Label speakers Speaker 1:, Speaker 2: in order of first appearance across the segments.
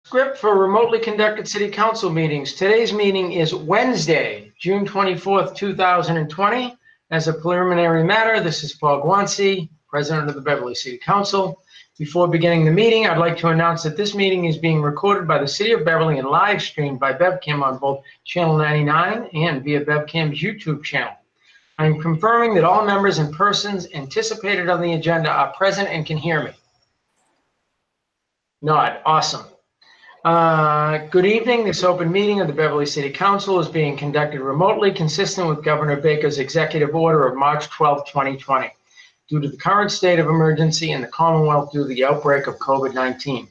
Speaker 1: Script for remotely conducted city council meetings. Today's meeting is Wednesday, June 24th, 2020. As a preliminary matter, this is Paul Guanci, President of the Beverly City Council. Before beginning the meeting, I'd like to announce that this meeting is being recorded by the City of Beverly and live streamed by BevCam on both Channel 99 and via BevCam's YouTube channel. I'm confirming that all members and persons anticipated on the agenda are present and can hear me. Nod. Awesome. Good evening. This open meeting of the Beverly City Council is being conducted remotely, consistent with Governor Baker's executive order of March 12, 2020, due to the current state of emergency in the Commonwealth due to the outbreak of COVID-19.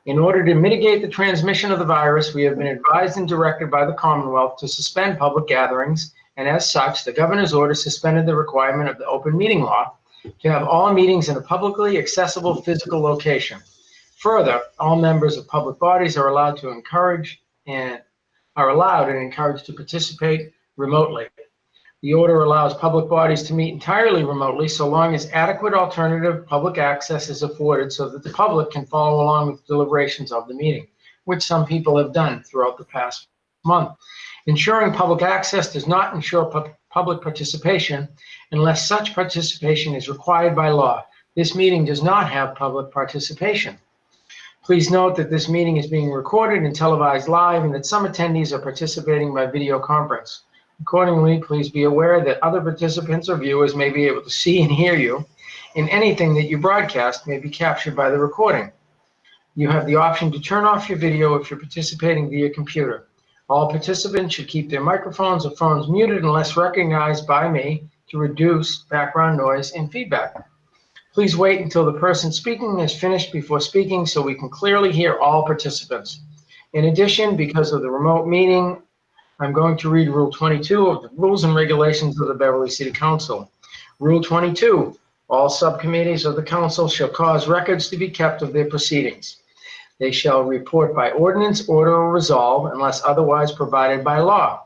Speaker 1: In order to mitigate the transmission of the virus, we have been advised and directed by the Commonwealth to suspend public gatherings, and as such, the governor's order suspended the requirement of the open meeting law to have all meetings in a publicly accessible physical location. Further, all members of public bodies are allowed and encouraged to participate remotely. The order allows public bodies to meet entirely remotely so long as adequate alternative public access is afforded so that the public can follow along with deliberations of the meeting, which some people have done throughout the past month. Ensuring public access does not ensure public participation unless such participation is required by law. This meeting does not have public participation. Please note that this meeting is being recorded and televised live and that some attendees are participating by video conference. Accordingly, please be aware that other participants or viewers may be able to see and hear you, and anything that you broadcast may be captured by the recording. You have the option to turn off your video if you're participating via computer. All participants should keep their microphones or phones muted unless recognized by me to reduce background noise and feedback. Please wait until the person speaking is finished before speaking so we can clearly hear all participants. In addition, because of the remote meeting, I'm going to read Rule 22 of the Rules and Regulations of the Beverly City Council. Rule 22, all subcommittees of the council shall cause records to be kept of their proceedings. They shall report by ordinance, order, or resolve unless otherwise provided by law.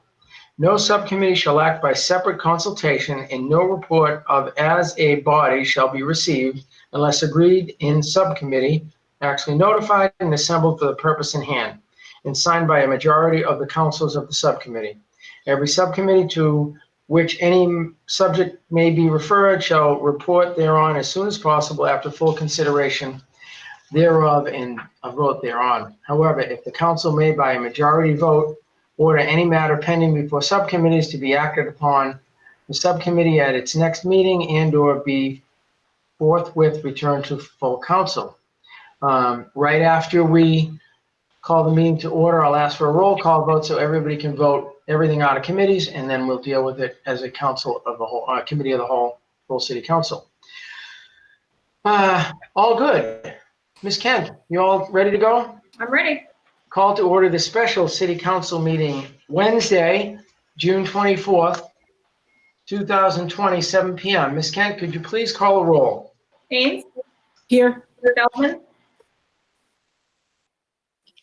Speaker 1: No subcommittee shall act by separate consultation, and no report of as a body shall be received unless agreed in subcommittee, actually notified and assembled for the purpose in hand, and signed by a majority of the councils of the subcommittee. Every subcommittee to which any subject may be referred shall report thereon as soon as possible after full consideration thereof and a vote thereon. However, if the council may by a majority vote order any matter pending before subcommittees to be acted upon, the subcommittee at its next meeting and/or be forthwith returned to full council. Right after we call the meeting to order, I'll ask for a roll call vote so everybody can vote everything out of committees, and then we'll deal with it as a council of the whole, committee of the whole, full city council. All good. Ms. Kent, you all ready to go?
Speaker 2: I'm ready.
Speaker 1: Call to order the special city council meeting Wednesday, June 24th, 2020, 7 p.m. Ms. Kent, could you please call a roll?
Speaker 2: Haynes?
Speaker 3: Here.
Speaker 2: Feldman?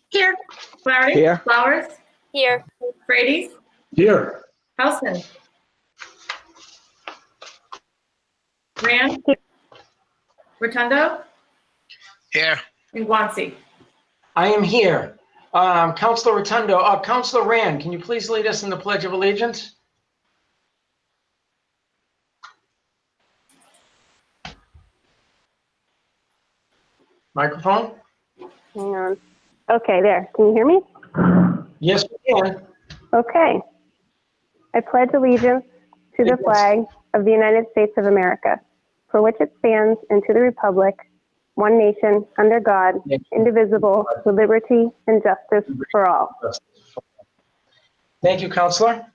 Speaker 3: Here.
Speaker 2: Flaherty?
Speaker 4: Here.
Speaker 2: Flowers?
Speaker 3: Here.
Speaker 2: Frady's?
Speaker 4: Here.
Speaker 2: Housen? Rand? Rotundo?
Speaker 4: Here.
Speaker 2: And Guanci?
Speaker 1: I am here. Councilor Rotundo, Councilor Rand, can you please lead us in the Pledge of Allegiance? Microphone?
Speaker 5: Hang on. Okay, there. Can you hear me?
Speaker 1: Yes, we can.
Speaker 5: Okay. I pledge allegiance to the flag of the United States of America, for which it stands, and to the republic, one nation, under God, indivisible, with liberty and justice for all.
Speaker 1: Thank you, Councilor.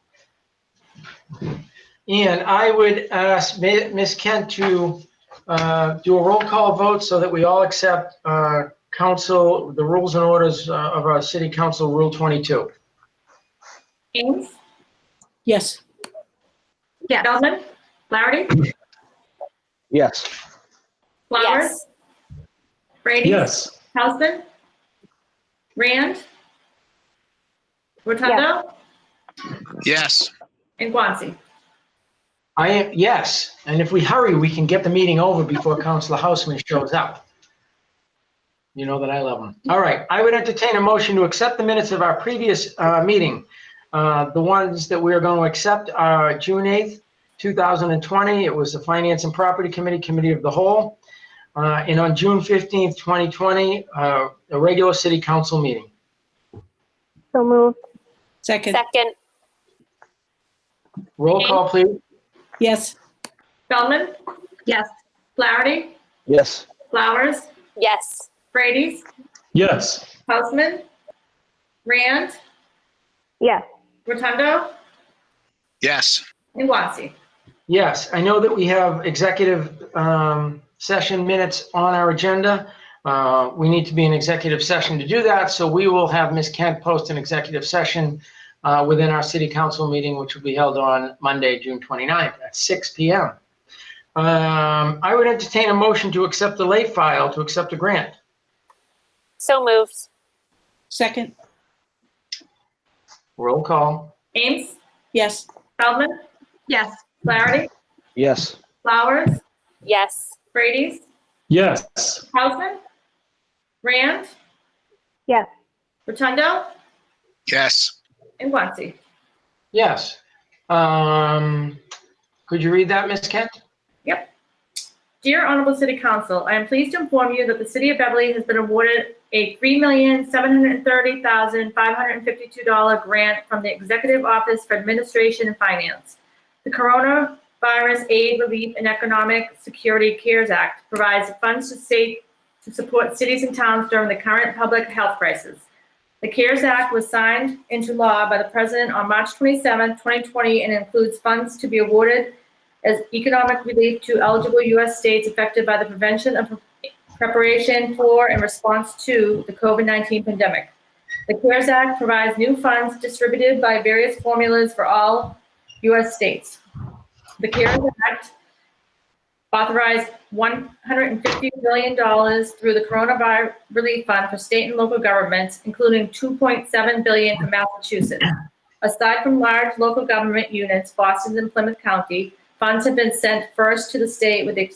Speaker 1: And I would ask Ms. Kent to do a roll call vote so that we all accept council, the rules and orders of our city council, Rule 22.
Speaker 2: Haynes?
Speaker 3: Yes.
Speaker 2: Yeah. Feldman? Flaherty?
Speaker 4: Yes.
Speaker 2: Flowers?
Speaker 3: Yes.
Speaker 2: Brady?
Speaker 1: Yes.
Speaker 2: Housen? Rand? Rotundo?
Speaker 4: Yes.
Speaker 2: And Guanci?
Speaker 1: I am, yes. And if we hurry, we can get the meeting over before Councilor Houseman shows up. You know that I love them. All right, I would entertain a motion to accept the minutes of our previous meeting. The ones that we are going to accept are June 8th, 2020. It was the Finance and Property Committee, Committee of the Whole. And on June 15th, 2020, a regular city council meeting.
Speaker 5: So moved.
Speaker 3: Second.
Speaker 6: Second.
Speaker 1: Roll call, please.
Speaker 3: Yes.
Speaker 2: Feldman,
Speaker 3: Yes.
Speaker 2: Flaherty,
Speaker 4: Yes.
Speaker 2: Flowers,
Speaker 6: Yes.
Speaker 2: Frady's,
Speaker 4: Yes.
Speaker 2: Hausman, Rand,
Speaker 5: Yes.
Speaker 2: Rotundo,
Speaker 4: Yes.
Speaker 2: and Guanci.
Speaker 1: Yes, I know that we have executive session minutes on our agenda. We need to be in executive session to do that, so we will have Ms. Kent post an executive session within our city council meeting, which will be held on Monday, June 29th at 6 p.m. I would entertain a motion to accept the late file to accept a grant.
Speaker 6: So moved.
Speaker 3: Second.
Speaker 1: Roll call.
Speaker 2: Ames,
Speaker 3: Yes.
Speaker 2: Feldman,
Speaker 3: Yes.
Speaker 2: Flaherty,
Speaker 4: Yes.
Speaker 2: Flowers,
Speaker 6: Yes.
Speaker 2: Frady's,
Speaker 4: Yes.
Speaker 2: Hausman, Rand,
Speaker 5: Yes.
Speaker 2: Rotundo,
Speaker 4: Yes.
Speaker 2: and Guanci.
Speaker 1: Yes. Could you read that, Ms. Kent?
Speaker 2: Yep. Dear Honorable City Council, I am pleased to inform you that the City of Beverly has been awarded a $3,730,552 grant from the Executive Office for Administration and Finance. The Coronavirus Aid, Relief, and Economic Security CARES Act provides funds to support cities and towns during the current public health crisis. The CARES Act was signed into law by the President on March 27, 2020, and includes funds to be awarded as economic relief to eligible U.S. states affected by the prevention of preparation for and response to the COVID-19 pandemic. The CARES Act provides new funds distributed by various formulas for all U.S. states. The CARES Act authorized $150 billion through the Coronavirus Relief Fund for state and local governments, including $2.7 billion for Massachusetts. Aside from large local government units, Boston and Plymouth County, funds have been sent first to the state with the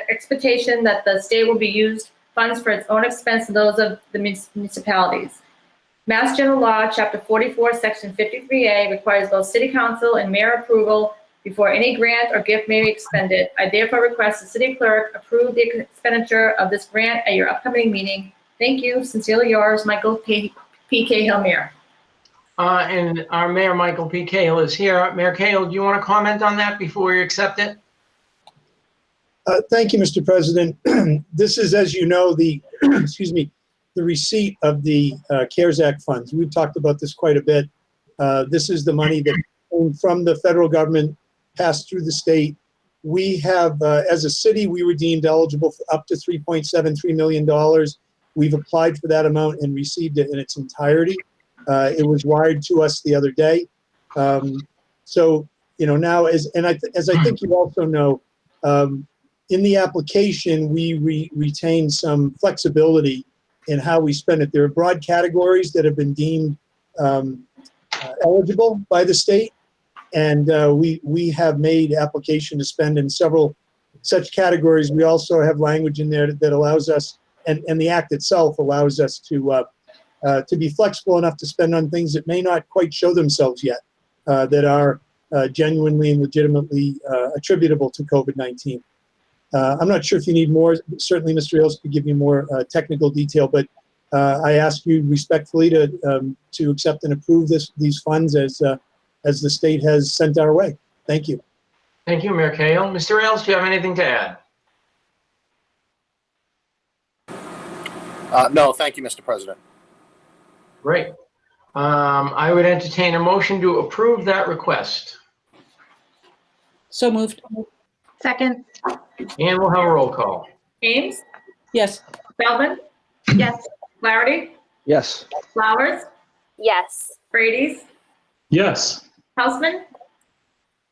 Speaker 2: expectation that the state will be used funds for its own expense and those of the municipalities. Mass General Law, Chapter 44, Section 53A requires both City Council and Mayor approval before any grant or gift may be expended. I therefore request the City Clerk approve the expenditure of this grant at your upcoming meeting. Thank you. Sincerely yours, Michael P. Cahill, Mayor.
Speaker 1: And our Mayor, Michael P. Cahill, is here. Mayor Cahill, do you want to comment on that before we accept it?
Speaker 7: Thank you, Mr. President. This is, as you know, the the receipt of the CARES Act funds. We've talked about this quite a bit. This is the money that came from the federal government, passed through the state. We have, as a city, we were deemed eligible for up to $3.73 million. We've applied for that amount and received it in its entirety. It was wired to us the other day. So, you know, now, as I think you also know, in the application, we retain some flexibility in how we spend it. There are broad categories that have been deemed eligible by the state, and we have made application to spend in several such categories. We also have language in there that allows us, and the act itself allows us to be flexible enough to spend on things that may not quite show themselves yet, that are genuinely and legitimately attributable to COVID-19. I'm not sure if you need more. Certainly, Mr. Ailes could give you more technical detail, but I ask you respectfully to accept and approve these funds as the state has sent our way. Thank you.
Speaker 1: Thank you, Mayor Cahill. Mr. Ailes, do you have anything to add?
Speaker 8: No, thank you, Mr. President.
Speaker 1: Great. I would entertain a motion to approve that request.
Speaker 3: So moved.
Speaker 2: Second.
Speaker 1: And we'll have a roll call.
Speaker 2: Ames,
Speaker 3: Yes.
Speaker 2: Feldman,
Speaker 3: Yes.
Speaker 2: Flaherty,
Speaker 4: Yes.
Speaker 2: Flowers,
Speaker 6: Yes.
Speaker 2: Frady's,
Speaker 4: Yes.
Speaker 2: Hausman,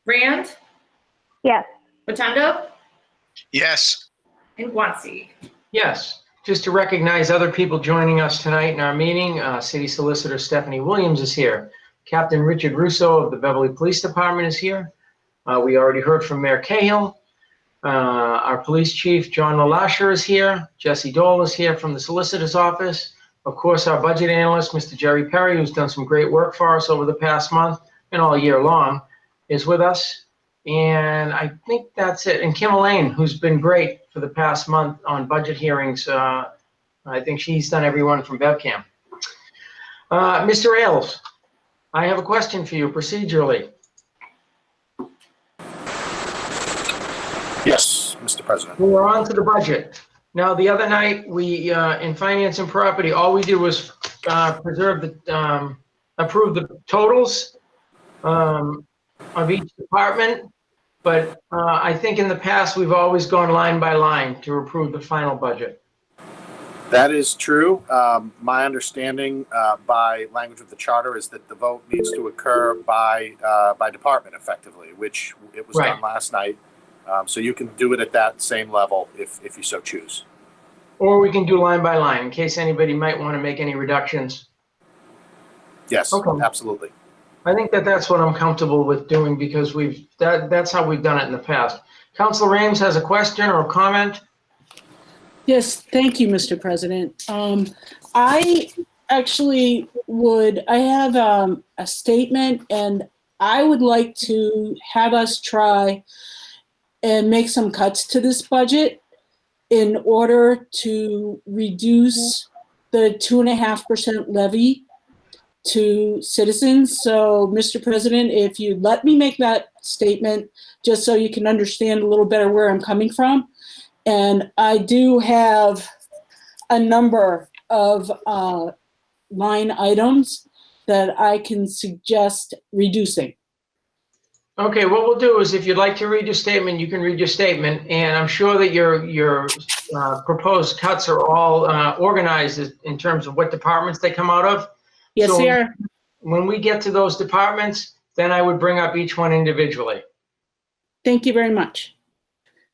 Speaker 2: Rand,
Speaker 5: Yes.
Speaker 2: Rotundo,
Speaker 4: Yes.
Speaker 2: and Guanci.
Speaker 1: Yes. Just to recognize other people joining us tonight in our meeting, City Solicitor Stephanie Williams is here. Captain Richard Russo of the Beverly Police Department is here. We already heard from Mayor Cahill. Our police chief, John LaLasher, is here. Jesse Dole is here from the solicitor's office. Of course, our budget analyst, Mr. Jerry Perry, who's done some great work for us over the past month and all year long, is with us. And I think that's it. And Kim Elaine, who's been great for the past month on budget hearings. I think she's done everyone from BevCam. Mr. Ailes, I have a question for you procedurally.
Speaker 8: Yes, Mr. President.
Speaker 1: We're on to the budget. Now, the other night, we, in finance and property, all we did was approve the totals of each department. But I think in the past, we've always gone line by line to approve the final budget.
Speaker 8: That is true. My understanding by language of the charter is that the vote needs to occur by department effectively, which it was done last night. So you can do it at that same level if you so choose.
Speaker 1: Or we can do line by line in case anybody might want to make any reductions.
Speaker 8: Yes,
Speaker 1: Okay.
Speaker 8: absolutely.
Speaker 1: I think that's what I'm comfortable with doing because that's how we've done it in the past. Councilor Rames has a question or a comment.
Speaker 3: Yes, thank you, Mr. President. I actually I have a statement, and I would like to have us try and make some cuts to this budget in order to reduce the 2.5% levy to citizens. So, Mr. President, if you'd let me make that statement, just so you can understand a little better where I'm coming from. And I do have a number of line items that I can suggest reducing.
Speaker 1: Okay, what we'll do is if you'd like to read your statement, you can read your statement. And I'm sure that your proposed cuts are all organized in terms of what departments they come out of.
Speaker 3: Yes,
Speaker 1: So
Speaker 3: sir.
Speaker 1: when we get to those departments, then I would bring up each one individually.
Speaker 3: Thank you very much.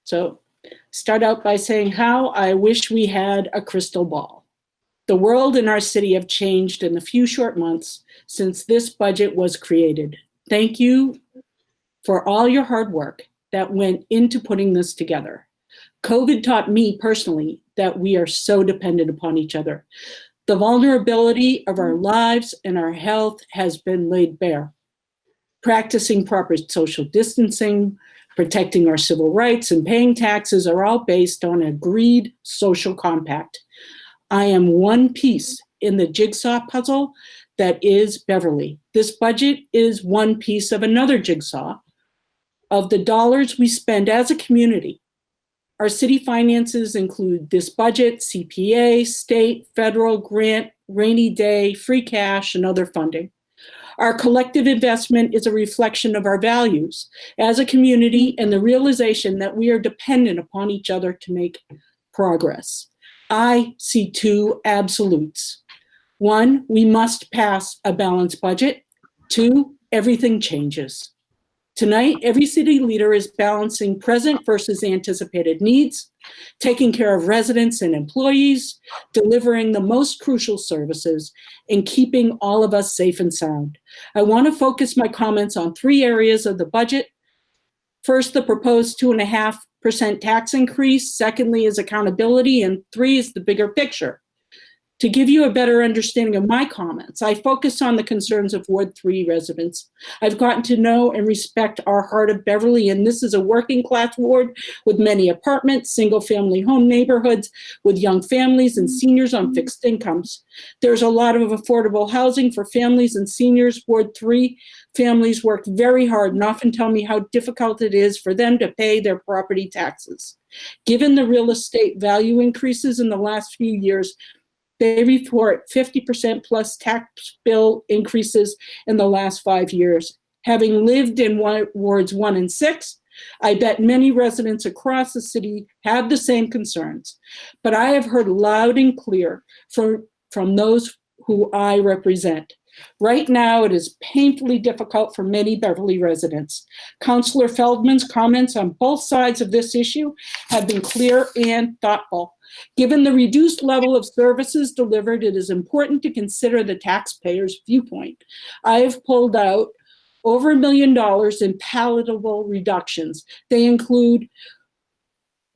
Speaker 3: So start out by saying how I wish we had a crystal ball. The world and our city have changed in the few short months since this budget was created. Thank you for all your hard work that went into putting this together. COVID taught me personally that we are so dependent upon each other. The vulnerability of our lives and our health has been laid bare. Practicing proper social distancing, protecting our civil rights, and paying taxes are all based on an agreed social compact. I am one piece in the jigsaw puzzle that is Beverly. This budget is one piece of another jigsaw of the dollars we spend as a community. Our city finances include this budget, CPA, state, federal, grant, rainy day, free cash, and other funding. Our collective investment is a reflection of our values as a community and the realization that we are dependent upon each other to make progress. I see two absolutes. One, we must pass a balanced budget. Two, everything changes. Tonight, every city leader is balancing present versus anticipated needs, taking care of residents and employees, delivering the most crucial services, and keeping all of us safe and sound. I want to focus my comments on three areas of the budget. First, the proposed 2.5% tax increase. Secondly is accountability. And three is the bigger picture. To give you a better understanding of my comments, I focus on the concerns of Ward 3 residents. I've gotten to know and respect our heart of Beverly, and this is a working class ward with many apartments, single family home neighborhoods with young families and seniors on fixed incomes. There's a lot of affordable housing for families and seniors. Ward 3 families work very hard and often tell me how difficult it is for them to pay their property taxes. Given the real estate value increases in the last few years, they report 50% plus tax bill increases in the last 5 years. Having lived in wards 1 and 6, I bet many residents across the city have the same concerns. But I have heard loud and clear from those who I represent. Right now, it is painfully difficult for many Beverly residents. Councillor Feldman's comments on both sides of this issue have been clear and thoughtful. Given the reduced level of services delivered, it is important to consider the taxpayer's viewpoint. I have pulled out over $1 million in palatable reductions. They include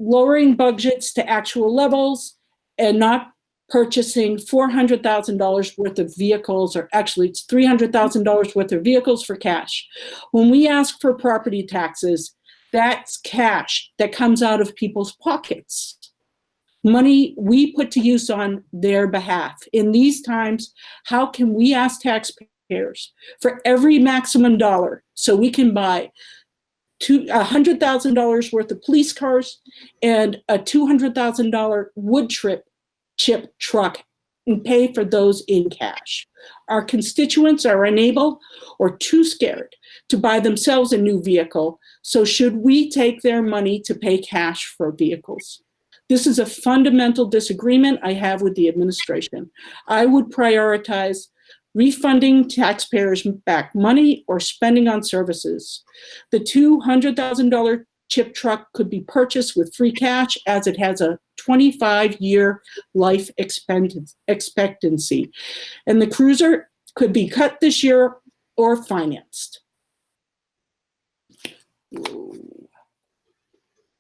Speaker 3: lowering budgets to actual levels and not purchasing $400,000 worth of vehicles, or actually it's $300,000 worth of vehicles for cash. When we ask for property taxes, that's cash that comes out of people's pockets. Money we put to use on their behalf. In these times, how can we ask taxpayers for every maximum dollar so we can buy $100,000 worth of police cars and a $200,000 wood chip truck and pay for those in cash? Our constituents are unable or too scared to buy themselves a new vehicle. So should we take their money to pay cash for vehicles? This is a fundamental disagreement I have with the administration. I would prioritize refunding taxpayers back money or spending on services. The $200,000 chip truck could be purchased with free cash, as it has a 25-year life expectancy. And the cruiser could be cut this year or financed. Ooh.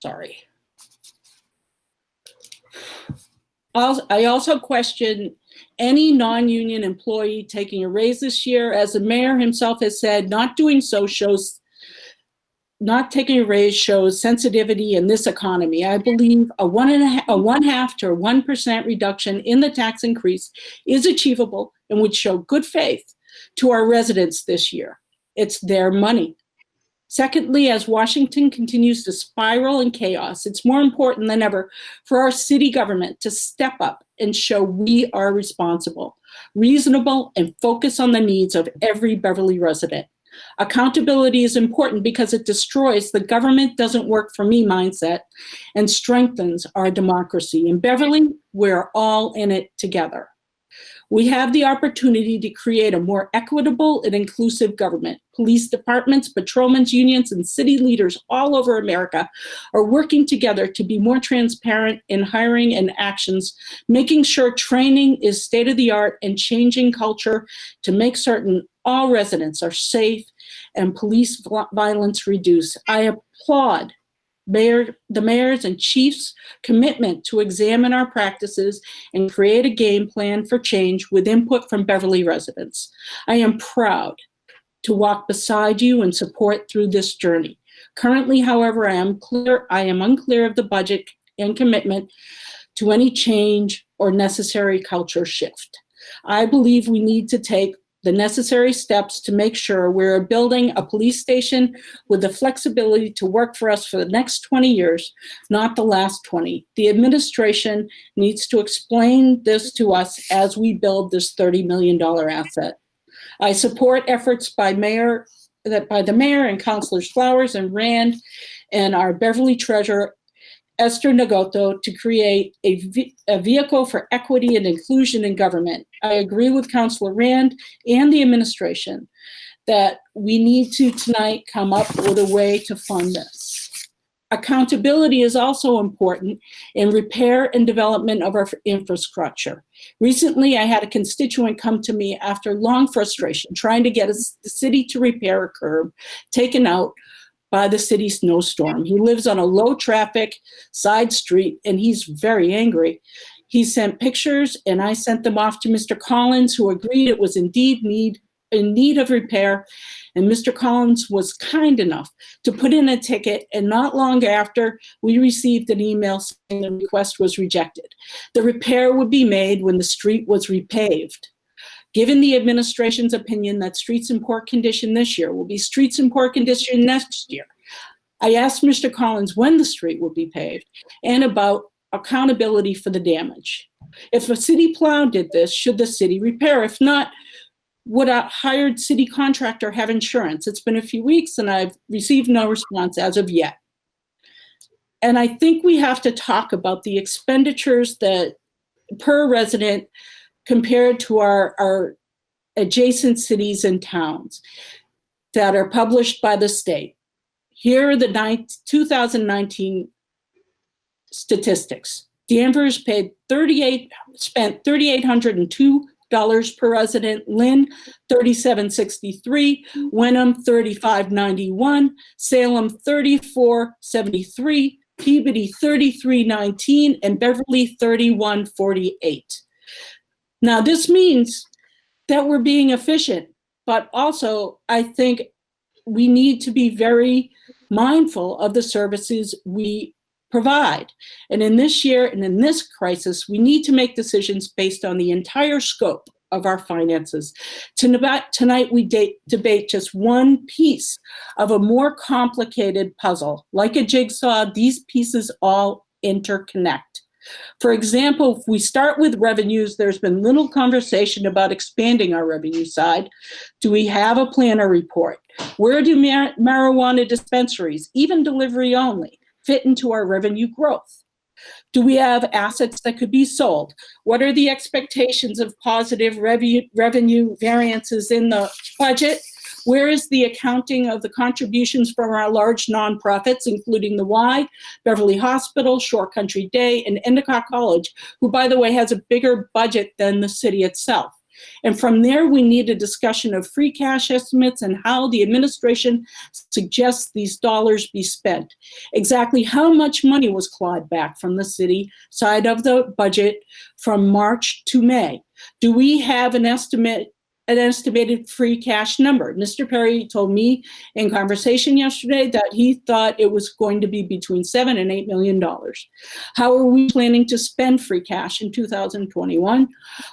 Speaker 3: Sorry. I also question any non-union employee taking a raise this year. As the mayor himself has said, not taking a raise shows sensitivity in this economy. I believe a 1.5 to 1% reduction in the tax increase is achievable and would show good faith to our residents this year. It's their money. Secondly, as Washington continues to spiral in chaos, it's more important than ever for our city government to step up and show we are responsible, reasonable, and focus on the needs of every Beverly resident. Accountability is important because it destroys the government doesn't work for me mindset and strengthens our democracy. In Beverly, we're all in it together. We have the opportunity to create a more equitable and inclusive government. Police departments, patrolmen's unions, and city leaders all over America are working together to be more transparent in hiring and actions, making sure training is state-of-the-art and changing culture to make certain all residents are safe and police violence reduced. I applaud the mayor's and chief's commitment to examine our practices and create a game plan for change with input from Beverly residents. I am proud to walk beside you and support through this journey. Currently, however, I am unclear of the budget and commitment to any change or necessary culture shift. I believe we need to take the necessary steps to make sure we're building a police station with the flexibility to work for us for the next 20 years, not the last 20. The administration needs to explain this to us as we build this $30 million asset. I support efforts by the mayor and Councilors Flowers and Rand and our Beverly Treasurer, Esther Nagoto, to create a vehicle for equity and inclusion in government. I agree with Councilor Rand and the administration that we need to tonight come up with a way to fund this. Accountability is also important in repair and development of our infrastructure. Recently, I had a constituent come to me after long frustration trying to get the city to repair a curb taken out by the city snowstorm. He lives on a low traffic side street and he's very angry. He sent pictures and I sent them off to Mr. Collins, who agreed it was indeed in need of repair. And Mr. Collins was kind enough to put in a ticket, and not long after, we received an email saying the request was rejected. The repair would be made when the street was repaved. Given the administration's opinion that streets in poor condition this year will be streets in poor condition next year, I asked Mr. Collins when the street would be paved and about accountability for the damage. If a city plow did this, should the city repair? If not, would a hired city contractor have insurance? It's been a few weeks and I've received no response as of yet. And I think we have to talk about the expenditures that per resident compared to our adjacent cities and towns that are published by the state. Here are the 2019 statistics. Danvers spent $3,802 per resident, Lynn $3,763, Wenham $3,591, Salem $3,473, Peabody 3319, and Beverly 3148. Now, this means that we're being efficient, but also I think we need to be very mindful of the services we provide. And in this year and in this crisis, we need to make decisions based on the entire scope of our finances. Tonight, we debate just one piece of a more complicated puzzle. Like a jigsaw, these pieces all interconnect. For example, if we start with revenues, there's been little conversation about expanding our revenue side. Do we have a plan or report? Where do marijuana dispensaries, even delivery only, fit into our revenue growth? Do we have assets that could be sold? What are the expectations of positive revenue variances in the budget? Where is the accounting of the contributions from our large nonprofits, including the Y, Beverly Hospital, Shore Country Day, and Endicott College, who, by the way, has a bigger budget than the city itself? And from there, we need a discussion of free cash estimates and how the administration suggests these dollars be spent. Exactly how much money was clawed back from the city side of the budget from March to May? Do we have an estimated free cash number? Mr. Perry told me in conversation yesterday that he thought it was going to be between $7 and $8 million. How are we planning to spend free cash in 2021?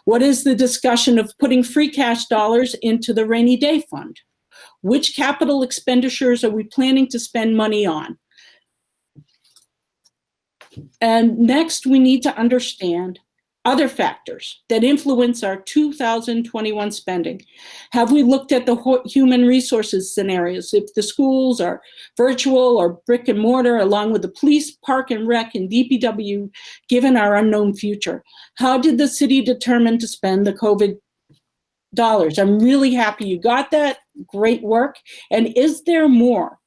Speaker 3: What is the discussion of putting free cash dollars into the rainy day fund? Which capital expenditures are we planning to spend money on? And next, we need to understand other factors that influence our 2021 spending. Have we looked at the human resources scenarios? If the schools are virtual or brick and mortar, along with the police, park and rec, and DPW, given our unknown future? How did the city determine to spend the COVID dollars? I'm really happy you got that. Great work. And is there more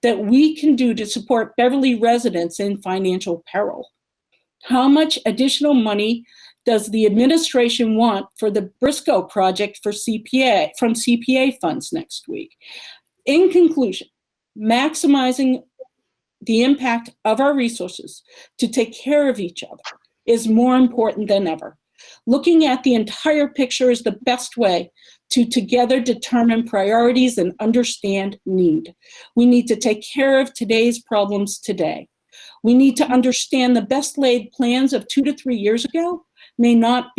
Speaker 3: that we can do to support Beverly residents in financial peril? How much additional money does the administration want for the Briscoe project for from CPA funds next week? In conclusion, maximizing the impact of our resources to take care of each other is more important than ever. Looking at the entire picture is the best way to together determine priorities and understand need. We need to take care of today's problems today. We need to understand the best laid plans of 2 to 3 years ago may not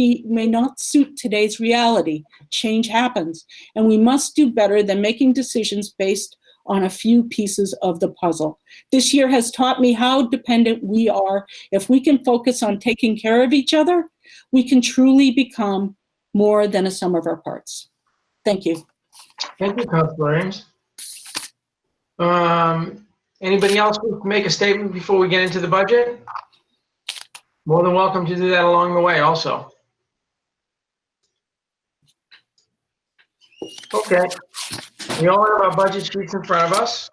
Speaker 3: suit today's reality. Change happens, and we must do better than making decisions based on a few pieces of the puzzle. This year has taught me how dependent we are. If we can focus on taking care of each other, we can truly become more than a sum of our parts. Thank you.
Speaker 1: Thank you, Councilor Ames. Anybody else want to make a statement before we get into the budget? More than welcome to do that along the way also. Okay, we all have our budget sheets in front of us.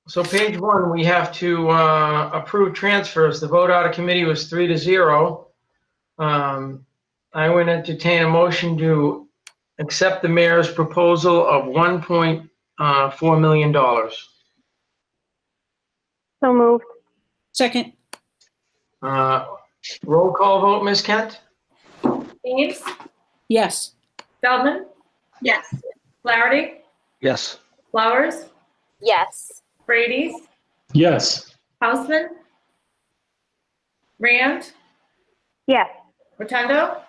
Speaker 1: So page 1, we have to approve transfers. The vote out of committee was 3-0. I would entertain a motion to accept the mayor's proposal of $1.4 million.
Speaker 5: So moved.
Speaker 3: Second.
Speaker 1: Roll call vote, Ms. Kent?
Speaker 2: Ames,
Speaker 3: Yes.
Speaker 2: Feldman,
Speaker 6: Yes.
Speaker 2: Flaherty,
Speaker 4: Yes.
Speaker 2: Flowers,
Speaker 6: Yes.
Speaker 2: Frady's,
Speaker 4: Yes.
Speaker 2: Houseman, Rand,
Speaker 5: Yes.
Speaker 2: Rotundo,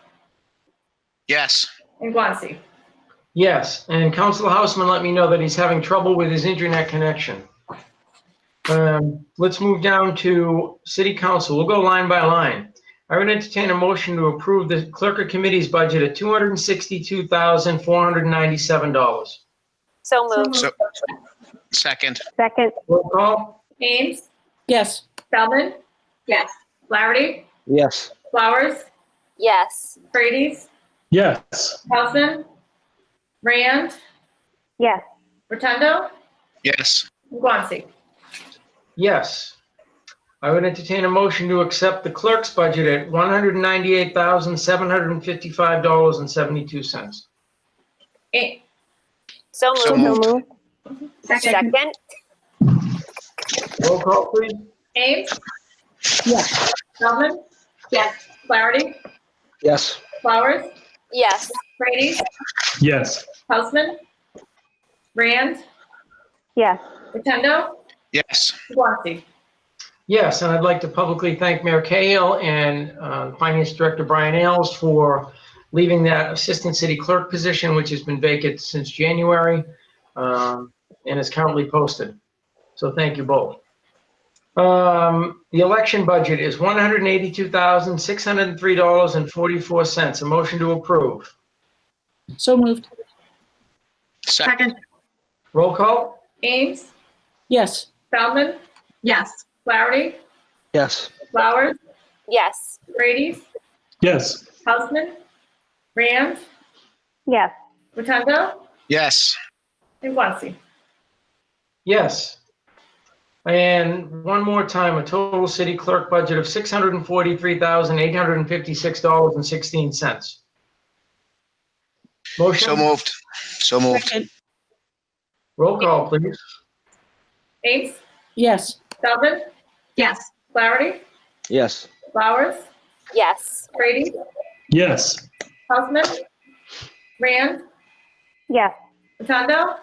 Speaker 4: Yes.
Speaker 2: and Guanci.
Speaker 1: Yes, and Councilor Houseman let me know that he's having trouble with his internet connection. Let's move down to City Council. We'll go line by line. I would entertain a motion to approve the clerk of committee's budget at $262,497.
Speaker 6: So moved.
Speaker 4: So, second.
Speaker 5: Second.
Speaker 1: Roll call?
Speaker 2: Ames,
Speaker 3: Yes.
Speaker 2: Feldman,
Speaker 6: Yes.
Speaker 2: Flaherty,
Speaker 4: Yes.
Speaker 2: Flowers,
Speaker 6: Yes.
Speaker 2: Frady's,
Speaker 4: Yes.
Speaker 2: Houseman, Rand,
Speaker 5: Yes.
Speaker 2: Rotundo,
Speaker 4: Yes.
Speaker 2: and Guanci.
Speaker 1: Yes. I would entertain a motion to accept the clerk's budget at $198,755.72.
Speaker 2: A-
Speaker 6: So
Speaker 4: So
Speaker 6: moved.
Speaker 5: So
Speaker 4: moved.
Speaker 5: moved.
Speaker 6: Second.
Speaker 1: Roll call, please.
Speaker 2: Ames,
Speaker 3: Yes.
Speaker 2: Feldman,
Speaker 6: Yes.
Speaker 2: Flaherty,
Speaker 9: Yes.
Speaker 2: Flowers,
Speaker 6: Yes.
Speaker 2: Brady,
Speaker 4: Yes.
Speaker 2: Hausman, Rand,
Speaker 5: Yes.
Speaker 2: Rotundo,
Speaker 4: Yes.
Speaker 2: Guanxi.
Speaker 1: Yes, and I'd like to publicly thank Mayor Cahill and Finance Director Brian Ailes for leaving that Assistant City Clerk position, which has been vacant since January and is currently posted. So thank you both. The election budget is $182,603.44. A motion to approve.
Speaker 3: So moved.
Speaker 4: Second.
Speaker 1: Roll call?
Speaker 2: Ames,
Speaker 3: Yes.
Speaker 2: Feldman,
Speaker 6: Yes.
Speaker 2: Flaherty,
Speaker 9: Yes.
Speaker 2: Flowers,
Speaker 6: Yes.
Speaker 2: Brady,
Speaker 4: Yes.
Speaker 2: Hausman, Rand,
Speaker 5: Yes.
Speaker 2: Rotundo,
Speaker 4: Yes.
Speaker 2: and Guanxi.
Speaker 1: Yes. And one more time, a total city clerk budget of $643,856.16. Motion?
Speaker 4: So moved. So moved.
Speaker 3: Second.
Speaker 1: Roll call, please.
Speaker 2: Ames,
Speaker 3: Yes.
Speaker 2: Feldman,
Speaker 6: Yes.
Speaker 2: Flaherty,
Speaker 9: Yes.
Speaker 2: Flowers,
Speaker 6: Yes.
Speaker 2: Brady,
Speaker 4: Yes.
Speaker 2: Hausman, Rand,
Speaker 5: Yes.
Speaker 2: Rotundo,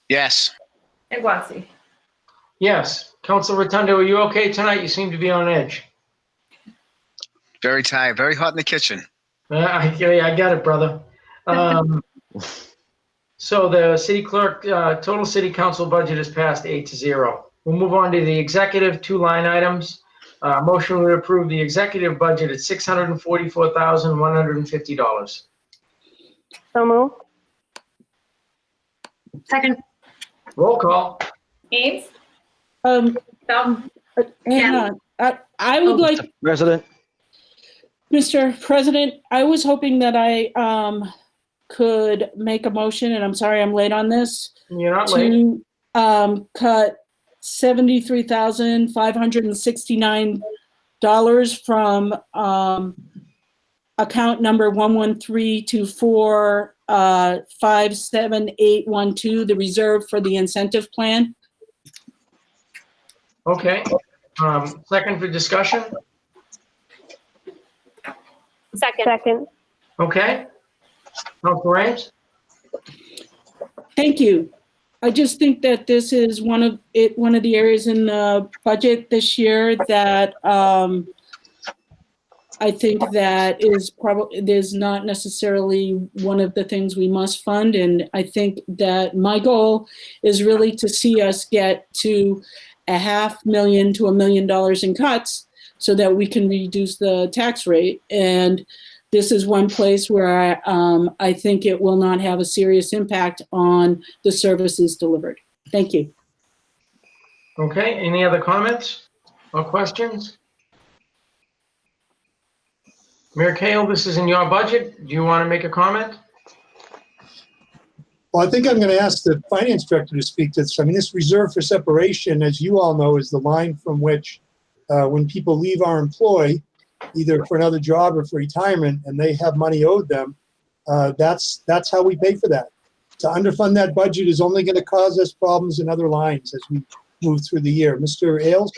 Speaker 4: Yes.
Speaker 2: and Guanxi.
Speaker 1: Yes. Council Rotundo, are you okay tonight? You seem to be on edge.
Speaker 4: Very tired. Very hot in the kitchen.
Speaker 1: I got it, brother. So the city clerk, total city council budget is passed 8-0. We'll move on to the executive, 2 line items. Motion to approve the executive budget at $644,150.
Speaker 5: So moved.
Speaker 6: Second.
Speaker 1: Roll call.
Speaker 2: Ames,
Speaker 3: Um,
Speaker 2: Feldman,
Speaker 3: hang on. I would like,
Speaker 9: President.
Speaker 3: Mr. President, I was hoping that I could make a motion, and I'm sorry I'm late on this,
Speaker 1: You're not late.
Speaker 3: to cut $73,569 from account number 11324578112, the reserve for the incentive plan.
Speaker 1: Okay. Second for discussion.
Speaker 6: Second.
Speaker 5: Second.
Speaker 1: Okay. Council Reigns?
Speaker 3: Thank you. I just think that this is one of the areas in the budget this year that I think that is not necessarily one of the things we must fund. And I think that my goal is really to see us get to $500,000 to $1 million in cuts so that we can reduce the tax rate. And this is one place where I think it will not have a serious impact on the services delivered. Thank you.
Speaker 1: Okay. Any other comments or questions? Mayor Cahill, this is in your budget. Do you want to make a comment?
Speaker 7: Well, I think I'm going to ask the finance director to speak to this. I mean, this reserve for separation, as you all know, is the line from which when people leave our employ, either for another job or for retirement, and they have money owed them, that's how we pay for that. To underfund that budget is only going to cause us problems in other lines as we move through the year. Mr. Ailes?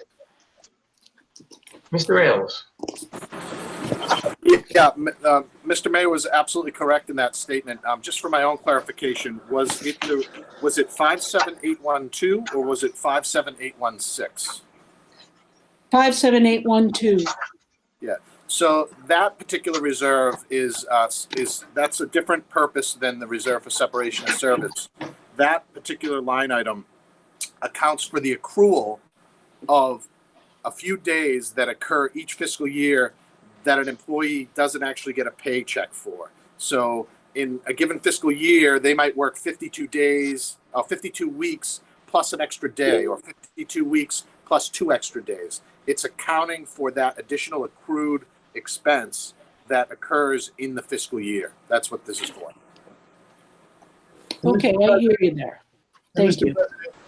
Speaker 1: Mr. Ailes?
Speaker 8: Yeah, Mr. Mayor was absolutely correct in that statement. Just for my own clarification, was it 57812 or was it 57816?
Speaker 3: 57812.
Speaker 8: So that particular reserve is that's a different purpose than the reserve for separation of service. That particular line item accounts for the accrual of a few days that occur each fiscal year that an employee doesn't actually get a paycheck for. So in a given fiscal year, they might work 52 weeks plus an extra day, or 52 weeks plus 2 extra days. It's accounting for that additional accrued expense that occurs in the fiscal year. That's what this is for.
Speaker 3: Okay, I hear you there. Thank you.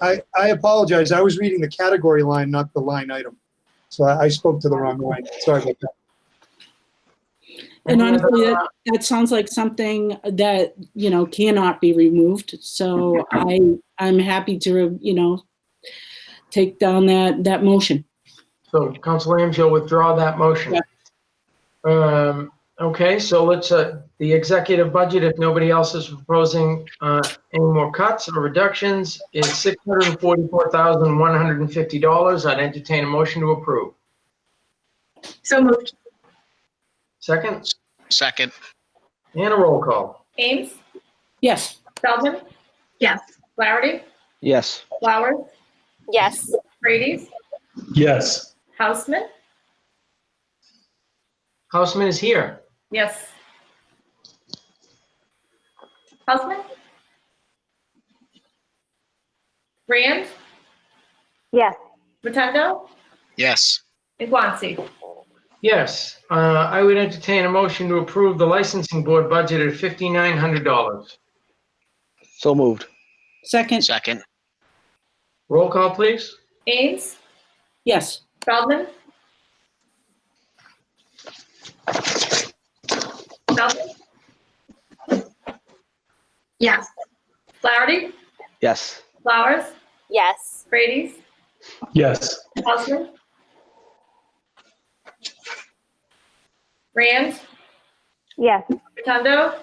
Speaker 7: I apologize. I was reading the category line, not the line item. So I spoke to the wrong line. Sorry about that.
Speaker 3: And honestly, that sounds like something that, cannot be removed. So I'm happy to, take down that motion.
Speaker 1: So Councilor Ames, you'll withdraw that motion.
Speaker 3: Yeah.
Speaker 1: Okay, so let's, the executive budget, if nobody else is proposing any more cuts or reductions, is $644,150. I'd entertain a motion to approve.
Speaker 2: So moved.
Speaker 1: Second,
Speaker 4: Second.
Speaker 1: and a roll call.
Speaker 2: Ames,
Speaker 3: Yes.
Speaker 2: Feldman,
Speaker 6: Yes.
Speaker 2: Flaherty,
Speaker 9: Yes.
Speaker 2: Flowers,
Speaker 6: Yes.
Speaker 2: Frady's,
Speaker 7: Yes.
Speaker 2: Houseman.
Speaker 1: Houseman is here.
Speaker 2: Yes. Houseman? Rand,
Speaker 5: Yes.
Speaker 2: Rotundo,
Speaker 4: Yes.
Speaker 2: and Guanci.
Speaker 1: Yes, I would entertain a motion to approve the licensing board budget at $5,900.
Speaker 9: So moved.
Speaker 3: Second.
Speaker 4: Second.
Speaker 1: Roll call, please.
Speaker 2: Ames,
Speaker 3: Yes.
Speaker 2: Feldman. Feldman,
Speaker 6: Yes.
Speaker 2: Flaherty,
Speaker 9: Yes.
Speaker 2: Flowers,
Speaker 6: Yes.
Speaker 2: Frady's,
Speaker 7: Yes.
Speaker 2: Houseman. Rand,
Speaker 5: Yes.
Speaker 2: Rotundo,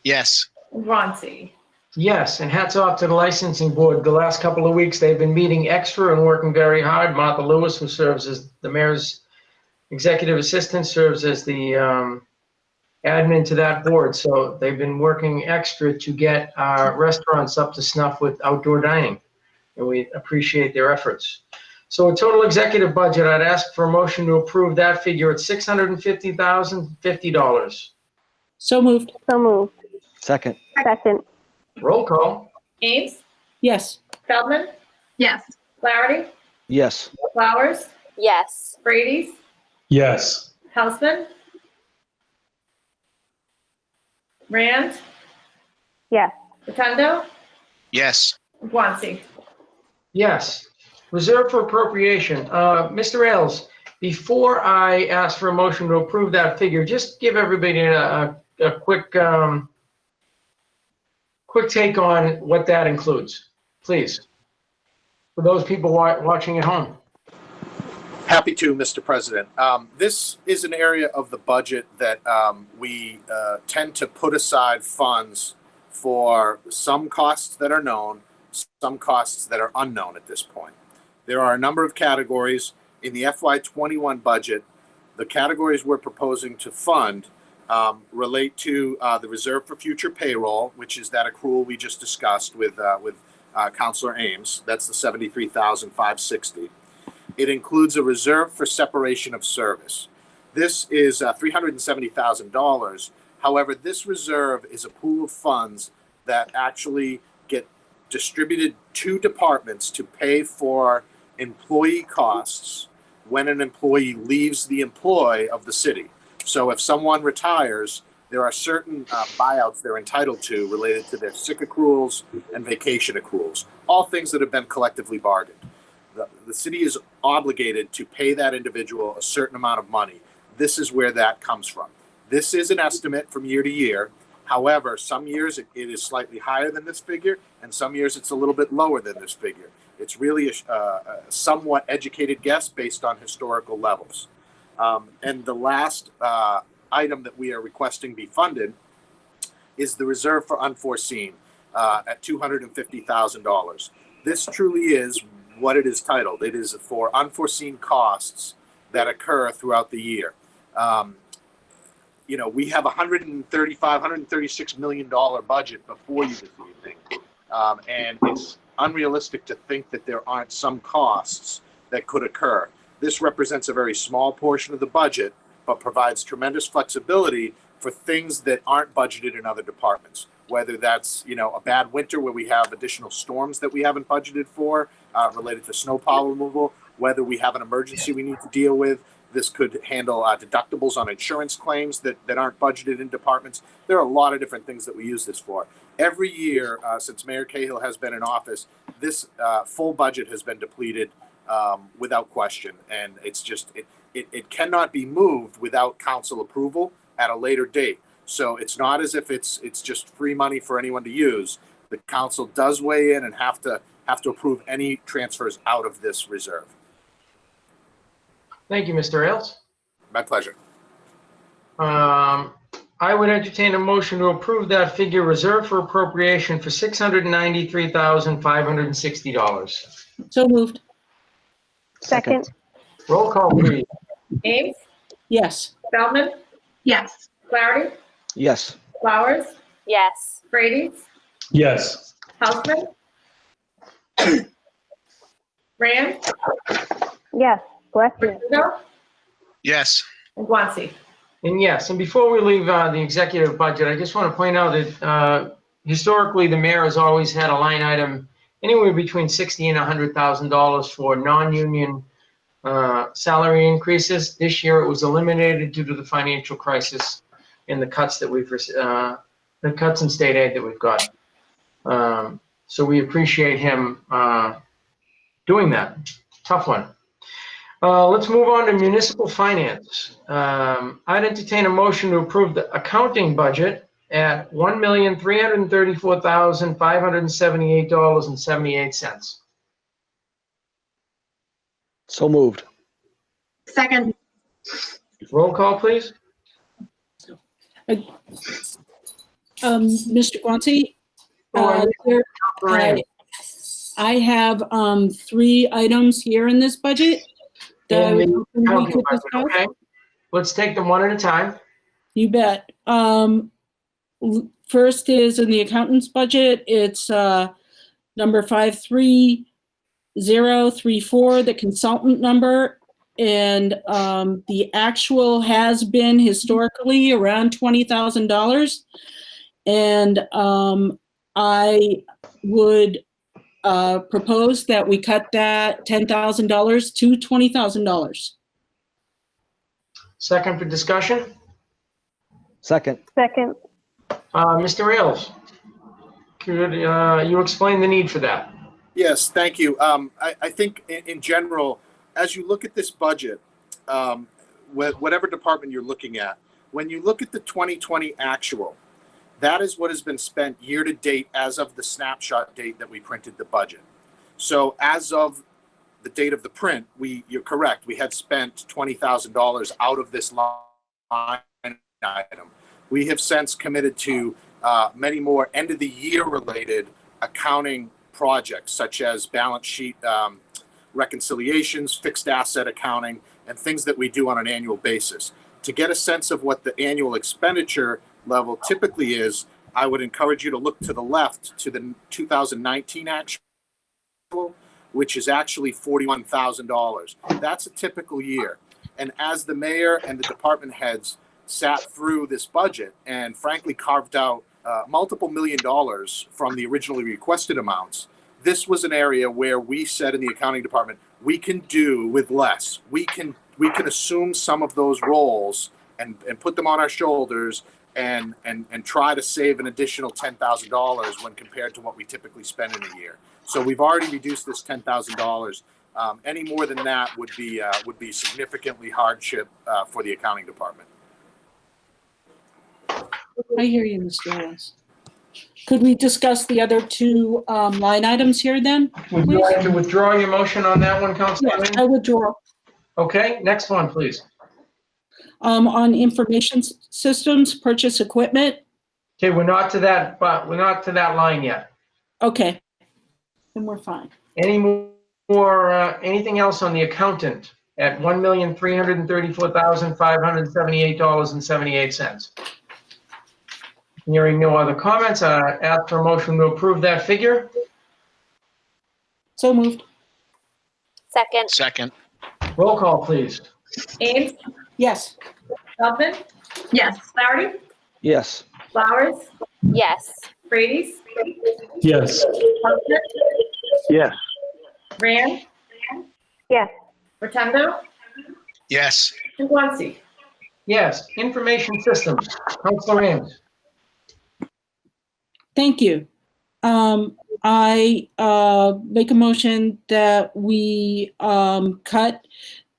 Speaker 4: Yes.
Speaker 2: and Guanci.
Speaker 1: Yes, and hats off to the licensing board. The last couple of weeks, they've been meeting extra and working very hard. Martha Lewis, who serves as the mayor's executive assistant, serves as the admin to that board. So they've been working extra to get our restaurants up to snuff with outdoor dining, and we appreciate their efforts. So a total executive budget, I'd ask for a motion to approve that figure at $650,050.
Speaker 3: So moved.
Speaker 5: So moved.
Speaker 9: Second.
Speaker 5: Second.
Speaker 1: Roll call.
Speaker 2: Ames,
Speaker 3: Yes.
Speaker 2: Feldman,
Speaker 6: Yes.
Speaker 2: Flaherty,
Speaker 9: Yes.
Speaker 2: Flowers,
Speaker 6: Yes.
Speaker 2: Frady's,
Speaker 7: Yes.
Speaker 2: Houseman. Rand,
Speaker 5: Yes.
Speaker 2: Rotundo,
Speaker 4: Yes.
Speaker 2: and Guanci.
Speaker 1: Yes. Reserve for appropriation. Mr. Ailes, before I ask for a motion to approve that figure, just give everybody a quick take on what that includes, please, for those people watching at home.
Speaker 8: Happy to, Mr. President. This is an area of the budget that we tend to put aside funds for some costs that are known, some costs that are unknown at this point. There are a number of categories in the FY21 budget. The categories we're proposing to fund relate to the reserve for future payroll, which is that accrual we just discussed with Councilor Ames. That's the $73,560. It includes a reserve for separation of service. This is $370,000. However, this reserve is a pool of funds that actually get distributed to departments to pay for employee costs when an employee leaves the employ of the city. So if someone retires, there are certain buyouts they're entitled to related to their sick accruals and vacation accruals, all things that have been collectively bargained. The city is obligated to pay that individual a certain amount of money. This is where that comes from. This is an estimate from year to year. However, some years it is slightly higher than this figure, and some years it's a little bit lower than this figure. It's really a somewhat educated guess based on historical levels. And the last item that we are requesting be funded is the reserve for unforeseen at $250,000. This truly is what it is titled. It is for unforeseen costs that occur throughout the year. We have $136 million budget before you this evening. And it's unrealistic to think that there aren't some costs that could occur. This represents a very small portion of the budget, but provides tremendous flexibility for things that aren't budgeted in other departments. Whether that's, a bad winter where we have additional storms that we haven't budgeted for related to snow pile removal, whether we have an emergency we need to deal with. This could handle deductibles on insurance claims that aren't budgeted in departments. There are a lot of different things that we use this for. Every year since Mayor Cahill has been in office, this full budget has been depleted without question. And it's just, it cannot be moved without council approval at a later date. So it's not as if it's just free money for anyone to use. the council does weigh in and have to approve any transfers out of this reserve.
Speaker 1: Thank you, Mr. Ailes.
Speaker 8: My pleasure.
Speaker 1: I would entertain a motion to approve that figure reserved for appropriation for $693,560.
Speaker 3: So moved.
Speaker 5: Second.
Speaker 1: Roll call, please.
Speaker 2: Ames,
Speaker 3: Yes.
Speaker 2: Feldman,
Speaker 6: Yes.
Speaker 2: Flaherty,
Speaker 9: Yes.
Speaker 2: Flowers,
Speaker 6: Yes.
Speaker 2: Brady,
Speaker 10: Yes.
Speaker 2: Houseman, Rand,
Speaker 5: Yes. Bless you.
Speaker 2: Rotundo,
Speaker 4: Yes.
Speaker 2: and Guanci.
Speaker 1: And yes, and before we leave the executive budget, I just want to point out that historically, the mayor has always had a line item anywhere between $60,000 and $100,000 for non-union salary increases. This year, it was eliminated due to the financial crisis and the cuts that the cuts in state aid that we've got. So we appreciate him doing that. Tough one. Let's move on to municipal finance. I'd entertain a motion to approve the accounting budget at $1,334,578.78.
Speaker 9: So moved.
Speaker 6: Second.
Speaker 1: Roll call, please.
Speaker 3: Mr. Guanci, I have 3 items here in this budget that I was hoping we
Speaker 1: Accounting
Speaker 3: could
Speaker 1: budget,
Speaker 3: discuss.
Speaker 1: okay. Let's take them one at a time.
Speaker 3: You bet. First is in the accountant's budget. It's number 53034, the consultant number. And the actual has been historically around $20,000. And I would propose that we cut that $10,000 to $20,000.
Speaker 1: Second for discussion.
Speaker 9: Second.
Speaker 5: Second.
Speaker 1: Mr. Ailes, could you explain the need for that?
Speaker 8: Yes, thank you. I think in general, as you look at this budget, whatever department you're looking at, when you look at the 2020 actual, that is what has been spent year to date as of the snapshot date that we printed the budget. So as of the date of the print, you're correct, we had spent $20,000 out of this line item. We have since committed to many more end of the year related accounting projects, such as balance sheet reconciliations, fixed asset accounting, and things that we do on an annual basis. To get a sense of what the annual expenditure level typically is, I would encourage you to look to the left to the 2019 actual, which is actually $41,000. That's a typical year. And as the mayor and the department heads sat through this budget and frankly carved out multiple $1 million from the originally requested amounts, this was an area where we said in the accounting department, we can do with less. We can assume some of those roles and put them on our shoulders and try to save an additional $10,000 when compared to what we typically spend in a year. So we've already reduced this $10,000. Any more than that would be significantly hardship for the accounting department.
Speaker 3: I hear you, Mr. Ailes. Could we discuss the other 2 line items here then?
Speaker 1: Would you like to withdraw your motion on that one, Councilor
Speaker 3: Yes,
Speaker 1: Lynn?
Speaker 3: I withdraw.
Speaker 1: Okay, next one, please.
Speaker 3: On information systems, purchase equipment.
Speaker 1: Okay, we're not to that line yet.
Speaker 3: Okay, then we're fine.
Speaker 1: Any more, anything else on the accountant at $1,334,578.78? Hearing no other comments, ask for a motion to approve that figure.
Speaker 3: So moved.
Speaker 6: Second.
Speaker 4: Second.
Speaker 1: Roll call, please.
Speaker 2: Ames,
Speaker 3: Yes.
Speaker 2: Feldman,
Speaker 6: Yes.
Speaker 2: Flaherty,
Speaker 9: Yes.
Speaker 2: Flowers,
Speaker 6: Yes.
Speaker 2: Brady,
Speaker 10: Yes.
Speaker 2: Houseman,
Speaker 10: Yes.
Speaker 2: Rand,
Speaker 5: Yes.
Speaker 2: Rotundo,
Speaker 4: Yes.
Speaker 2: and Guanci.
Speaker 1: Yes, information systems. Councilor Ames.
Speaker 3: Thank you. I make a motion that we cut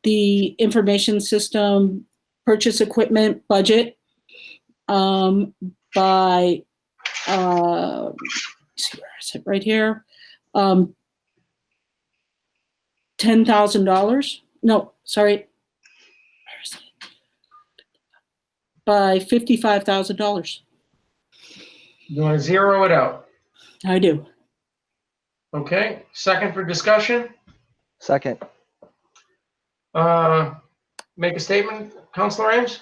Speaker 3: the information system purchase equipment budget by see, where is it? Right here. $10,000. No, sorry. Where is it? By $55,000.
Speaker 1: You want to zero it out?
Speaker 3: I do.
Speaker 1: Okay, second for discussion?
Speaker 9: Second.
Speaker 1: Make a statement, Counselor Ames?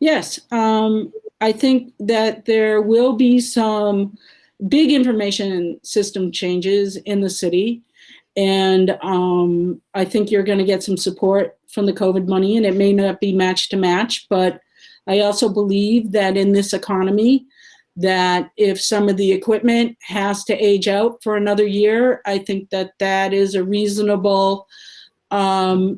Speaker 3: Yes, I think that there will be some big information system changes in the city. And I think you're going to get some support from the COVID money, and it may not be match to match, but I also believe that in this economy, that if some of the equipment has to age out for another year, I think that that is a reasonable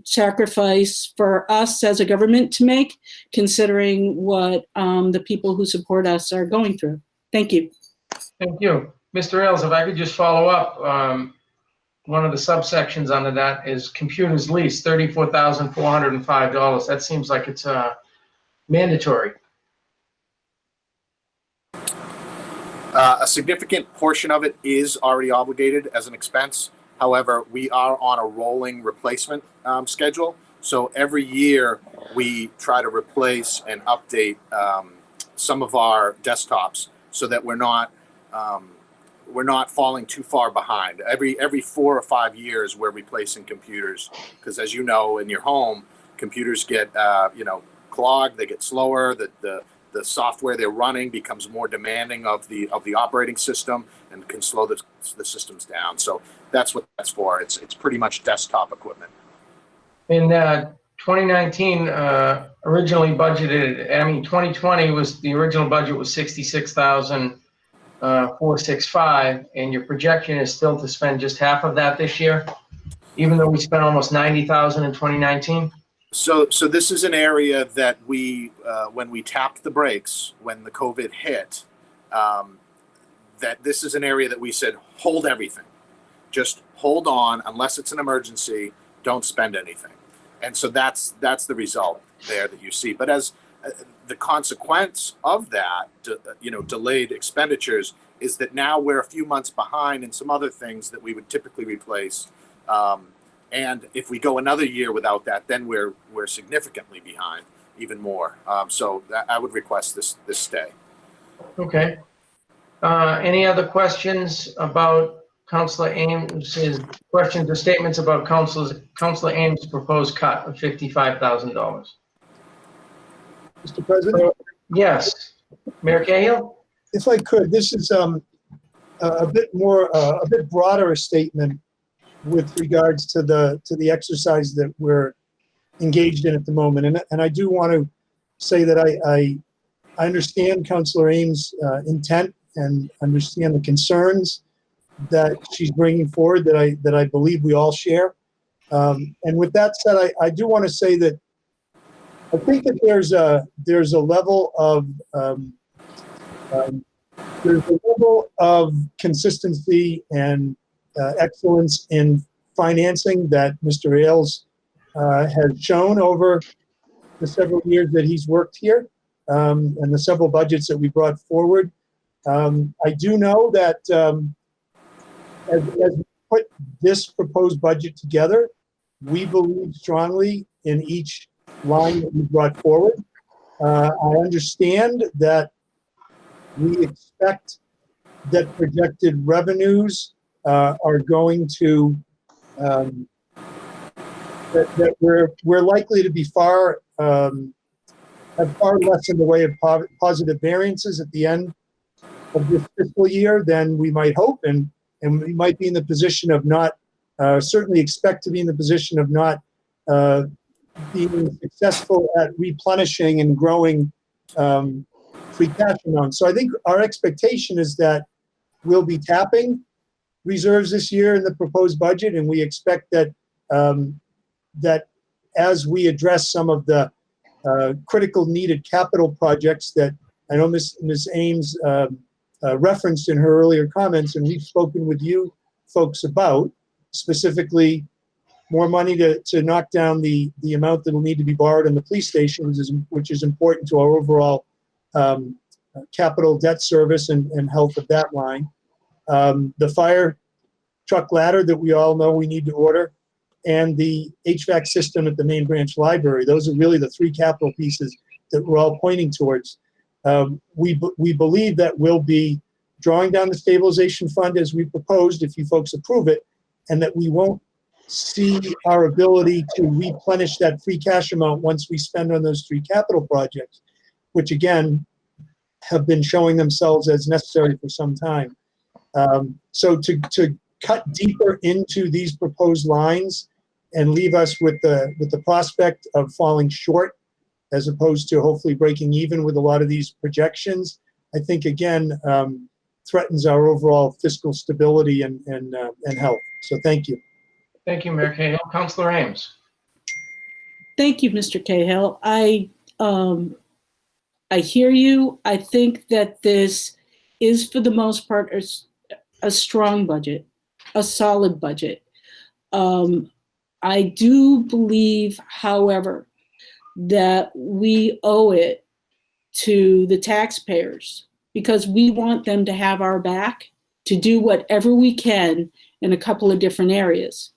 Speaker 3: sacrifice for us as a government to make, considering what the people who support us are going through. Thank you.
Speaker 1: Thank you. Mr. Ailes, if I could just follow up, one of the subsections under that is computers lease, $34,405. That seems like it's mandatory.
Speaker 8: A significant portion of it is already obligated as an expense. However, we are on a rolling replacement schedule. So every year we try to replace and update some of our desktops so that we're not falling too far behind. Every 4 or 5 years we're replacing computers, because as you know, in your home, computers get clogged, they get slower, the software they're running becomes more demanding of the operating system and can slow the systems down. So that's what that's for. It's pretty much desktop equipment.
Speaker 1: In 2019, originally budgeted, 2020 was, the original budget was $66,465, and your projection is still to spend just half of that this year, even though we spent almost $90,000 in 2019?
Speaker 8: So this is an area that we, when we tapped the brakes, when the COVID hit, that this is an area that we said, hold everything. Just hold on, unless it's an emergency, don't spend anything. And so that's the result there that you see. But as the consequence of that, delayed expenditures, is that now we're a few months behind in some other things that we would typically replace. And if we go another year without that, then we're significantly behind, even more. So I would request this stay.
Speaker 1: Okay. Any other questions about Councilor Ames' questions or statements about Councilor Ames' proposed cut of $55,000?
Speaker 7: Mr. President?
Speaker 1: Yes. Mayor Cahill?
Speaker 7: If I could, this is a bit broader a statement with regards to the exercise that we're engaged in at the moment. And I do want to say that I understand Councilor Ames' intent and understand the concerns that she's bringing forward that I believe we all share. And with that said, I do want to say that I think that there's a level of consistency and excellence in financing that Mr. Ailes has shown over the several years that he's worked here, and the several budgets that we brought forward. I do know that as we put this proposed budget together, we believe strongly in each line that we brought forward. I understand that we expect that projected revenues are going to that we're likely to be have far less in the way of positive variances at the end of this fiscal year than we might hope, and we might be in the position of not certainly expect to be in the position of not being successful at replenishing and growing free cash amounts. So I think our expectation is that we'll be tapping reserves this year in the proposed budget, and we expect that that as we address some of the critical needed capital projects that I know Ms. Ames referenced in her earlier comments, and we've spoken with you folks about, specifically more money to knock down the amount that will need to be borrowed in the police stations, which is important to our overall capital debt service and health of that line. the fire truck ladder that we all know we need to order, and the HVAC system at the main branch library. Those are really the three capital pieces that we're all pointing towards. We believe that we'll be drawing down the stabilization fund as we proposed, if you folks approve it, and that we won't see our ability to replenish that free cash amount once we spend on those three capital projects, which again have been showing themselves as necessary for some time. So to cut deeper into these proposed lines and leave us with the prospect of falling short, as opposed to hopefully breaking even with a lot of these projections, I think again threatens our overall fiscal stability and health. So thank you.
Speaker 1: Thank you, Mayor Cahill. Councilor Ames.
Speaker 3: Thank you, Mr. Cahill. I hear you. I think that this is, for the most part, a strong budget, a solid budget. I do believe, however, that we owe it to the taxpayers, because we want them to have our back to do whatever we can in a couple of different areas.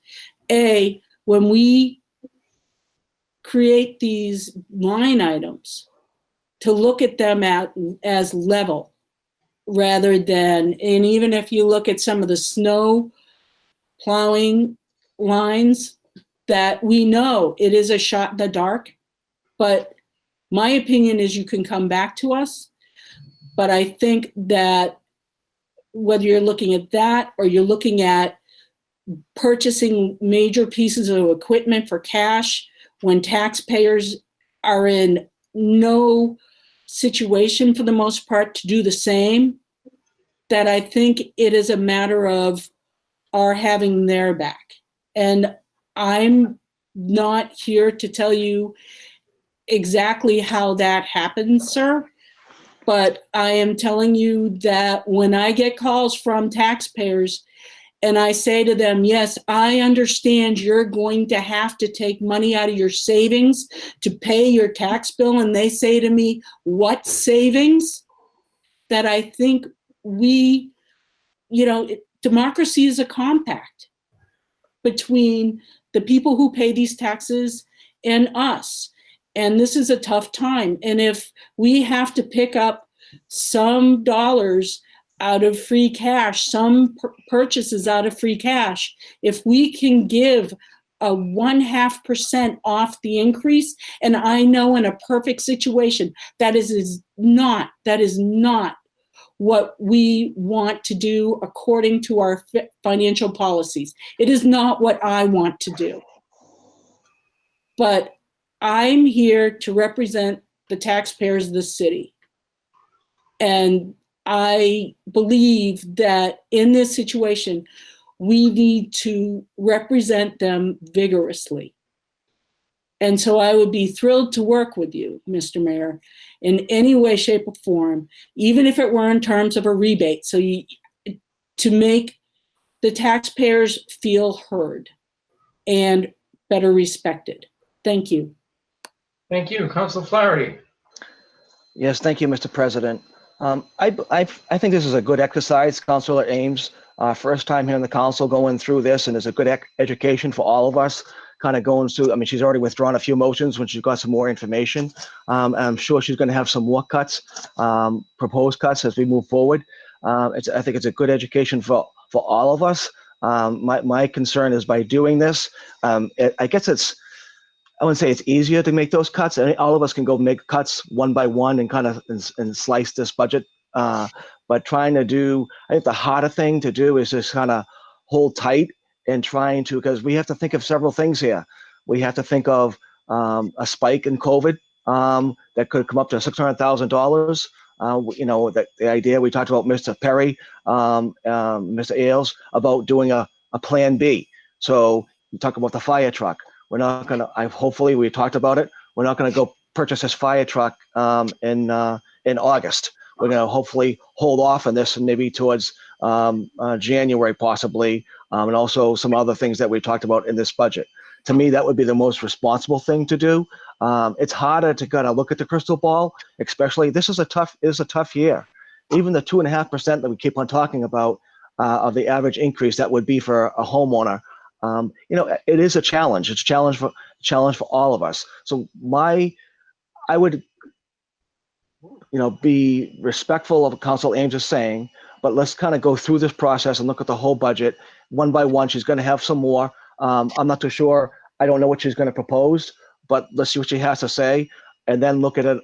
Speaker 3: When we create these line items, to look at them as level rather than, and even if you look at some of the snow plowing lines, that we know it is a shot in the dark, but my opinion is you can come back to us. But I think that whether you're looking at that or you're looking at purchasing major pieces of equipment for cash when taxpayers are in no situation for the most part to do the same, that I think it is a matter of our having their back. And I'm not here to tell you exactly how that happens, sir, but I am telling you that when I get calls from taxpayers and I say to them, yes, I understand you're going to have to take money out of your savings to pay your tax bill, and they say to me, what savings? That I think democracy is a compact between the people who pay these taxes and us. And this is a tough time. And if we have to pick up some dollars out of free cash, some purchases out of free cash, if we can give a 0.5% off the increase, and I know in a perfect situation, that is not what we want to do according to our financial policies. It is not what I want to do. But I'm here to represent the taxpayers of the city. And I believe that in this situation, we need to represent them vigorously. And so I would be thrilled to work with you, Mr. Mayor, in any way, shape, or form, even if it were in terms of a rebate, to make the taxpayers feel heard and better respected. Thank you.
Speaker 1: Thank you. Councilor Flaherty.
Speaker 9: Yes, thank you, Mr. President. I think this is a good exercise, Councilor Ames. First time here in the council going through this, and it's a good education for all of us. Kind of going through, I mean, she's already withdrawn a few motions when she's got some more information. And I'm sure she's going to have some more cuts, proposed cuts as we move forward. I think it's a good education for all of us. My concern is by doing this, I guess I wouldn't say it's easier to make those cuts. I mean, all of us can go make cuts one by one and kind of and slice this budget. But trying to do, I think the harder thing to do is just kind of hold tight and trying to, because we have to think of several things here. We have to think of a spike in COVID that could come up to $600,000. The idea we talked about, Mr. Perry, Mr. Ailes, about doing a plan B. So we talk about the fire truck. We're not going to, hopefully we talked about it. We're not going to go purchase this fire truck in August. We're going to hopefully hold off on this and maybe towards January possibly, and also some other things that we talked about in this budget. To me, that would be the most responsible thing to do. It's harder to kind of look at the crystal ball, especially this is a tough year. Even the 2.5% that we keep on talking about, of the average increase that would be for a homeowner. It is a challenge. It's a challenge for all of us. So I would, be respectful of what Council Ames is saying, but let's kind of go through this process and look at the whole budget one by one. She's going to have some more. I'm not too sure. I don't know what she's going to propose, but let's see what she has to say, and then look at it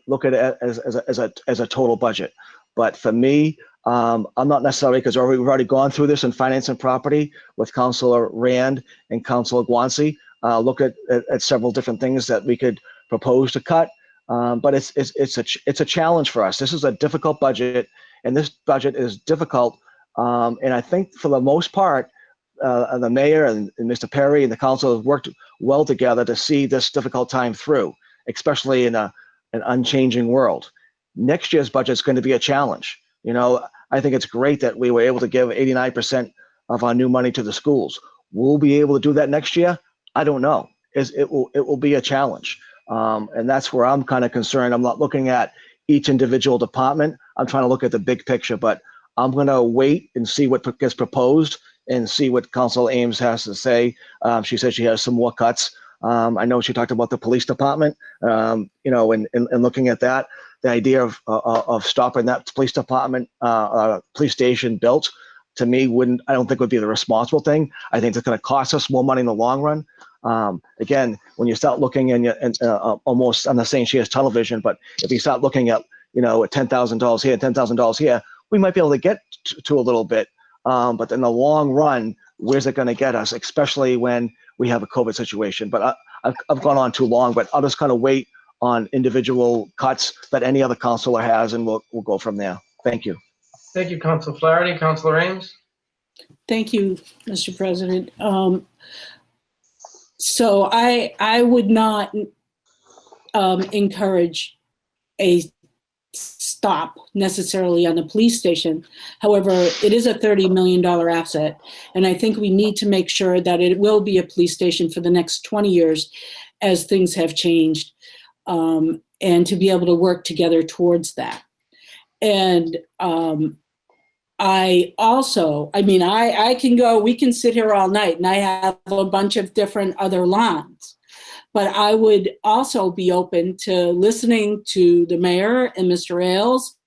Speaker 9: as a total budget. But for me, I'm not necessarily, because we've already gone through this in finance and property with Councilor Rand and Councilor Guanci. Look at several different things that we could propose to cut. But it's a challenge for us. This is a difficult budget, and this budget is difficult. And I think for the most part, the mayor and Mr. Perry and the council have worked well together to see this difficult time through, especially in an unchanging world. Next year's budget is going to be a challenge. I think it's great that we were able to give 89% of our new money to the schools. We'll be able to do that next year? I don't know. It will be a challenge. And that's where I'm kind of concerned. I'm not looking at each individual department. I'm trying to look at the big picture, but I'm going to wait and see what gets proposed and see what Council Ames has to say. She said she has some more cuts. I know she talked about the police department, and looking at that, the idea of stopping that police department, police station built, to me, I don't think would be the responsible thing. I think it's going to cost us more money in the long run. Again, when you start looking and almost, I'm not saying she has television, but if you start looking at, at $10,000 here, $10,000 here, we might be able to get to a little bit. But in the long run, where's it going to get us, especially when we have a COVID situation? But I've gone on too long, but I'll just kind of wait on individual cuts that any other councilor has, and we'll go from there. Thank you.
Speaker 1: Thank you, Councilor Flaherty. Councilor Ames?
Speaker 3: Thank you, Mr. President. So I would not encourage a stop necessarily on the police station. However, it is a $30 million asset, and I think we need to make sure that it will be a police station for the next 20 years as things have changed, and to be able to work together towards that. And I can go, we can sit here all night, and I have a bunch of different other lines. But I would also be open to listening to the mayor and Mr. Ailes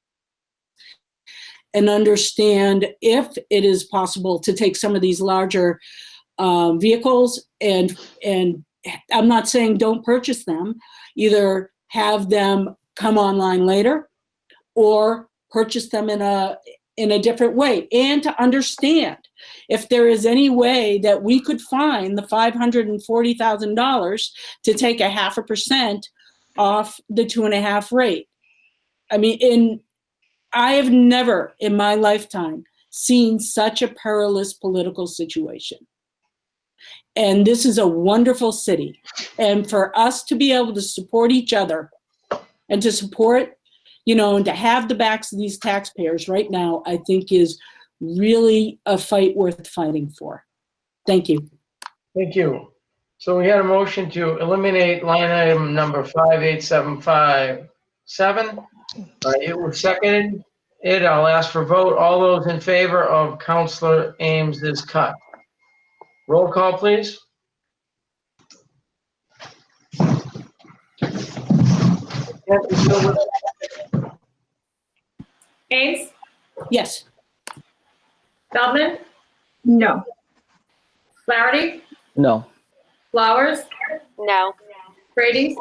Speaker 3: and understand if it is possible to take some of these larger vehicles and I'm not saying don't purchase them, either have them come online later or purchase them in a different way, and to understand if there is any way that we could find the $540,000 to take 0.5% off the 2.5 rate. I mean, I have never in my lifetime seen such a perilous political situation. And this is a wonderful city. And for us to be able to support each other and to support, and to have the backs of these taxpayers right now, I think is really a fight worth fighting for. Thank you.
Speaker 1: Thank you. So we had a motion to eliminate line item number 58757. It was seconded. I'll ask for vote. All those in favor of Councilor Ames's cut. Roll call, please.
Speaker 2: Ames?
Speaker 3: Yes.
Speaker 2: Feldman?
Speaker 6: No.
Speaker 2: Flaherty?
Speaker 9: No.
Speaker 2: Flowers?
Speaker 6: No.
Speaker 2: Brady?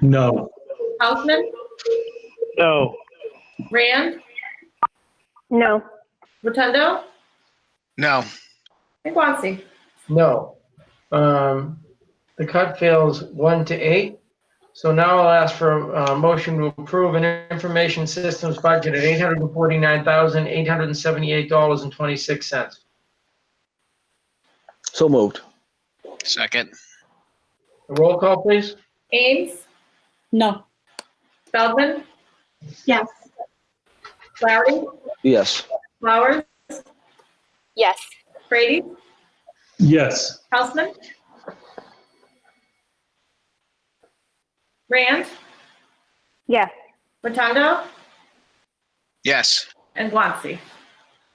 Speaker 10: No.
Speaker 2: Houseman?
Speaker 10: No.
Speaker 2: Rand?
Speaker 5: No.
Speaker 2: Rotundo?
Speaker 4: No.
Speaker 2: And Guanci?
Speaker 1: No. The cut fails 1-8. So now I'll ask for a motion to approve an information systems budget at $849,878.26.
Speaker 9: So moved.
Speaker 4: Second.
Speaker 1: Roll call, please.
Speaker 2: Ames?
Speaker 3: No.
Speaker 2: Feldman?
Speaker 6: Yes.
Speaker 2: Flaherty?
Speaker 9: Yes.
Speaker 2: Flowers?
Speaker 6: Yes.
Speaker 2: Brady?
Speaker 10: Yes.
Speaker 2: Houseman? Rand?
Speaker 5: Yes.
Speaker 2: Rotundo?
Speaker 4: Yes.
Speaker 2: And Guanci?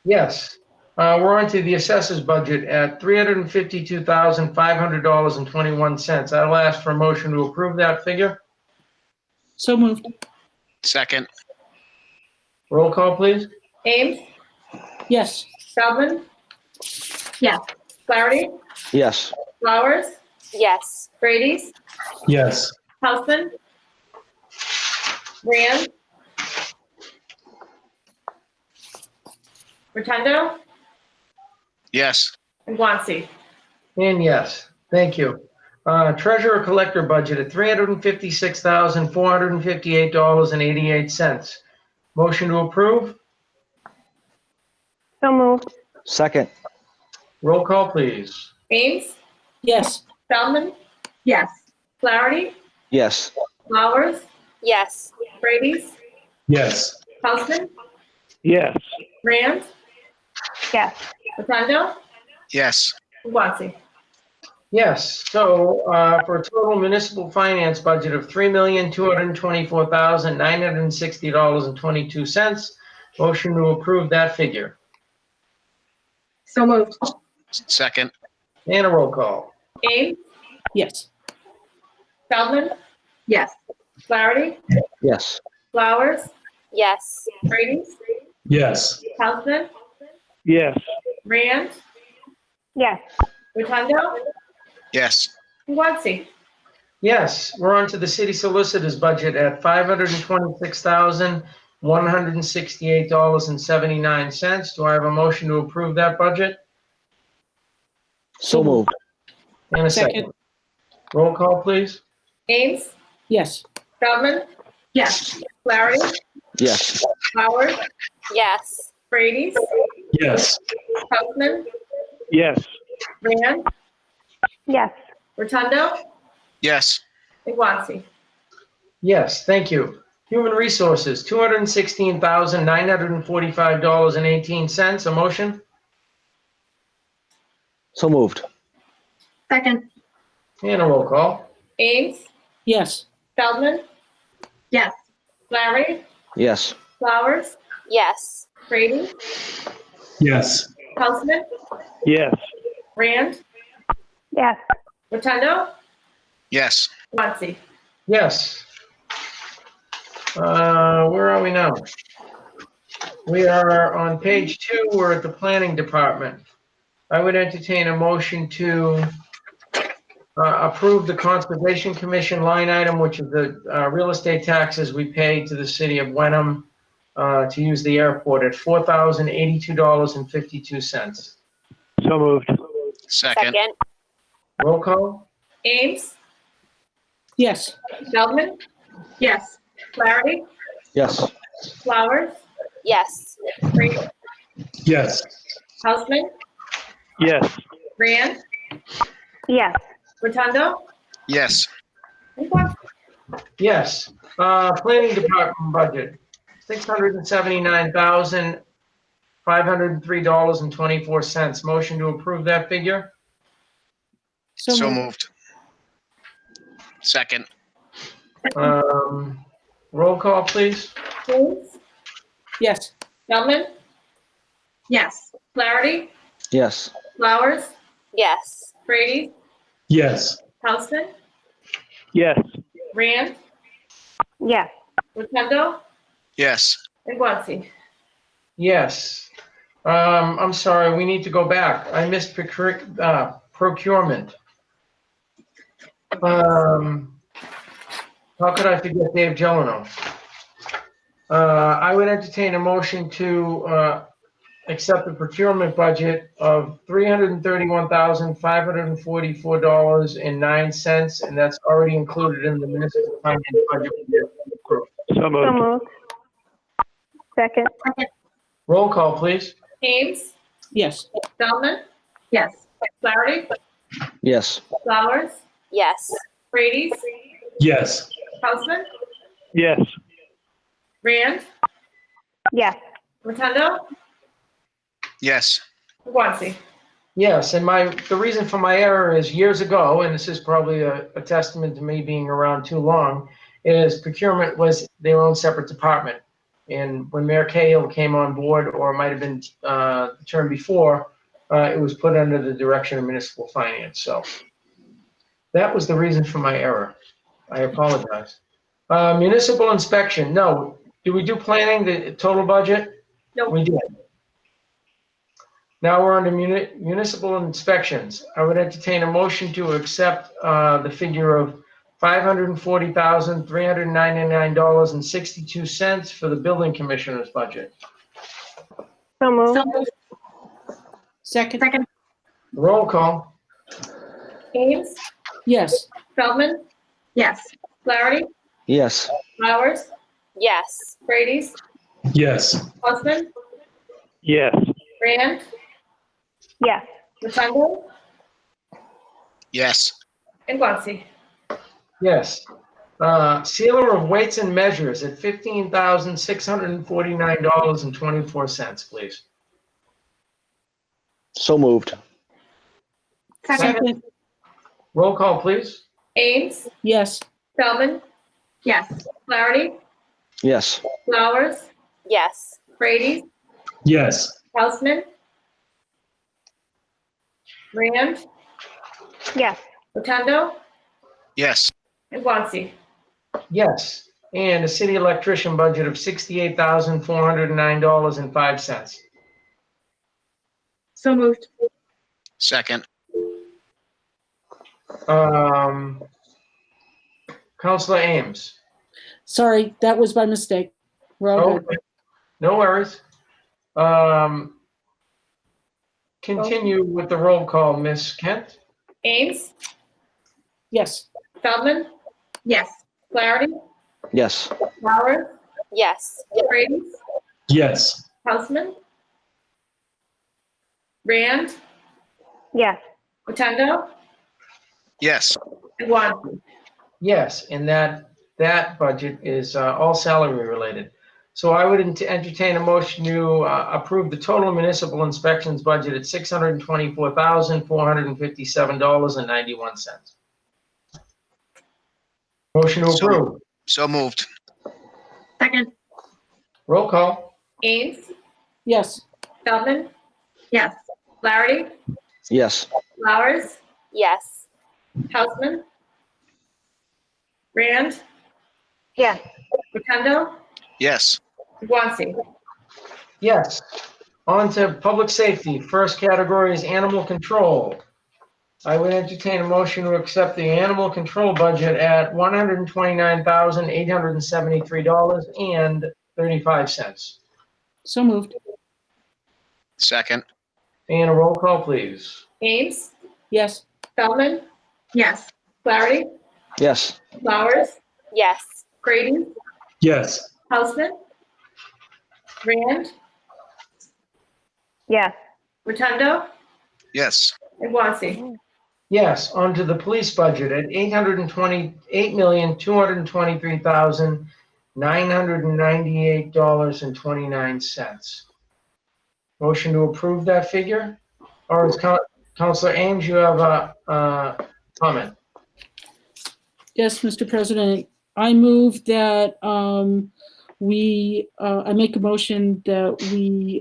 Speaker 1: Yes. We're on to the assessor's budget at $352,500.21. I'll ask for a motion to approve that figure.
Speaker 3: So moved.
Speaker 4: Second.
Speaker 1: Roll call, please.
Speaker 2: Ames,
Speaker 3: Yes.
Speaker 2: Feldman,
Speaker 6: Yes.
Speaker 2: Flaherty,
Speaker 9: Yes.
Speaker 2: Flowers,
Speaker 6: Yes.
Speaker 2: Frady's,
Speaker 10: Yes.
Speaker 2: Houseman, Rand, Rotundo,
Speaker 4: Yes.
Speaker 2: and Guanxi.
Speaker 1: And yes, thank you. Treasurer collector budget at $356,458.88. Motion to approve.
Speaker 5: So moved.
Speaker 9: Second.
Speaker 1: Roll call, please.
Speaker 2: Ames,
Speaker 3: Yes.
Speaker 2: Feldman,
Speaker 6: Yes.
Speaker 2: Flaherty,
Speaker 9: Yes.
Speaker 2: Flowers,
Speaker 6: Yes.
Speaker 2: Frady's,
Speaker 10: Yes.
Speaker 2: Houseman,
Speaker 10: Yes.
Speaker 2: Rand,
Speaker 5: Yes.
Speaker 2: Rotundo,
Speaker 4: Yes.
Speaker 2: and Guanxi.
Speaker 1: Yes, so for a total municipal finance budget of $3,224,960.22. Motion to approve that figure.
Speaker 6: So moved.
Speaker 4: Second.
Speaker 1: And a roll call.
Speaker 2: Ames,
Speaker 3: Yes.
Speaker 2: Feldman,
Speaker 6: Yes.
Speaker 2: Flaherty,
Speaker 9: Yes.
Speaker 2: Flowers,
Speaker 6: Yes.
Speaker 2: Frady's,
Speaker 10: Yes.
Speaker 2: Houseman,
Speaker 10: Yes.
Speaker 2: Rand,
Speaker 5: Yes.
Speaker 2: Rotundo,
Speaker 4: Yes.
Speaker 2: and Guanxi.
Speaker 1: Yes, we're on to the city solicitor's budget at $526,168.79. Do I have a motion to approve that budget?
Speaker 9: So moved.
Speaker 1: And a second. Roll call, please.
Speaker 2: Ames,
Speaker 3: Yes.
Speaker 2: Feldman,
Speaker 6: Yes.
Speaker 2: Flaherty,
Speaker 9: Yes.
Speaker 2: Flowers,
Speaker 6: Yes.
Speaker 2: Frady's,
Speaker 10: Yes.
Speaker 2: Houseman,
Speaker 10: Yes.
Speaker 2: Rand,
Speaker 5: Yes.
Speaker 2: Rotundo,
Speaker 4: Yes.
Speaker 2: and Guanxi.
Speaker 1: Yes, thank you. Human resources, $216,945.18. A motion?
Speaker 9: So moved.
Speaker 6: Second.
Speaker 1: And a roll call.
Speaker 2: Ames,
Speaker 3: Yes.
Speaker 2: Feldman,
Speaker 6: Yes.
Speaker 2: Flaherty,
Speaker 9: Yes.
Speaker 2: Flowers,
Speaker 6: Yes.
Speaker 2: Frady,
Speaker 10: Yes.
Speaker 2: Houseman,
Speaker 10: Yes.
Speaker 2: Rand,
Speaker 5: Yes.
Speaker 2: Rotundo,
Speaker 4: Yes.
Speaker 2: Guanxi.
Speaker 1: Yes. Where are we now? We are on page 2. We're at the planning department. I would entertain a motion to approve the Conservation Commission line item, which is the real estate taxes we pay to the city of Wenham to use the airport at $4,082.52.
Speaker 10: So moved.
Speaker 4: Second.
Speaker 6: Second.
Speaker 1: Roll call?
Speaker 2: Ames,
Speaker 3: Yes.
Speaker 2: Feldman,
Speaker 6: Yes.
Speaker 2: Flaherty,
Speaker 9: Yes.
Speaker 2: Flowers,
Speaker 6: Yes.
Speaker 2: Frady,
Speaker 10: Yes.
Speaker 2: Houseman,
Speaker 10: Yes.
Speaker 2: Rand,
Speaker 5: Yes.
Speaker 2: Rotundo,
Speaker 4: Yes.
Speaker 2: and Guanxi.
Speaker 1: Yes. Planning department budget, $679,503.24. Motion to approve that figure?
Speaker 4: So moved. Second.
Speaker 1: Roll call, please.
Speaker 2: Ames,
Speaker 3: Yes.
Speaker 2: Feldman,
Speaker 6: Yes.
Speaker 2: Flaherty,
Speaker 9: Yes.
Speaker 2: Flowers,
Speaker 6: Yes.
Speaker 2: Frady,
Speaker 10: Yes.
Speaker 2: Houseman,
Speaker 10: Yes.
Speaker 2: Rand,
Speaker 5: Yes.
Speaker 2: Rotundo,
Speaker 4: Yes.
Speaker 2: and Guanxi.
Speaker 1: Yes. I'm sorry, we need to go back. I missed procurement. How could I forget Dave Gelano? I would entertain a motion to accept the procurement budget of $331,544.09, and that's already included in the municipal finance budget.
Speaker 10: So
Speaker 5: So
Speaker 10: moved.
Speaker 5: moved. Second.
Speaker 1: Roll call, please.
Speaker 2: Ames,
Speaker 3: Yes.
Speaker 2: Feldman,
Speaker 6: Yes.
Speaker 2: Flaherty,
Speaker 9: Yes.
Speaker 2: Flowers,
Speaker 6: Yes.
Speaker 2: Frady's,
Speaker 10: Yes.
Speaker 2: Houseman,
Speaker 10: Yes.
Speaker 2: Rand,
Speaker 5: Yes.
Speaker 2: Rotundo,
Speaker 4: Yes.
Speaker 2: and Guanxi.
Speaker 1: Yes, and the reason for my error is years ago, and this is probably a testament to me being around too long, is procurement was their own separate department. And when Mayor Cahill came on board, or it might have been the term before, it was put under the direction of municipal finance. So that was the reason for my error. I apologize. Municipal inspection, no. Do we do planning, the total budget?
Speaker 2: No.
Speaker 1: We did. Now we're on to municipal inspections. I would entertain a motion to accept the figure of $540,399.62 for the building commissioner's budget.
Speaker 5: So moved.
Speaker 3: Second?
Speaker 1: Roll call.
Speaker 2: Ames,
Speaker 3: Yes.
Speaker 2: Feldman,
Speaker 6: Yes.
Speaker 2: Flaherty,
Speaker 9: Yes.
Speaker 2: Flowers,
Speaker 6: Yes.
Speaker 2: Frady's,
Speaker 10: Yes.
Speaker 2: Houseman,
Speaker 10: Yes.
Speaker 2: Rand,
Speaker 5: Yes.
Speaker 2: Rotundo,
Speaker 4: Yes.
Speaker 2: and Guanxi.
Speaker 1: Yes. Sealer of weights and measures at $15,649.24, please.
Speaker 9: So moved.
Speaker 3: Second?
Speaker 1: Roll call, please.
Speaker 2: Ames,
Speaker 3: Yes.
Speaker 2: Feldman,
Speaker 6: Yes.
Speaker 2: Flaherty,
Speaker 9: Yes.
Speaker 2: Flowers,
Speaker 6: Yes.
Speaker 2: Frady's,
Speaker 10: Yes.
Speaker 2: Houseman, Rand,
Speaker 5: Yes.
Speaker 2: Rotundo,
Speaker 4: Yes.
Speaker 2: and Guanxi.
Speaker 1: Yes. And a city electrician budget of $68,409.05.
Speaker 6: So moved.
Speaker 4: Second.
Speaker 1: Counselor Ames.
Speaker 3: Sorry, that was by mistake. We're all good.
Speaker 1: Okay. No worries. Continue with the roll call, Ms. Kent.
Speaker 2: Ames,
Speaker 3: Yes.
Speaker 2: Feldman,
Speaker 6: Yes.
Speaker 2: Flaherty,
Speaker 9: Yes.
Speaker 2: Flowers,
Speaker 6: Yes.
Speaker 2: Frady's,
Speaker 10: Yes.
Speaker 2: Houseman, Rand,
Speaker 5: Yes.
Speaker 2: Rotundo,
Speaker 4: Yes.
Speaker 2: and Guanxi.
Speaker 1: Yes, and that budget is all salary related. So I would entertain a motion to approve the total municipal inspections budget at $624,457.91. Motion to
Speaker 4: So-
Speaker 1: approve.
Speaker 4: So moved.
Speaker 6: Second.
Speaker 1: Roll call.
Speaker 2: Ames,
Speaker 3: Yes.
Speaker 2: Feldman,
Speaker 6: Yes.
Speaker 2: Flaherty,
Speaker 9: Yes.
Speaker 2: Flowers,
Speaker 6: Yes.
Speaker 2: Houseman, Rand,
Speaker 5: Yes.
Speaker 2: Rotundo,
Speaker 4: Yes.
Speaker 2: and Guanxi.
Speaker 1: Yes. On to public safety. First category is animal control. I would entertain a motion to accept the animal control budget at $129,873.35.
Speaker 3: So moved.
Speaker 4: Second.
Speaker 1: And a roll call, please.
Speaker 2: Ames,
Speaker 3: Yes.
Speaker 2: Feldman,
Speaker 6: Yes.
Speaker 2: Flaherty,
Speaker 9: Yes.
Speaker 2: Flowers,
Speaker 6: Yes.
Speaker 2: Grady,
Speaker 10: Yes.
Speaker 2: Houseman, Rand,
Speaker 5: Yes.
Speaker 2: Rotundo,
Speaker 4: Yes.
Speaker 2: and Guanxi.
Speaker 1: Yes, on to the police budget at $828,223,998.29. Motion to approve that figure? Or is Counselor Ames, you have a comment?
Speaker 3: Yes, Mr. President. I move that I make a motion that we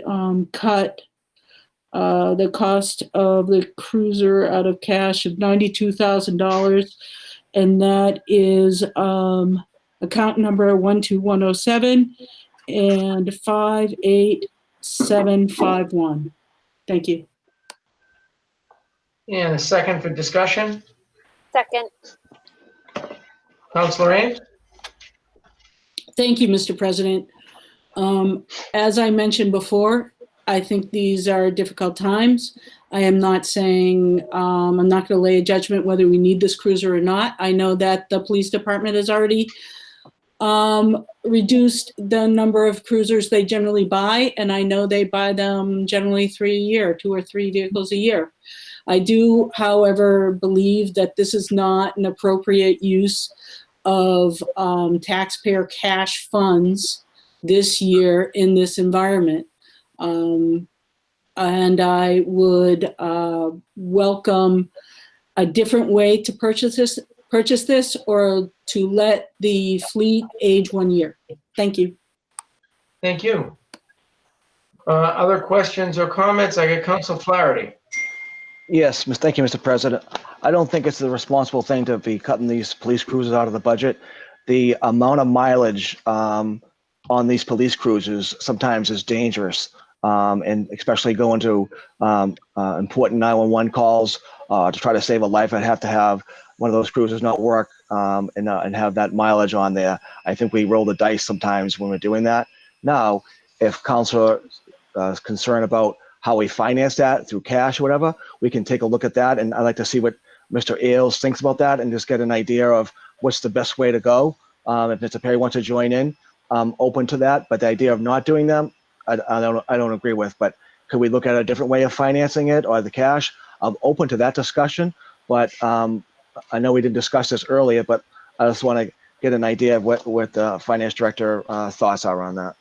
Speaker 3: cut the cost of the cruiser out of cash of $92,000. And that is account number 12107 and 58751. Thank you.
Speaker 1: And a second for discussion?
Speaker 6: Second.
Speaker 1: Counselor Ames?
Speaker 3: Thank you, Mr. President. As I mentioned before, I think these are difficult times. I am not saying, I'm not going to lay a judgment whether we need this cruiser or not. I know that the police department has already reduced the number of cruisers they generally buy, and I know they buy them generally 3 a year, 2 or 3 vehicles a year. I do, however, believe that this is not an appropriate use of taxpayer cash funds this year in this environment. And I would welcome a different way to purchase this or to let the fleet age 1 year. Thank you.
Speaker 1: Thank you. Other questions or comments? I get Council Flaherty.
Speaker 9: Yes, thank you, Mr. President. I don't think it's the responsible thing to be cutting these police cruisers out of the budget. The amount of mileage on these police cruisers sometimes is dangerous, and especially going to important 911 calls to try to save a life. I'd have to have one of those cruisers not work and have that mileage on there. I think we roll the dice sometimes when we're doing that. Now, if Councilor is concerned about how we finance that through cash or whatever, we can take a look at that. And I'd like to see what Mr. Ailes thinks about that and just get an idea of what's the best way to go. If Mr. Perry wants to join in, I'm open to that. But the idea of not doing them, I don't agree with. But could we look at a different way of financing it or the cash? I'm open to that discussion. But I know we didn't discuss this earlier, but I just want to get an idea of what the finance director thoughts are on that.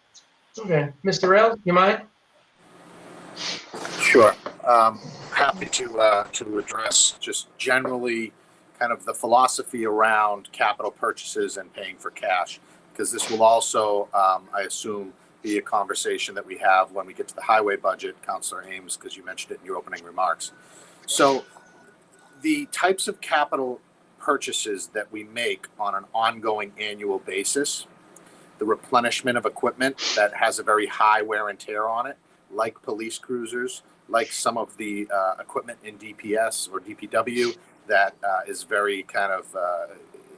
Speaker 1: Okay. Mr. Ailes, you mind?
Speaker 8: Sure. Happy to address just generally kind of the philosophy around capital purchases and paying for cash, because this will also, I assume, be a conversation that we have when we get to the highway budget, Councilor Ames, because you mentioned it in your opening remarks. So the types of capital purchases that we make on an ongoing annual basis, the replenishment of equipment that has a very high wear and tear on it, like police cruisers, like some of the equipment in DPS or DPW that is very kind of,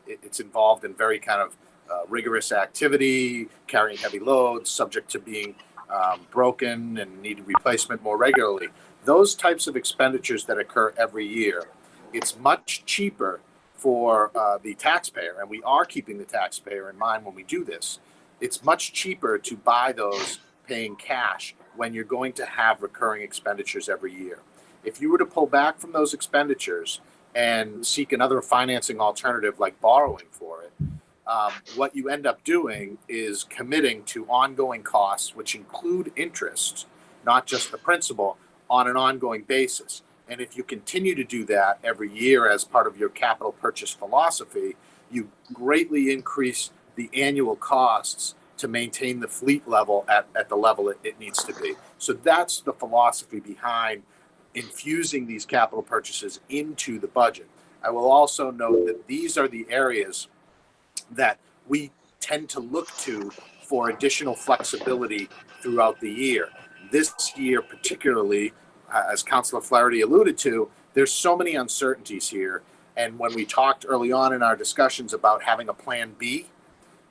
Speaker 8: it's involved in very kind of rigorous activity, carrying heavy loads, subject to being broken and need replacement more regularly. Those types of expenditures that occur every year, it's much cheaper for the taxpayer, and we are keeping the taxpayer in mind when we do this. It's much cheaper to buy those paying cash when you're going to have recurring expenditures every year. If you were to pull back from those expenditures and seek another financing alternative like borrowing for it, what you end up doing is committing to ongoing costs, which include interest, not just the principal, on an ongoing basis. And if you continue to do that every year as part of your capital purchase philosophy, you greatly increase the annual costs to maintain the fleet level at the level it needs to be. So that's the philosophy behind infusing these capital purchases into the budget. I will also note that these are the areas that we tend to look to for additional flexibility throughout the year. This year particularly, as Councilor Flaherty alluded to, there's so many uncertainties here. And when we talked early on in our discussions about having a plan B,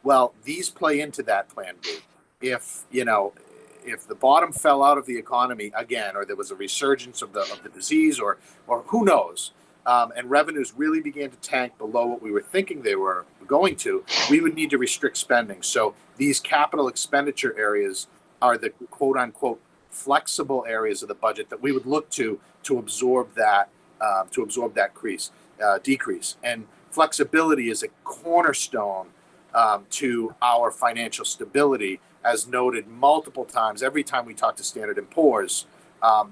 Speaker 8: well, these play into that plan B. If the bottom fell out of the economy again, or there was a resurgence of the disease, or who knows, and revenues really began to tank below what we were thinking they were going to, we would need to restrict spending. So these capital expenditure areas are the quote unquote flexible areas of the budget that we would look to absorb that decrease. And flexibility is a cornerstone to our financial stability, as noted multiple times. Every time we talk to Standard & Poor's,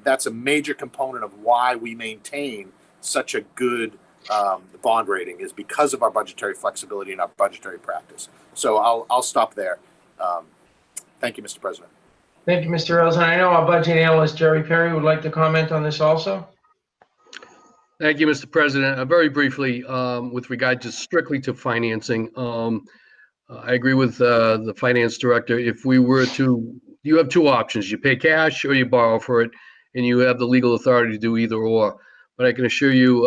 Speaker 8: that's a major component of why we maintain such a good bond rating, is because of our budgetary flexibility and our budgetary practice. So I'll stop there. Thank you, Mr. President.
Speaker 1: Thank you, Mr. Ailes. And I know our budget analyst, Jerry Perry, would like to comment on this also.
Speaker 10: Thank you, Mr. President. Very briefly, with regard to strictly to financing, I agree with the finance director. If we were to, you have two options: you pay cash or you borrow for it, and you have the legal authority to do either or. But I can assure you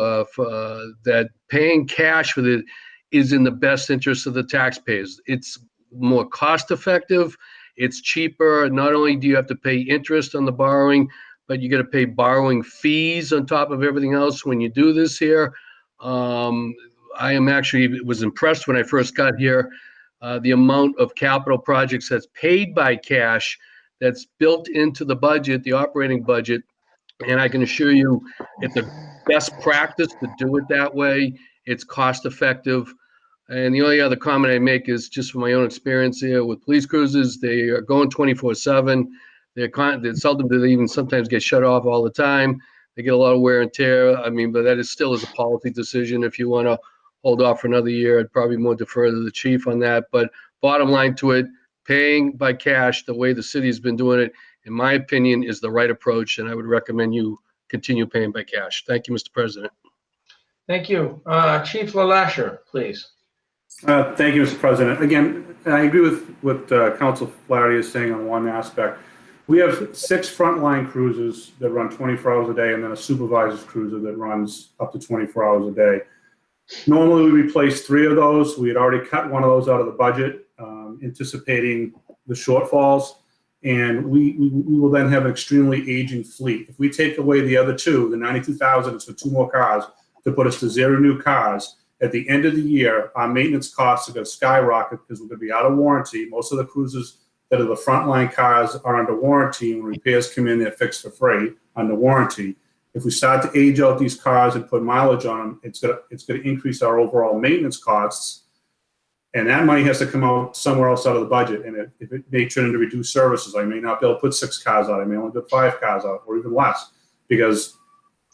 Speaker 10: that paying cash for it is in the best interest of the taxpayers. It's more cost effective. It's cheaper. Not only do you have to pay interest on the borrowing, but you got to pay borrowing fees on top of everything else when you do this here. I am actually was impressed when I first got here, the amount of capital projects that's paid by cash that's built into the budget, the operating budget. And I can assure you it's a best practice to do it that way. It's cost effective. And the only other comment I make is just from my own experience here with police cruisers. They are going 24/7. They're seldom do they even sometimes get shut off all the time. They get a lot of wear and tear. I mean, but that is still is a policy decision. If you want to hold off for another year, I'd probably more defer to the chief on that. But bottom line to it, paying by cash the way the city has been doing it, in my opinion, is the right approach, and I would recommend you continue paying by cash. Thank you, Mr. President.
Speaker 1: Thank you. Chief LaLasher, please.
Speaker 11: Thank you, Mr. President. Again, I agree with what Council Flaherty is saying on one aspect. We have 6 frontline cruisers that run 24 hours a day, and then a supervisor's cruiser that runs up to 24 hours a day. Normally, we replace 3 of those. We had already cut one of those out of the budget, anticipating the shortfalls, and we will then have an extremely aging fleet. If we take away the other 2, the 92,000 is for 2 more cars to put us to 0 new cars. At the end of the year, our maintenance costs are going to skyrocket because we're going to be out of warranty. Most of the cruisers that are the frontline cars are under warranty, and when repairs come in, they're fixed for free under warranty. If we start to age out these cars and put mileage on them, it's going to increase our overall maintenance costs, and that money has to come out somewhere else out of the budget. And if it may turn into reduced services, I may not be able to put 6 cars out. I may only put 5 cars out, or even less, because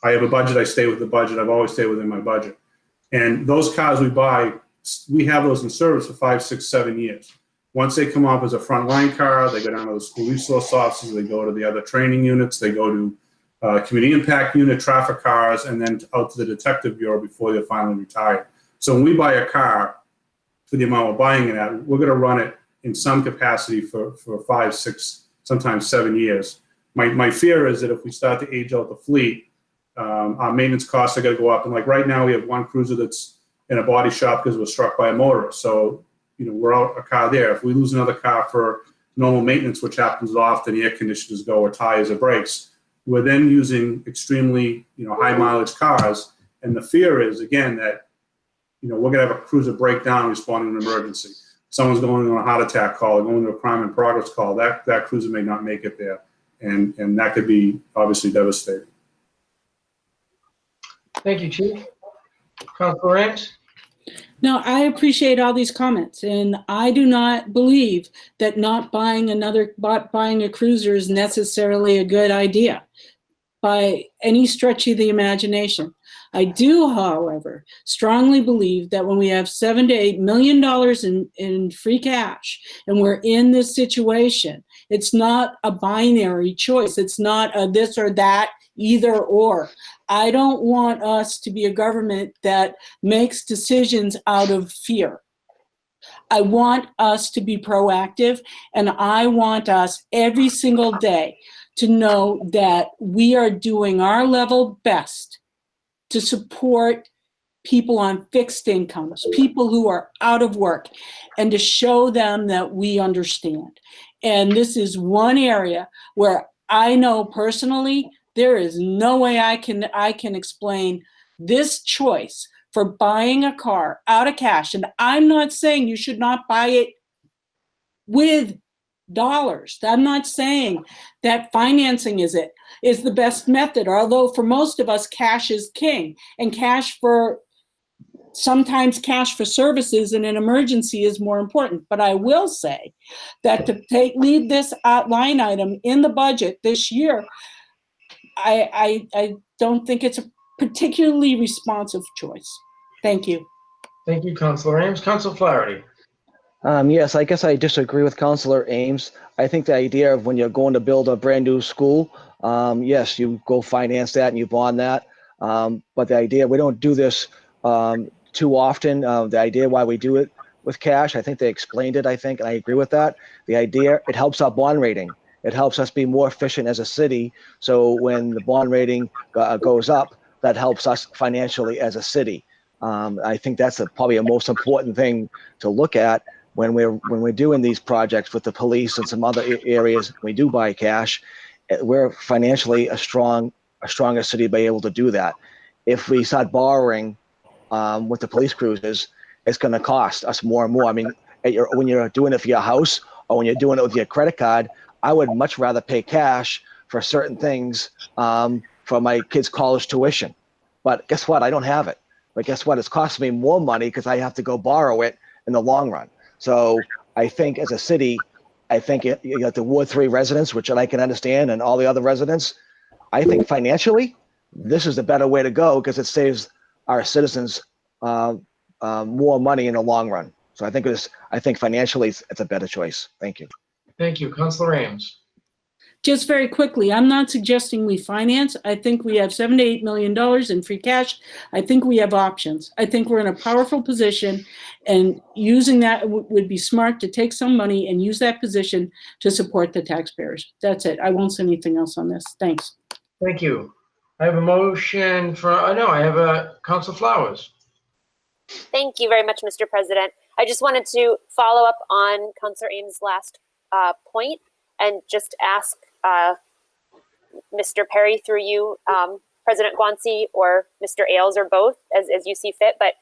Speaker 11: I have a budget. I stay with the budget. I've always stayed within my budget. And those cars we buy, we have those in service for 5, 6, 7 years. Once they come off as a frontline car, they go down to the school resource offices, they go to the other training units, they go to community impact unit, traffic cars, and then out to the detective bureau before they're finally retired. So when we buy a car, for the amount we're buying it at, we're going to run it in some capacity for 5, 6, sometimes 7 years. My fear is that if we start to age out the fleet, our maintenance costs are going to go up. And like right now, we have 1 cruiser that's in a body shop because it was struck by a motorist. So, we're out a car there. If we lose another car for normal maintenance, which happens often, air conditioners go or tires or brakes, we're then using extremely, high mileage cars. And the fear is, again, that, we're going to have a cruiser break down responding to an emergency. Someone's going on a heart attack call or going to a crime in progress call. That cruiser may not make it there. And that could be obviously devastating.
Speaker 1: Thank you, Chief. Councilor Ames?
Speaker 3: No, I appreciate all these comments, and I do not believe that not buying a cruiser is necessarily a good idea by any stretch of the imagination. I do, however, strongly believe that when we have $7 to $8 million in free cash and we're in this situation, it's not a binary choice. It's not a this or that, either or. I don't want us to be a government that makes decisions out of fear. I want us to be proactive, and I want us every single day to know that we are doing our level best to support people on fixed incomes, people who are out of work, and to show them that we understand. And this is one area where I know personally there is no way I can explain this choice for buying a car out of cash. And I'm not saying you should not buy it with dollars. I'm not saying that financing is the best method, although for most of us, cash is king, and sometimes cash for services in an emergency is more important. But I will say that to leave this line item in the budget this year, I don't think it's a particularly responsive choice. Thank you.
Speaker 1: Thank you, Councilor Ames. Councilor Flaherty?
Speaker 9: Yes, I guess I disagree with Councilor Ames. I think the idea of when you're going to build a brand new school, yes, you go finance that and you bond that. But the idea, we don't do this too often. The idea why we do it with cash, I think they explained it, and I agree with that. The idea, it helps our bond rating. It helps us be more efficient as a city. So when the bond rating goes up, that helps us financially as a city. I think that's probably a most important thing to look at when we're doing these projects with the police and some other areas. We do buy cash. We're financially a stronger city to be able to do that. If we start borrowing with the police cruisers, it's going to cost us more and more. I mean, when you're doing it for your house or when you're doing it with your credit card, I would much rather pay cash for certain things for my kids' college tuition. But guess what? I don't have it. But guess what? It's costing me more money because I have to go borrow it in the long run. So I think as a city, you got the Ward 3 residents, which I can understand, and all the other residents. I think financially, this is the better way to go because it saves our citizens more money in the long run. So I think financially it's a better choice. Thank you.
Speaker 1: Thank you. Councilor Ames.
Speaker 3: Just very quickly, I'm not suggesting we finance. I think we have $7 to $8 million in free cash. I think we have options. I think we're in a powerful position, and using that would be smart to take some money and use that position to support the taxpayers. That's it. I won't say anything else on this. Thanks.
Speaker 1: Thank you. I have a motion for, I have a Council Flowers.
Speaker 6: Thank you very much, Mr. President. I just wanted to follow up on Councilor Ames' last point and just ask Mr. Perry through you, President Guanci or Mr. Ailes or both as you see fit, but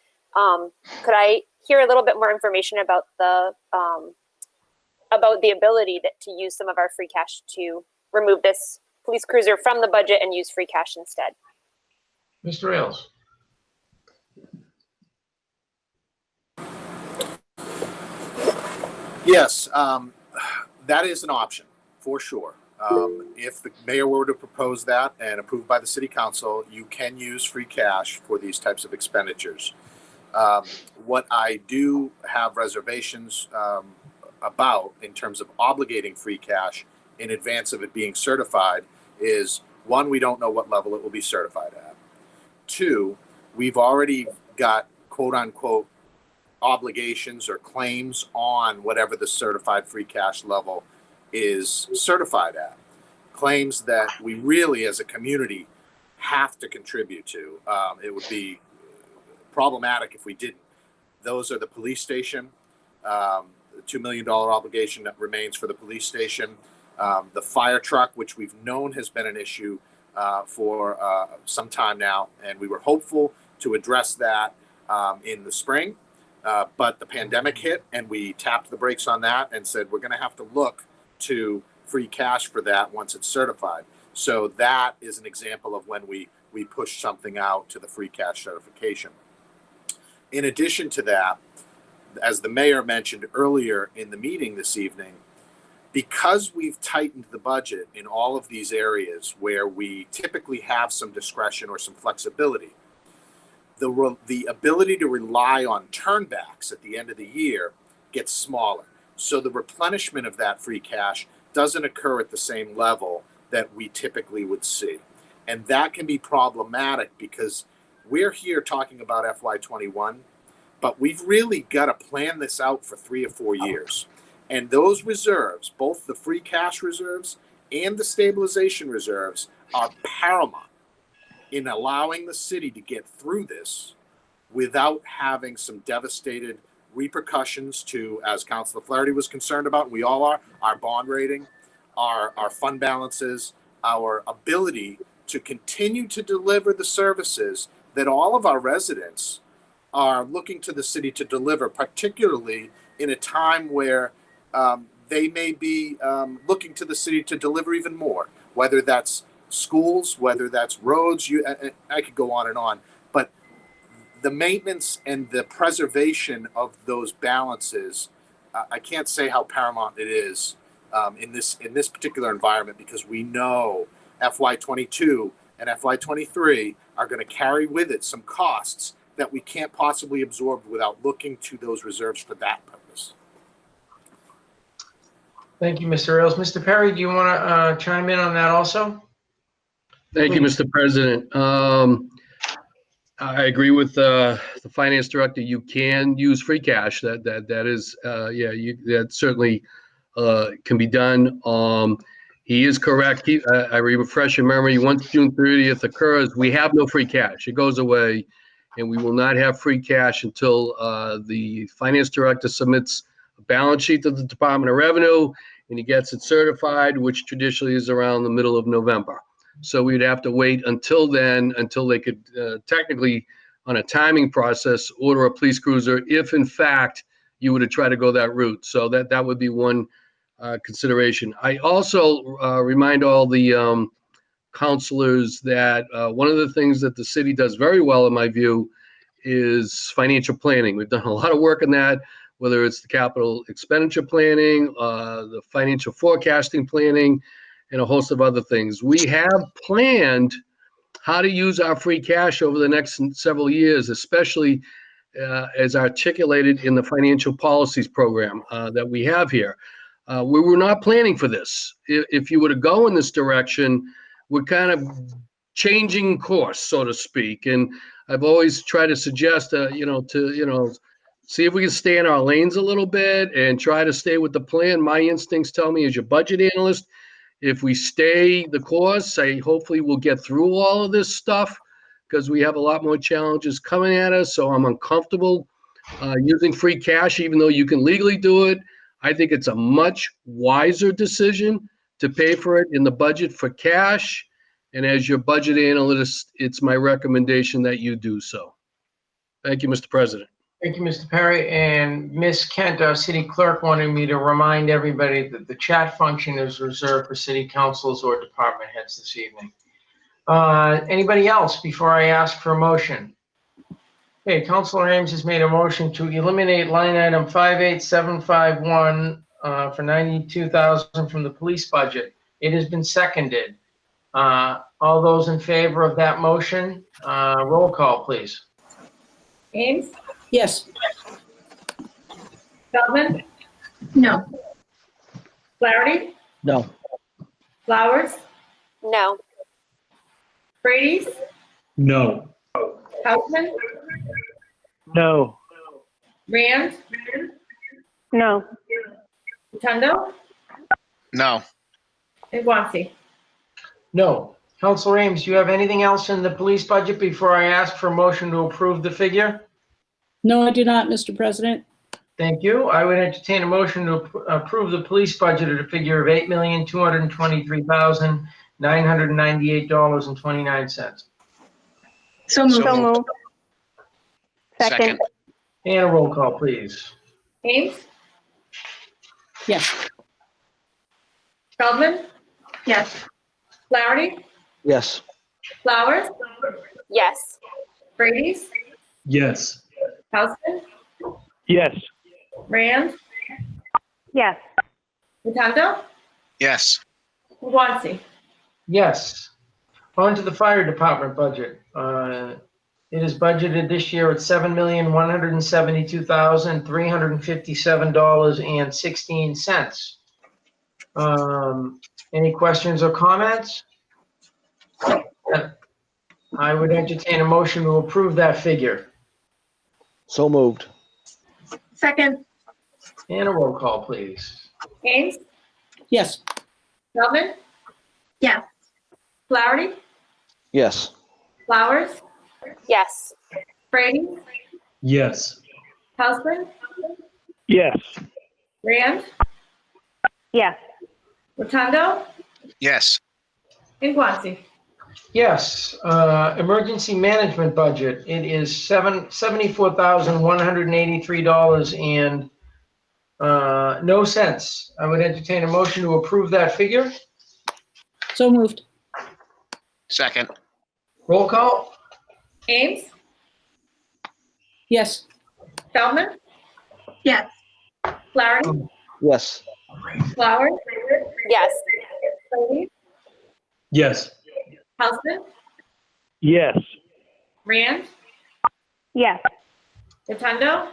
Speaker 6: could I hear a little bit more information about the ability to use some of our free cash to remove this police cruiser from the budget and use free cash instead?
Speaker 1: Mr. Ailes.
Speaker 8: Yes, that is an option for sure. If the mayor were to propose that and approved by the city council, you can use free cash for these types of expenditures. What I do have reservations about in terms of obligating free cash in advance of it being certified is, one, we don't know what level it will be certified at. Two, we've already got quote unquote obligations or claims on whatever the certified free cash level is certified at. Claims that we really as a community have to contribute to. It would be problematic if we didn't. Those are the police station, the $2 million obligation that remains for the police station, the fire truck, which we've known has been an issue for some time now, and we were hopeful to address that in the spring, but the pandemic hit and we tapped the brakes on that and said we're going to have to look to free cash for that once it's certified. So that is an example of when we push something out to the free cash certification. In addition to that, as the mayor mentioned earlier in the meeting this evening, because we've tightened the budget in all of these areas where we typically have some discretion or some flexibility, the ability to rely on turnbacks at the end of the year gets smaller. So the replenishment of that free cash doesn't occur at the same level that we typically would see. And that can be problematic because we're here talking about FY21, but we've really got to plan this out for 3 or 4 years. And those reserves, both the free cash reserves and the stabilization reserves, are paramount in allowing the city to get through this without having some devastated repercussions to, as Councilor Flaherty was concerned about, and we all are, our bond rating, our fund balances, our ability to continue to deliver the services that all of our residents are looking to the city to deliver, particularly in a time where they may be looking to the city to deliver even more, whether that's schools, whether that's roads, I could go on and on. But the maintenance and the preservation of those balances, I can't say how paramount it is in this particular environment, because we know FY22 and FY23 are going to carry with it some costs that we can't possibly absorb without looking to those reserves for that purpose.
Speaker 1: Thank you, Mr. Ailes. Mr. Perry, do you want to chime in on that also?
Speaker 10: Thank you, Mr. President. I agree with the finance director. You can use free cash. That is, that certainly can be done. He is correct. I refresh your memory. Once June 30th occurs, we have no free cash. It goes away, and we will not have free cash until the finance director submits a balance sheet to the Department of Revenue, and he gets it certified, which traditionally is around the middle of November. So we'd have to wait until then, until they could technically, on a timing process, order a police cruiser, if in fact you were to try to go that route. So that would be one consideration. I also remind all the counselors that one of the things that the city does very well, in my view, is financial planning. We've done a lot of work on that, whether it's the capital expenditure planning, the financial forecasting planning, and a host of other things. We have planned how to use our free cash over the next several years, especially as articulated in the financial policies program that we have here. We were not planning for this. If you were to go in this direction, we're kind of changing course, so to speak. And I've always tried to suggest, see if we can stay in our lanes a little bit and try to stay with the plan. My instincts tell me, as your budget analyst, if we stay the course, hopefully we'll get through all of this stuff, because we have a lot more challenges coming at us. So I'm uncomfortable using free cash, even though you can legally do it. I think it's a much wiser decision to pay for it in the budget for cash. And as your budget analyst, it's my recommendation that you do so. Thank you, Mr. President.
Speaker 1: Thank you, Mr. Perry. And Ms. Kent, our city clerk, wanted me to remind everybody that the chat function is reserved for city councils or department heads this evening. Anybody else before I ask for a motion? Okay, Councilor Ames has made a motion to eliminate line item 58751 for $92,000 from the police budget. It has been seconded. All those in favor of that motion, roll call, please.
Speaker 2: Ames?
Speaker 3: Yes.
Speaker 2: Feldman? No. Flaherty?
Speaker 9: No.
Speaker 2: Flowers?
Speaker 6: No.
Speaker 2: Frady's?
Speaker 11: No.
Speaker 2: Houseman?
Speaker 11: No.
Speaker 2: Rand?
Speaker 5: No.
Speaker 2: Rotundo?
Speaker 4: No.
Speaker 2: And Guanxi?
Speaker 1: No. Councilor Ames, do you have anything else in the police budget before I ask for a motion to approve the figure?
Speaker 3: No, I do not, Mr. President.
Speaker 1: Thank you. I would entertain a motion to approve the police budget at a figure of $8,223,998.29.
Speaker 5: So moved. Second.
Speaker 1: And a roll call, please.
Speaker 2: Ames?
Speaker 3: Yes.
Speaker 2: Feldman? Yes. Flaherty?
Speaker 9: Yes.
Speaker 2: Flowers?
Speaker 6: Yes.
Speaker 2: Frady's?
Speaker 11: Yes.
Speaker 2: Houseman?
Speaker 11: Yes.
Speaker 2: Rand?
Speaker 5: Yes.
Speaker 2: Rotundo?
Speaker 4: Yes.
Speaker 2: And Guanxi?
Speaker 1: Yes. On to the fire department budget. It is budgeted this year at $7,172,357.16. Any questions or comments? I would entertain a motion to approve that figure.
Speaker 9: So moved.
Speaker 2: Second.
Speaker 1: And a roll call, please.
Speaker 2: Ames?
Speaker 3: Yes.
Speaker 2: Feldman? Yes. Flaherty?
Speaker 9: Yes.
Speaker 2: Flowers?
Speaker 6: Yes.
Speaker 2: Frady?
Speaker 11: Yes.
Speaker 2: Houseman?
Speaker 11: Yes.
Speaker 2: Rand?
Speaker 5: Yes.
Speaker 2: Rotundo?
Speaker 4: Yes.
Speaker 2: And Guanxi?
Speaker 1: Yes, emergency management budget. It is $74,183 and no cents. I would entertain a motion to approve that figure.
Speaker 3: So moved.
Speaker 4: Second.
Speaker 1: Roll call.
Speaker 2: Ames?
Speaker 3: Yes.
Speaker 2: Feldman? Yes. Flaherty?
Speaker 9: Yes.
Speaker 2: Flowers?
Speaker 6: Yes.
Speaker 2: Frady?
Speaker 11: Yes.
Speaker 2: Houseman?
Speaker 11: Yes.
Speaker 2: Rand?
Speaker 5: Yes.
Speaker 2: Rotundo?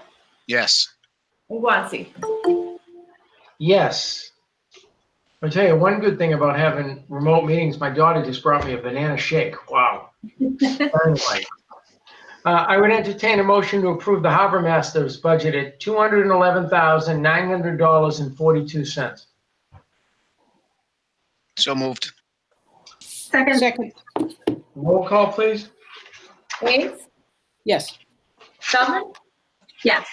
Speaker 4: Yes.
Speaker 2: And Guanxi?
Speaker 1: Yes. I'll tell you one good thing about having remote meetings. My daughter just brought me a banana shake. Wow. Anyway, I would entertain a motion to approve the harbor master's budget at $211,900.42.
Speaker 4: So moved.
Speaker 3: Second.
Speaker 1: Roll call, please.
Speaker 2: Ames?
Speaker 3: Yes.
Speaker 2: Feldman? Yes.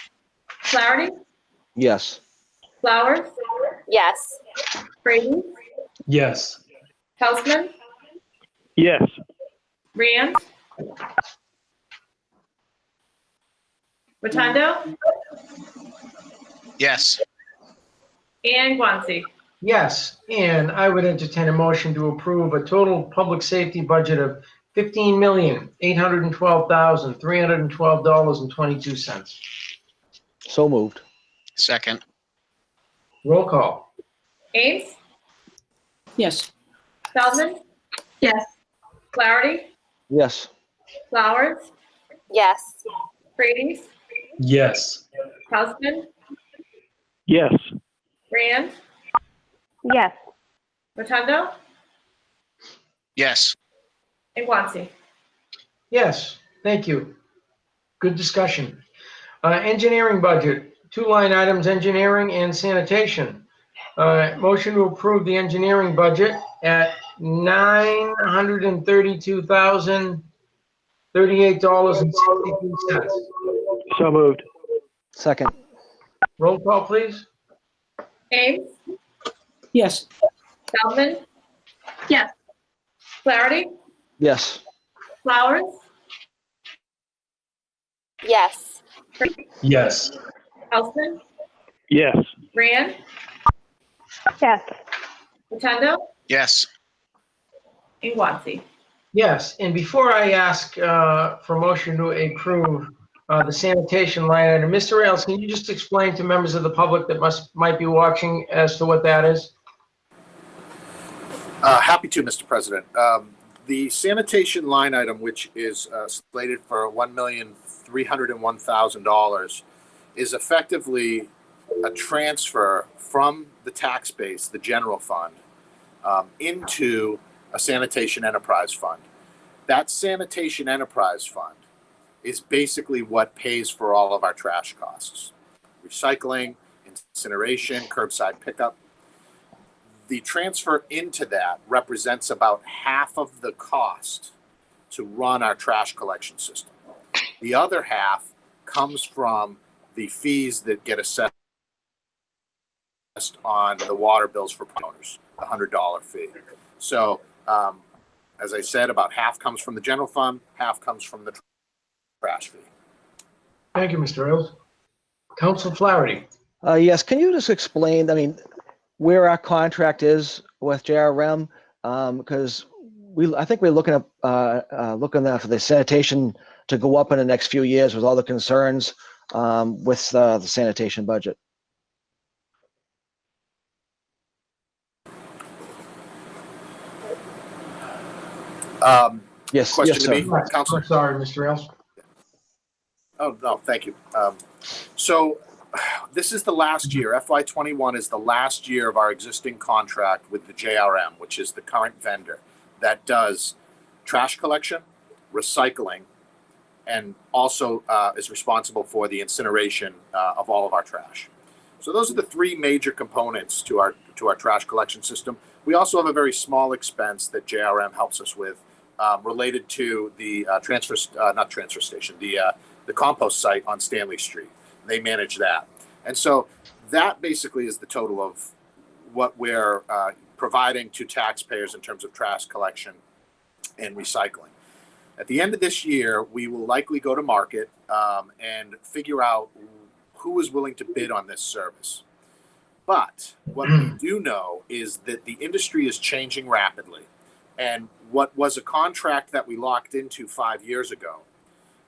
Speaker 2: Flaherty?
Speaker 9: Yes.
Speaker 2: Flowers?
Speaker 6: Yes.
Speaker 2: Frady?
Speaker 11: Yes.
Speaker 2: Houseman?
Speaker 11: Yes.
Speaker 2: Rand? Rotundo?
Speaker 4: Yes.
Speaker 2: And Guanxi?
Speaker 1: Yes, and I would entertain a motion to approve a total public safety budget of $15,812,312.22.
Speaker 9: So moved.
Speaker 4: Second.
Speaker 1: Roll call.
Speaker 2: Ames?
Speaker 3: Yes.
Speaker 2: Feldman? Yes. Flaherty?
Speaker 9: Yes.
Speaker 2: Flowers?
Speaker 6: Yes.
Speaker 2: Frady's?
Speaker 12: Yes.
Speaker 2: Hausman,
Speaker 12: Yes.
Speaker 2: Rand,
Speaker 5: Yes.
Speaker 2: Rotundo,
Speaker 4: Yes.
Speaker 2: and Guanci.
Speaker 1: Yes, thank you. Good discussion. Engineering budget, 2 line items, engineering and sanitation. Motion to approve the engineering budget at $932,038.62.
Speaker 12: So moved.
Speaker 9: Second.
Speaker 1: Roll call, please.
Speaker 2: Ames,
Speaker 3: Yes.
Speaker 2: Feldman,
Speaker 5: Yes.
Speaker 2: Flaherty,
Speaker 9: Yes.
Speaker 2: Flowers,
Speaker 6: Yes.
Speaker 12: Yes.
Speaker 2: Hausman,
Speaker 12: Yes.
Speaker 2: Rand,
Speaker 5: Yes.
Speaker 2: Rotundo,
Speaker 4: Yes.
Speaker 2: and Guanci.
Speaker 1: Yes, and before I ask for motion to approve the sanitation line item, Mr. Ailes, can you just explain to members of the public that might be watching as to what that is?
Speaker 8: Happy to, Mr. President. The sanitation line item, which is slated for $1,301,000, is effectively a transfer from the tax base, the general fund, into a sanitation enterprise fund. That sanitation enterprise fund is basically what pays for all of our trash costs: recycling, incineration, curbside pickup. The transfer into that represents about half of the cost to run our trash collection system. The other half comes from the fees that get assessed on the water bills for owners, the $100 fee. So, as I said, about half comes from the general fund, half comes from the trash fee.
Speaker 1: Thank you, Mr. Ailes. Council Flaherty.
Speaker 9: Yes, can you just explain, I mean, where our contract is with JRM? Because I think we're looking at for the sanitation to go up in the next few years with all the concerns with the sanitation budget. Yes,
Speaker 8: Question
Speaker 9: yes,
Speaker 8: to me,
Speaker 9: sir.
Speaker 8: Councilor?
Speaker 1: I'm sorry, Mr. Ailes.
Speaker 8: Oh, no, thank you. So this is the last year. FY21 is the last year of our existing contract with the JRM, which is the current vendor that does trash collection, recycling, and also is responsible for the incineration of all of our trash. So those are the 3 major components to our trash collection system. We also have a very small expense that JRM helps us with related to the the compost site on Stanley Street. They manage that. And so that basically is the total of what we're providing to taxpayers in terms of trash collection and recycling. At the end of this year, we will likely go to market and figure out who is willing to bid on this service. But what we do know is that the industry is changing rapidly. And what was a contract that we locked into 5 years ago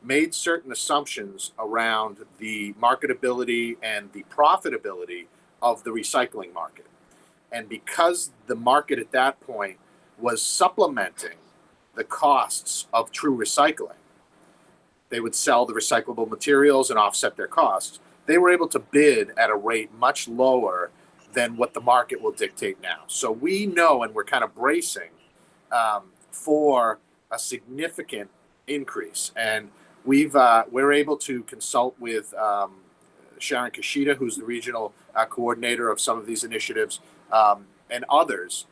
Speaker 8: made certain assumptions around the marketability and the profitability of the recycling market. And because the market at that point was supplementing the costs of true recycling, they would sell the recyclable materials and offset their costs. They were able to bid at a rate much lower than what the market will dictate now. So we know, and we're kind of bracing for a significant increase. And we're able to consult with Sharon Kashida, who's the regional coordinator of some of these initiatives, and others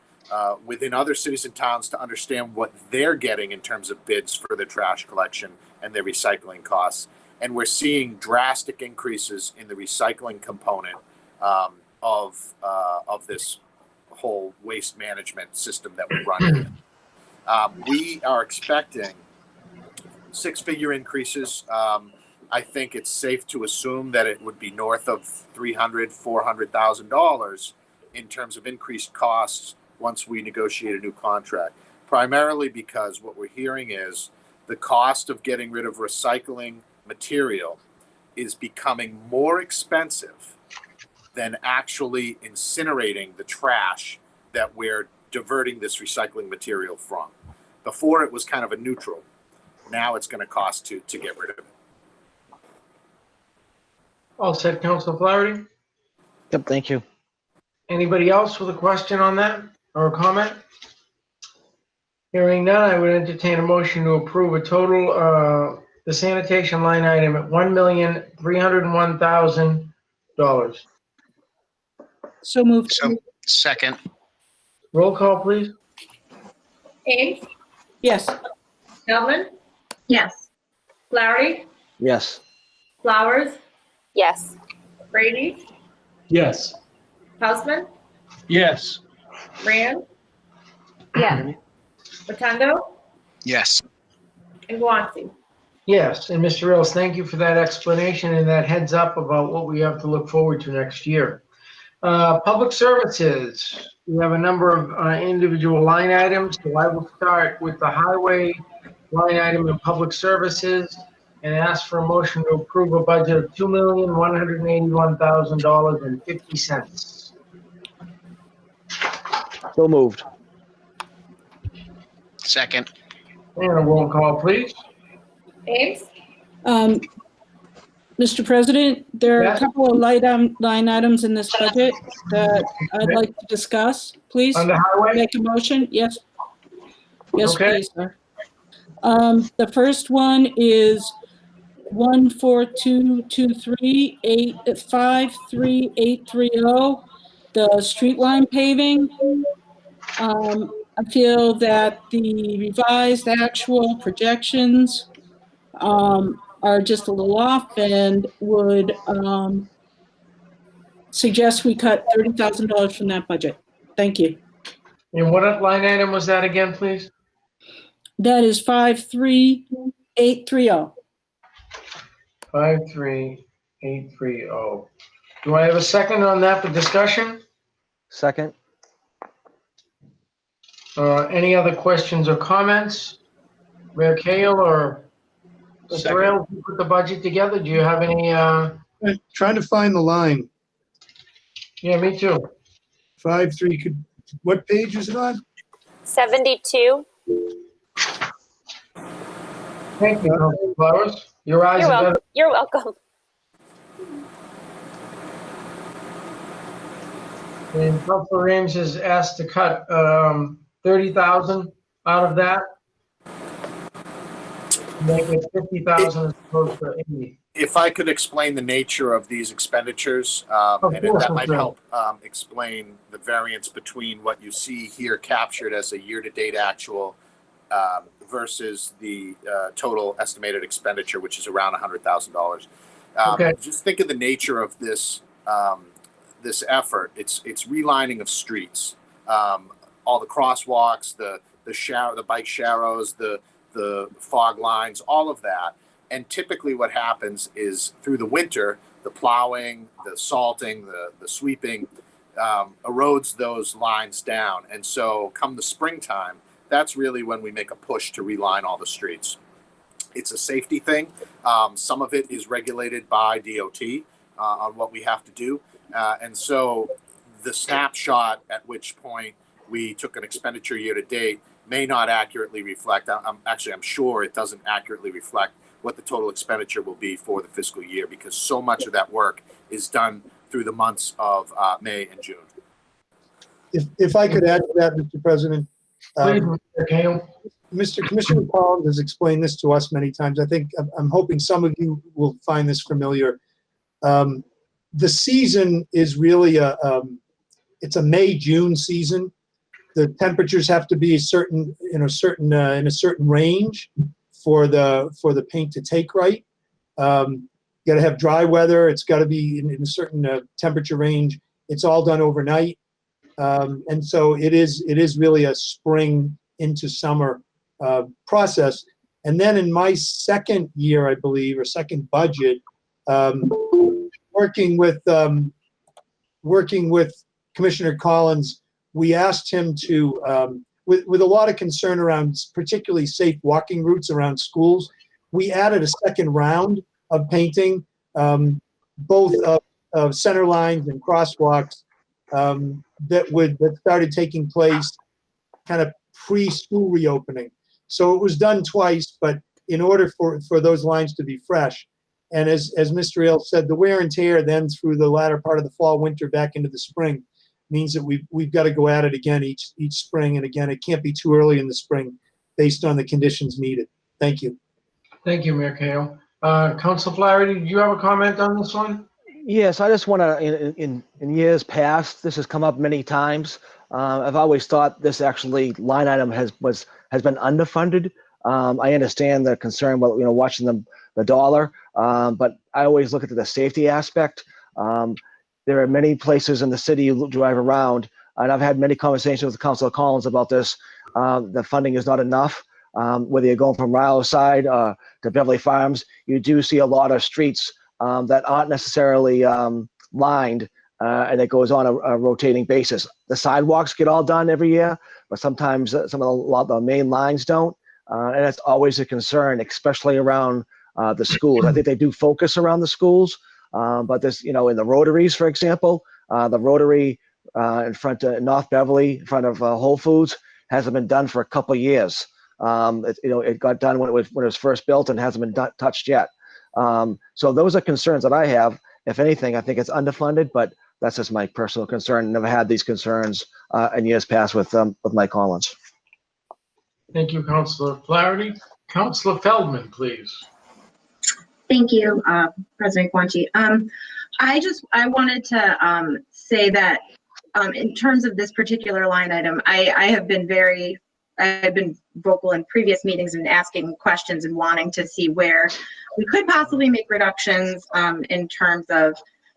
Speaker 8: within other cities and towns to understand what they're getting in terms of bids for their trash collection and their recycling costs. And we're seeing drastic increases in the recycling component of this whole waste management system that we run here. We are expecting 6-figure increases. I think it's safe to assume that it would be north of $300,000, $400,000 in terms of increased costs once we negotiate a new contract. Primarily because what we're hearing is the cost of getting rid of recycling material is becoming more expensive than actually incinerating the trash that we're diverting this recycling material from. Before it was kind of a neutral. Now it's going to cost to get rid of it.
Speaker 1: All set, Council Flaherty?
Speaker 9: Yep, thank you.
Speaker 1: Anybody else with a question on that or a comment? Hearing none, I would entertain a motion to approve a total, the sanitation line item at $1,301,000.
Speaker 3: So moved.
Speaker 4: So, second,
Speaker 1: Roll call, please.
Speaker 2: Ames,
Speaker 3: Yes.
Speaker 2: Feldman,
Speaker 13: Yes.
Speaker 2: Flaherty,
Speaker 9: Yes.
Speaker 2: Flowers,
Speaker 6: Yes.
Speaker 2: Brady,
Speaker 12: Yes.
Speaker 2: Houseman,
Speaker 12: Yes.
Speaker 2: Rand,
Speaker 5: Yes.
Speaker 2: Rotundo,
Speaker 4: yes.
Speaker 2: and Guanxi.
Speaker 1: Yes, and Mr. Ills, thank you for that explanation and that heads up about what we have to look forward to next year. Public services, we have a number of individual line items, so I will start with the highway line item in public services and ask for a motion to approve a budget of $2,181,000.50.
Speaker 9: So moved.
Speaker 4: Second,
Speaker 1: And a roll call, please.
Speaker 2: Ames,
Speaker 3: Mr. President, there are a
Speaker 1: Yes.
Speaker 3: couple of line items in this budget that I'd like to discuss, please.
Speaker 1: On the highway?
Speaker 3: Make a motion, yes. Yes,
Speaker 1: Okay.
Speaker 3: please, sir. The first one is 14223-53830, the street line paving. I feel that the revised actual projections are just a little off and would suggest we cut $30,000 from that budget. Thank you.
Speaker 1: And what line item was that again, please?
Speaker 3: That is 53830.
Speaker 1: 53830. Do I have a second on that for discussion?
Speaker 9: Second.
Speaker 1: Any other questions or comments? Mayor Kale or Mr. Ailes, you put the budget together. Do you have any,
Speaker 7: Trying to find the line.
Speaker 1: yeah, me too.
Speaker 7: 5-3, what page is it on?
Speaker 6: 72.
Speaker 1: Thank you, Councilor Flowers. Your eyes
Speaker 6: You're
Speaker 1: are
Speaker 6: welcome.
Speaker 1: better.
Speaker 6: You're welcome.
Speaker 1: And Councilor Ames has asked to cut 30,000 out of that. Make it 50,000 as opposed to 80.
Speaker 8: If I could explain the nature of these expenditures, and if
Speaker 1: course,
Speaker 8: that might
Speaker 1: Mr.
Speaker 8: help explain the variance between what you see here captured as a year-to-date actual versus the total estimated expenditure, which is around $100,000.
Speaker 1: Okay.
Speaker 8: Just think of the nature of this this effort. It's relining of streets, all the crosswalks, the bike sharrows, the fog lines, all of that. And typically what happens is through the winter, the plowing, the salting, the sweeping erodes those lines down. And so come the springtime, that's really when we make a push to reline all the streets. It's a safety thing. Some of it is regulated by DOT on what we have to do. And so the snapshot at which point we took an expenditure year to date may not accurately reflect. I'm sure it doesn't accurately reflect what the total expenditure will be for the fiscal year, because so much of that work is done through the months of May and June.
Speaker 7: If I could add to that, Mr. President.
Speaker 1: Please, Mr. Kale.
Speaker 7: Mr. Commissioner Collins has explained this to us many times. I'm hoping some of you will find this familiar. The season is really it's a May-June season. The temperatures have to be in a certain range for the paint to take right. You got to have dry weather. It's got to be in a certain temperature range. It's all done overnight, and so it is really a spring into summer process. And then in my second year, I believe, or second budget, working with Commissioner Collins, we asked him to, with a lot of concern around particularly safe walking routes around schools, we added a second round of painting, both of center lines and crosswalks that started taking place kind of pre-school reopening. So it was done twice, but in order for those lines to be fresh, And as Mr. Ailes said, the wear and tear then through the latter part of the fall, winter, back into the spring means that we've got to go at it again each spring. And again, it can't be too early in the spring based on the conditions needed. Thank you.
Speaker 1: Thank you, Mayor Cahill. Council Flaherty, do you have a comment on this one?
Speaker 9: Yes, I just want to, in years past, this has come up many times. I've always thought this actually line item has been underfunded. I understand the concern about, watching the dollar, but I always look at the safety aspect. There are many places in the city you drive around, and I've had many conversations with Councilor Collins about this. The funding is not enough. Whether you're going from Ryle side to Beverly Farms, you do see a lot of streets that aren't necessarily lined, and it goes on a rotating basis. The sidewalks get all done every year, but sometimes some of the main lines don't, and it's always a concern, especially around the schools. I think they do focus around the schools, but this, in the rotaries, for example, the rotary in front of North Beverly, in front of Whole Foods, hasn't been done for a couple of years. It got done when it was first built and hasn't been touched yet. So those are concerns that I have. If anything, I think it's underfunded, but that's just my personal concern. Never had these concerns in years past with Mike Collins.
Speaker 1: Thank you, Councilor Flaherty. Councilor Feldman, please.
Speaker 13: Thank you, President Guanci. I wanted to say that in terms of this particular line item, I have been vocal in previous meetings and asking questions and wanting to see where we could possibly make reductions in terms of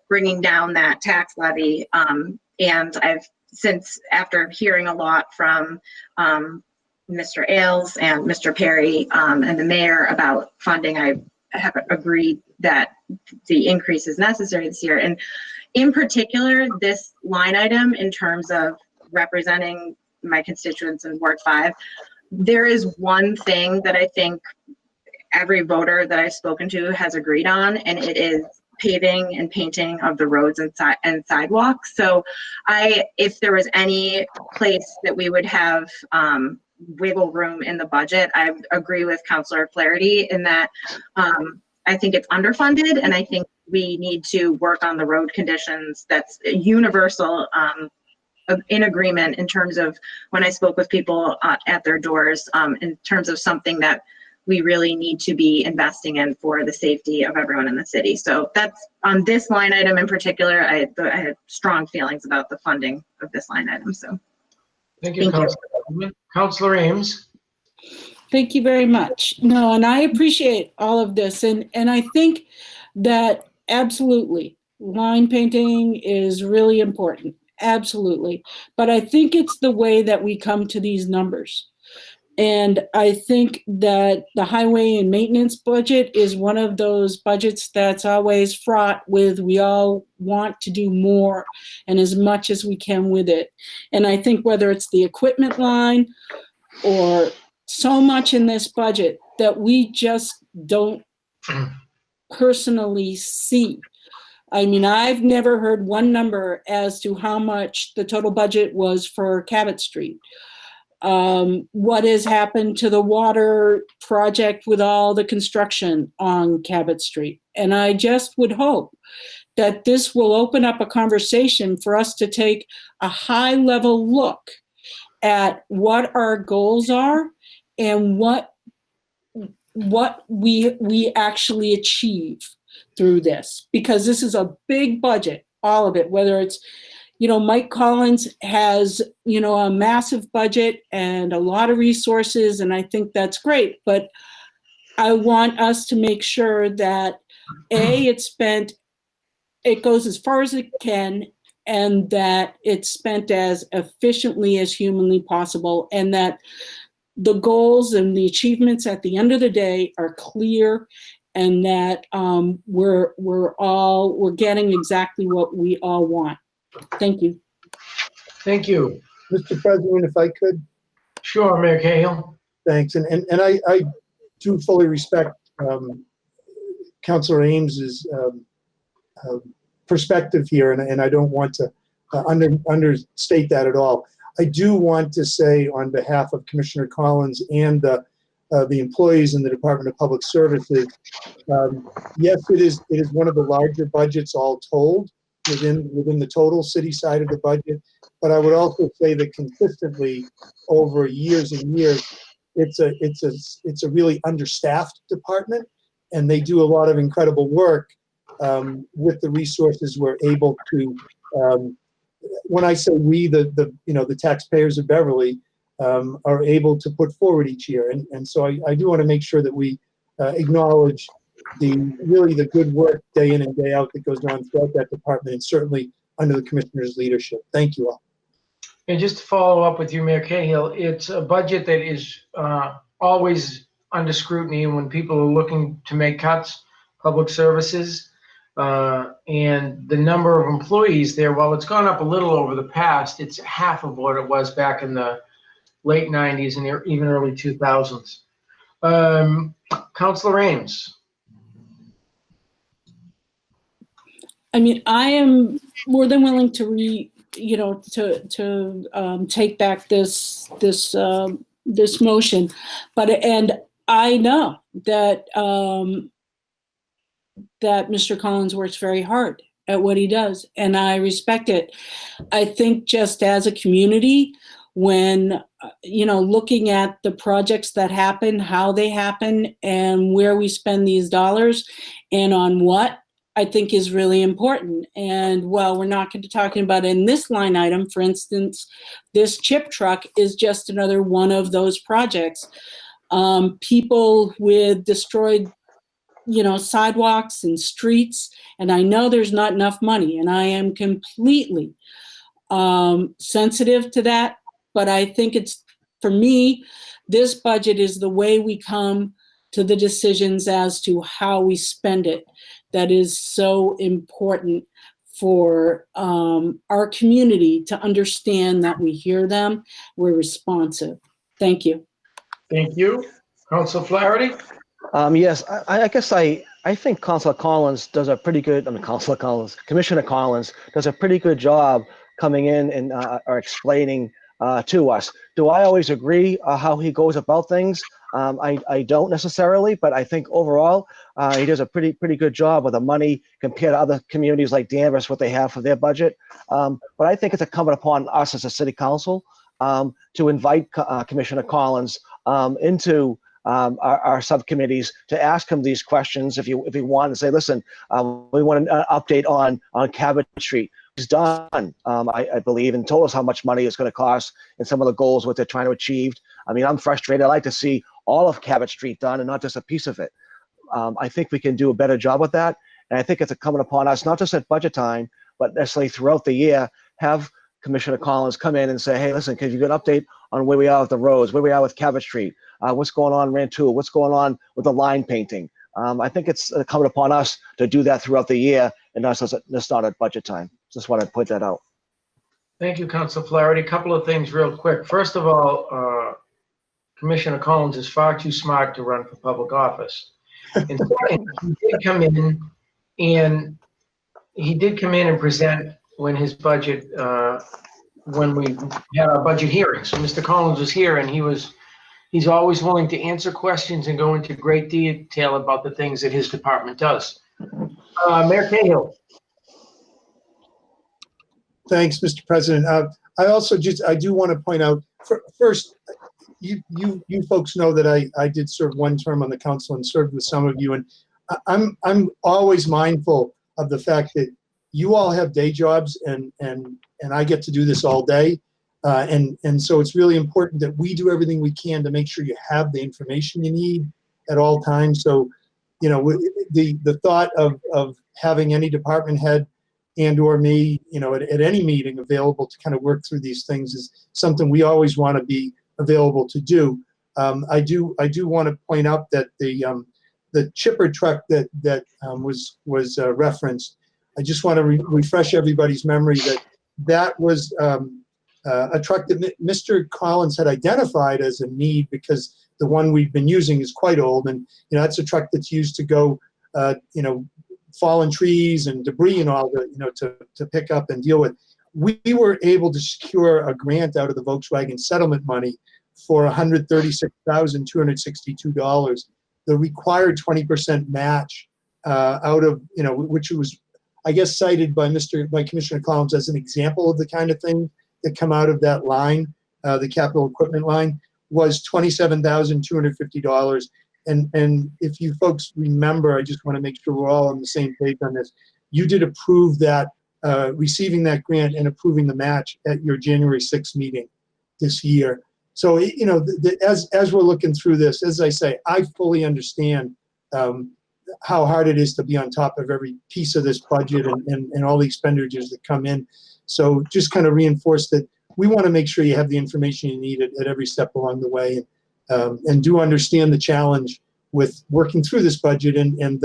Speaker 13: bringing down that tax levy. And I've since, after hearing a lot from Mr. Ailes and Mr. Perry and the mayor about funding, I have agreed that the increase is necessary this year. And in particular, this line item in terms of representing my constituents in Ward 5, there is one thing that I think every voter that I've spoken to has agreed on, and it is paving and painting of the roads and sidewalks. So if there was any place that we would have wiggle room in the budget, I agree with Councilor Flaherty in that I think it's underfunded, and I think we need to work on the road conditions. That's universal in agreement in terms of when I spoke with people at their doors in terms of something that we really need to be investing in for the safety of everyone in the city. So that's on this line item in particular. I had strong feelings about the funding of this line item. So
Speaker 1: thank you, Councilor. Councilor Ames.
Speaker 3: Thank you very much. No, and I appreciate all of this. And I think that absolutely line painting is really important. Absolutely. But I think it's the way that we come to these numbers. And I think that the highway and maintenance budget is one of those budgets that's always fraught with, we all want to do more and as much as we can with it. And I think whether it's the equipment line or so much in this budget that we just don't personally see. I mean, I've never heard one number as to how much the total budget was for Cabot Street. What has happened to the water project with all the construction on Cabot Street. And I just would hope that this will open up a conversation for us to take a high level look at what our goals are and what we actually achieve through this, because this is a big budget, all of it, whether it's, Mike Collins has, a massive budget and a lot of resources, and I think that's great. But I want us to make sure that it goes as far as it can, and that it's spent as efficiently as humanly possible, and that the goals and the achievements at the end of the day are clear, and that we're getting exactly what we all want. Thank you.
Speaker 1: Thank you.
Speaker 7: Mr. President, if I could.
Speaker 1: Sure, Mayor Cahill.
Speaker 7: Thanks. And I do fully respect Councilor Ames's perspective here, and I don't want to understate that at all. I do want to say on behalf of Commissioner Collins and the the employees in the Department of Public Services. Yes, it is one of the larger budgets all told within the total city side of the budget. But I would also say that consistently over years and years, it's a really understaffed department, and they do a lot of incredible work with the resources we're able to. When I say we, the taxpayers of Beverly are able to put forward each year, and so I do want to make sure that we acknowledge the good work day in and day out that goes on throughout that department, and certainly under the commissioner's leadership. Thank you all.
Speaker 1: And just to follow up with you, Mayor Cahill, it's a budget that is always under scrutiny, and when people are looking to make cuts, public services, and the number of employees there, while it's gone up a little over the past, it's half of what it was back in the late 90s and even early 2000s. Councilor Ames.
Speaker 3: I mean, I am more than willing to take back this motion, and I know that that Mr. Collins works very hard at what he does, and I respect it. I think just as a community, when looking at the projects that happen, how they happen, and where we spend these dollars, and on what, I think is really important. And while we're not going to be talking about in this line item, for instance, this chip truck is just another one of those projects. People with destroyed, sidewalks and streets, and I know there's not enough money, and I am completely sensitive to that. But I think for me, this budget is the way we come to the decisions as to how we spend it. That is so important for our community to understand that we hear them, we're responsive. Thank you.
Speaker 1: Thank you. Councilor Flaherty?
Speaker 9: Yes, I guess I think Commissioner Collins does a pretty good job coming in and or explaining to us. Do I always agree how he goes about things? I don't necessarily, but I think overall he does a pretty good job with the money compared to other communities like Danvers, what they have for their budget. But I think it's incumbent upon us as a city council to invite Commissioner Collins into our subcommittees to ask him these questions if you want, and say, listen, we want an update on Cabot Street. He's done, I believe, and told us how much money it's going to cost and some of the goals, what they're trying to achieve. I mean, I'm frustrated. I like to see all of Cabot Street done and not just a piece of it. I think we can do a better job with that. And I think it's incumbent upon us, not just at budget time, but necessarily throughout the year, have Commissioner Collins come in and say, hey, listen, can you get an update on where we are with the roads, where we are with Cabot Street, what's going on in Rantoul, what's going on with the line painting. I think it's incumbent upon us to do that throughout the year and not at budget time. Just want to point that out.
Speaker 1: Thank you, Councilor Flaherty. A couple of things real quick. First of all, Commissioner Collins is far too smart to run for public office. And second, he did come in and present when his budget, when we had our budget hearings. So Mr. Collins was here, and he's always willing to answer questions and go into great detail about the things that his department does. Mayor Cahill.
Speaker 7: Thanks, Mr. President. I also I do want to point out, first, you folks know that I did serve one term on the council and served with some of you, and I'm always mindful of the fact that you all have day jobs and I get to do this all day, and so it's really important that we do everything we can to make sure you have the information you need at all times. So, the thought of having any department head and or me, at any meeting available to kind of work through these things is something we always want to be available to do. I do want to point out that the chipper truck that was referenced, I just want to refresh everybody's memory that was a truck that Mr. Collins had identified as a need because the one we've been using is quite old, and that's a truck that's used to go fallen trees and debris and all that, to pick up and deal with. We were able to secure a grant out of the Volkswagen settlement money for $136,262. The required 20% match out of, which was, I guess, cited by Commissioner Collins as an example of the kind of thing that come out of that line, the capital equipment line, was $27,250. And if you folks remember, I just want to make sure we're all on the same page on this. You did approve that, receiving that grant and approving the match at your January 6th meeting this year. So, as we're looking through this, as I say, I fully understand how hard it is to be on top of every piece of this budget and all the expenditures that come in. So just kind of reinforce that we want to make sure you have the information you need at every step along the way, and do understand the challenge with working through this budget and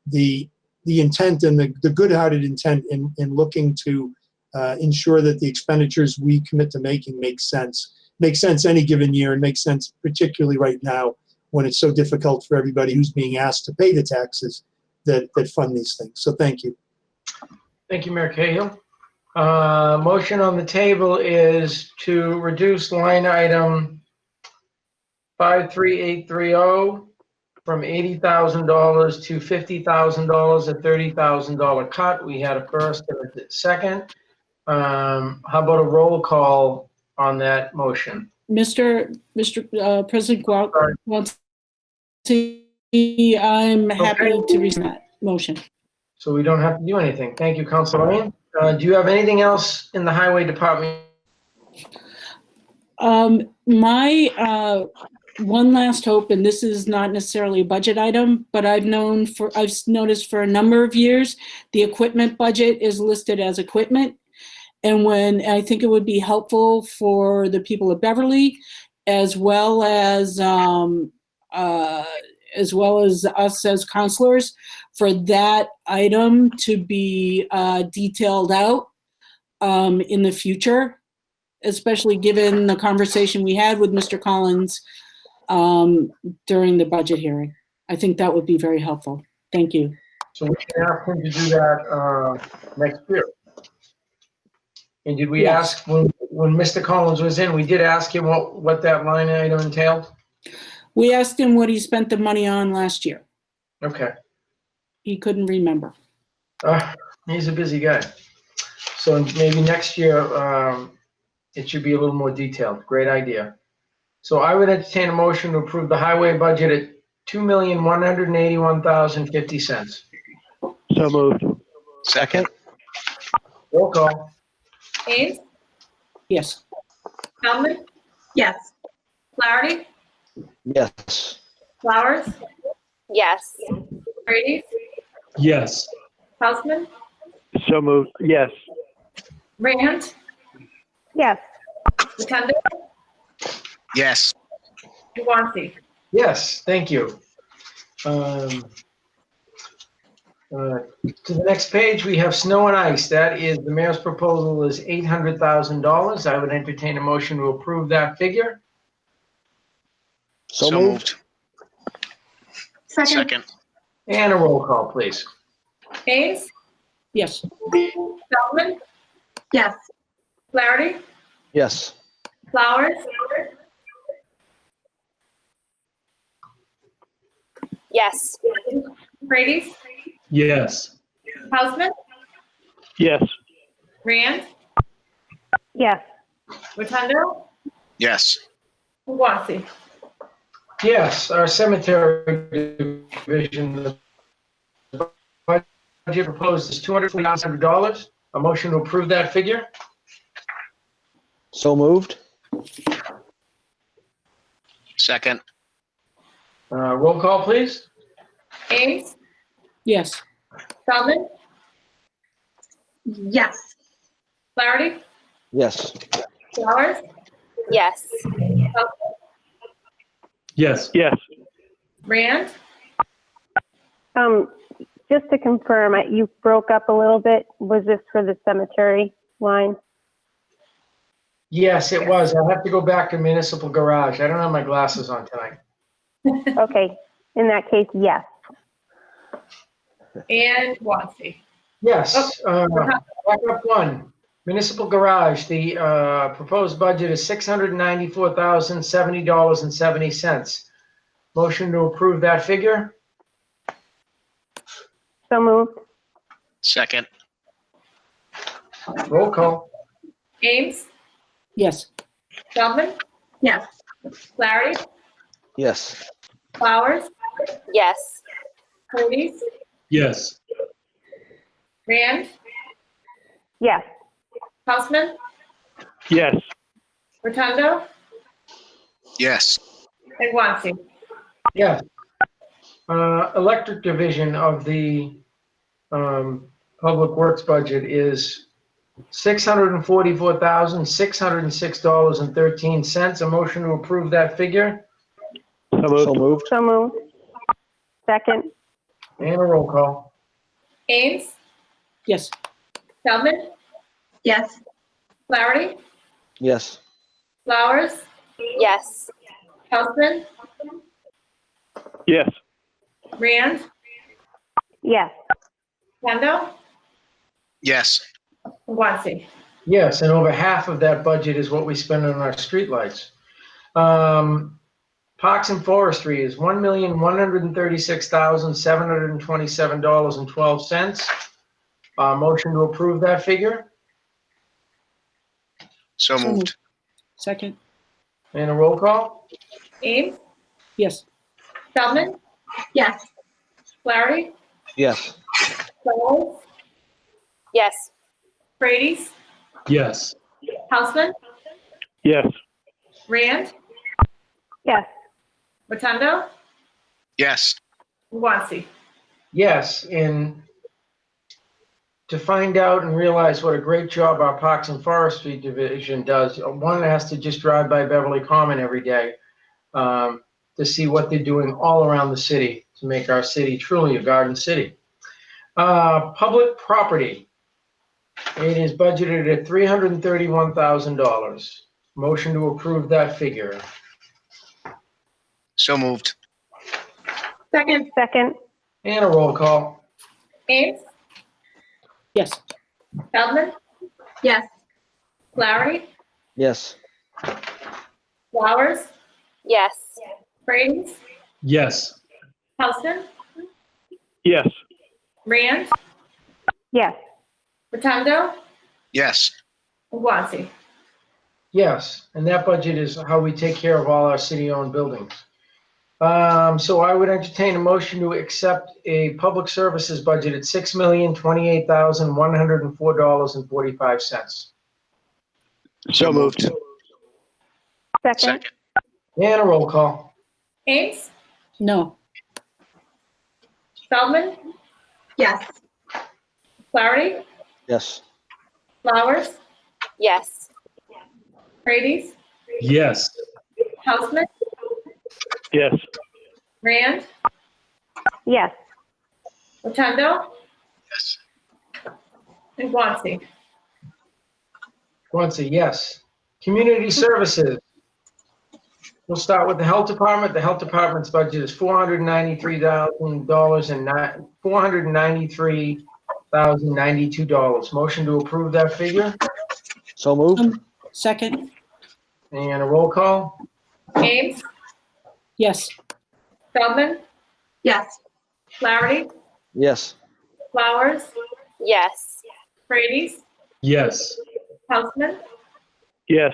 Speaker 7: the intent and the good-hearted intent in looking to ensure that the expenditures we commit to making make sense any given year, and make sense particularly right now when it's so difficult for everybody who's being asked to pay the taxes that fund these things. So thank you.
Speaker 1: Thank you, Mayor Cahill. Motion on the table is to reduce line item 53830 from $80,000 to $50,000, a $30,000 cut. We had a first and a second. How about a roll call on that motion?
Speaker 3: Mr. President Guanci, I'm happy to rescind that motion.
Speaker 1: So we don't have to do anything. Thank you, Councilor Lane. Do you have anything else in the Highway Department?
Speaker 3: My one last hope, and this is not necessarily a budget item, but I've noticed for a number of years, the equipment budget is listed as equipment. And when I think it would be helpful for the people of Beverly, as well as us as counselors, for that item to be detailed out in the future, especially given the conversation we had with Mr. Collins during the budget hearing. I think that would be very helpful. Thank you.
Speaker 1: So we can ask him to do that next year. And did we ask, when Mr. Collins was in, we did ask him what that line item entailed?
Speaker 3: We asked him what he spent the money on last year.
Speaker 1: Okay.
Speaker 3: He couldn't remember.
Speaker 1: He's a busy guy. So maybe next year it should be a little more detailed. Great idea. So I would entertain a motion to approve the highway budget at $2,181,050.
Speaker 12: So moved.
Speaker 4: Second?
Speaker 1: Roll call.
Speaker 2: Ames,
Speaker 3: Yes.
Speaker 2: Feldman,
Speaker 13: Yes.
Speaker 2: Flaherty,
Speaker 9: Yes.
Speaker 2: Flowers,
Speaker 6: Yes.
Speaker 2: Brady,
Speaker 12: Yes.
Speaker 2: Hausman,
Speaker 12: So moved. Yes.
Speaker 2: Rand,
Speaker 5: Yes.
Speaker 2: Rotundo,
Speaker 4: Yes.
Speaker 2: and Guanci.
Speaker 1: Yes, thank you. To the next page, we have snow and ice. That is, the mayor's proposal is $800,000. I would entertain a motion to approve that figure.
Speaker 9: So moved.
Speaker 4: Second?
Speaker 1: And a roll call, please.
Speaker 2: Ames,
Speaker 3: Yes.
Speaker 2: Feldman,
Speaker 13: Yes.
Speaker 2: Flaherty,
Speaker 9: Yes.
Speaker 2: Flowers,
Speaker 6: Yes.
Speaker 2: Brady,
Speaker 12: Yes.
Speaker 2: Hausman,
Speaker 12: Yes.
Speaker 2: Rand,
Speaker 5: Yes.
Speaker 2: Rotundo,
Speaker 4: Yes.
Speaker 2: and Guanci.
Speaker 1: Yes, our cemetery division, the budget proposed is $240,000. A motion to approve that figure.
Speaker 9: So moved.
Speaker 4: Second?
Speaker 1: Roll call, please.
Speaker 2: Ames,
Speaker 3: Yes.
Speaker 2: Feldman,
Speaker 13: Yes.
Speaker 2: Flaherty,
Speaker 9: Yes.
Speaker 2: Flowers,
Speaker 6: Yes.
Speaker 2: Hausman,
Speaker 12: Yes. Yes.
Speaker 2: Rand,
Speaker 5: Just to confirm, you broke up a little bit. Was this for the cemetery line?
Speaker 1: Yes, it was. I'll have to go back to municipal garage. I don't have my glasses on tonight.
Speaker 5: Okay. In that case, yes.
Speaker 2: and Guanci.
Speaker 1: Yes, back up one. Municipal garage, the proposed budget is $694,070.70. Motion to approve that figure?
Speaker 5: So moved.
Speaker 4: Second.
Speaker 1: Roll call.
Speaker 2: Ames,
Speaker 3: Yes.
Speaker 2: Feldman,
Speaker 13: Yes.
Speaker 2: Flaherty,
Speaker 9: Yes.
Speaker 2: Flowers,
Speaker 6: Yes.
Speaker 2: Coombs,
Speaker 12: Yes.
Speaker 2: Rand,
Speaker 5: Yes.
Speaker 2: Houseman,
Speaker 12: Yes.
Speaker 2: Rotundo,
Speaker 4: Yes.
Speaker 2: and Guanxi.
Speaker 1: Yes. Electric division of the Public Works budget is $644,606.13. A motion to approve that figure
Speaker 12: So
Speaker 9: So
Speaker 12: moved.
Speaker 9: moved.
Speaker 5: So moved. Second.
Speaker 1: and a roll call.
Speaker 2: Ames,
Speaker 3: Yes.
Speaker 2: Feldman,
Speaker 13: Yes.
Speaker 2: Flaherty,
Speaker 9: Yes.
Speaker 2: Flowers,
Speaker 6: Yes.
Speaker 2: Houseman,
Speaker 12: Yes.
Speaker 2: Rand,
Speaker 5: Yes.
Speaker 2: Rotundo,
Speaker 4: Yes.
Speaker 2: and Guanxi.
Speaker 1: Yes, and over half of that budget is what we spend on our streetlights. Parks and Forestry is $1,136,727.12. Motion to approve that figure
Speaker 4: So moved.
Speaker 3: Second.
Speaker 1: and a roll call.
Speaker 2: Ames,
Speaker 3: Yes.
Speaker 2: Feldman,
Speaker 13: Yes.
Speaker 2: Flaherty,
Speaker 9: Yes.
Speaker 2: Flowers,
Speaker 6: Yes.
Speaker 2: Frady's,
Speaker 12: Yes.
Speaker 2: Houseman,
Speaker 12: Yes.
Speaker 2: Rand,
Speaker 5: Yes.
Speaker 2: Rotundo,
Speaker 4: Yes.
Speaker 2: and Guanxi.
Speaker 1: Yes, and to find out and realize what a great job our Parks and Forestry Division does, one has to just drive by Beverly Common every day to see what they're doing all around the city to make our city truly a garden city. Public property, it is budgeted at $331,000. Motion to approve that figure.
Speaker 4: So moved.
Speaker 13: Second.
Speaker 5: Second.
Speaker 1: And a roll call.
Speaker 2: Ames,
Speaker 3: Yes.
Speaker 2: Feldman,
Speaker 13: Yes.
Speaker 2: Flaherty,
Speaker 9: Yes.
Speaker 2: Flowers,
Speaker 6: Yes.
Speaker 2: Frady's,
Speaker 12: Yes.
Speaker 2: Houseman,
Speaker 12: Yes.
Speaker 2: Rand,
Speaker 5: Yes.
Speaker 2: Rotundo,
Speaker 4: Yes.
Speaker 2: and Guanxi.
Speaker 1: Yes, and that budget is how we take care of all our city-owned buildings. So I would entertain a motion to accept a public services budget at $6,028,104.45.
Speaker 4: So moved.
Speaker 5: Second.
Speaker 4: Second.
Speaker 1: And a roll call.
Speaker 2: Ames,
Speaker 3: No.
Speaker 2: Feldman,
Speaker 13: Yes.
Speaker 2: Flaherty,
Speaker 9: Yes.
Speaker 2: Flowers,
Speaker 6: Yes.
Speaker 2: Frady's,
Speaker 12: Yes.
Speaker 2: Houseman,
Speaker 12: Yes.
Speaker 2: Rand,
Speaker 5: Yes.
Speaker 2: Rotundo,
Speaker 4: Yes.
Speaker 2: and Guanxi.
Speaker 1: Guanxi, yes. Community services. We'll start with the health department. The health department's budget is $493,092. Motion to approve that figure
Speaker 9: So moved.
Speaker 3: Second.
Speaker 1: and a roll call.
Speaker 2: Ames,
Speaker 3: Yes.
Speaker 2: Feldman,
Speaker 13: Yes.
Speaker 2: Flaherty,
Speaker 9: Yes.
Speaker 2: Flowers,
Speaker 6: Yes.
Speaker 2: Frady's,
Speaker 12: Yes.
Speaker 2: Houseman,
Speaker 12: Yes.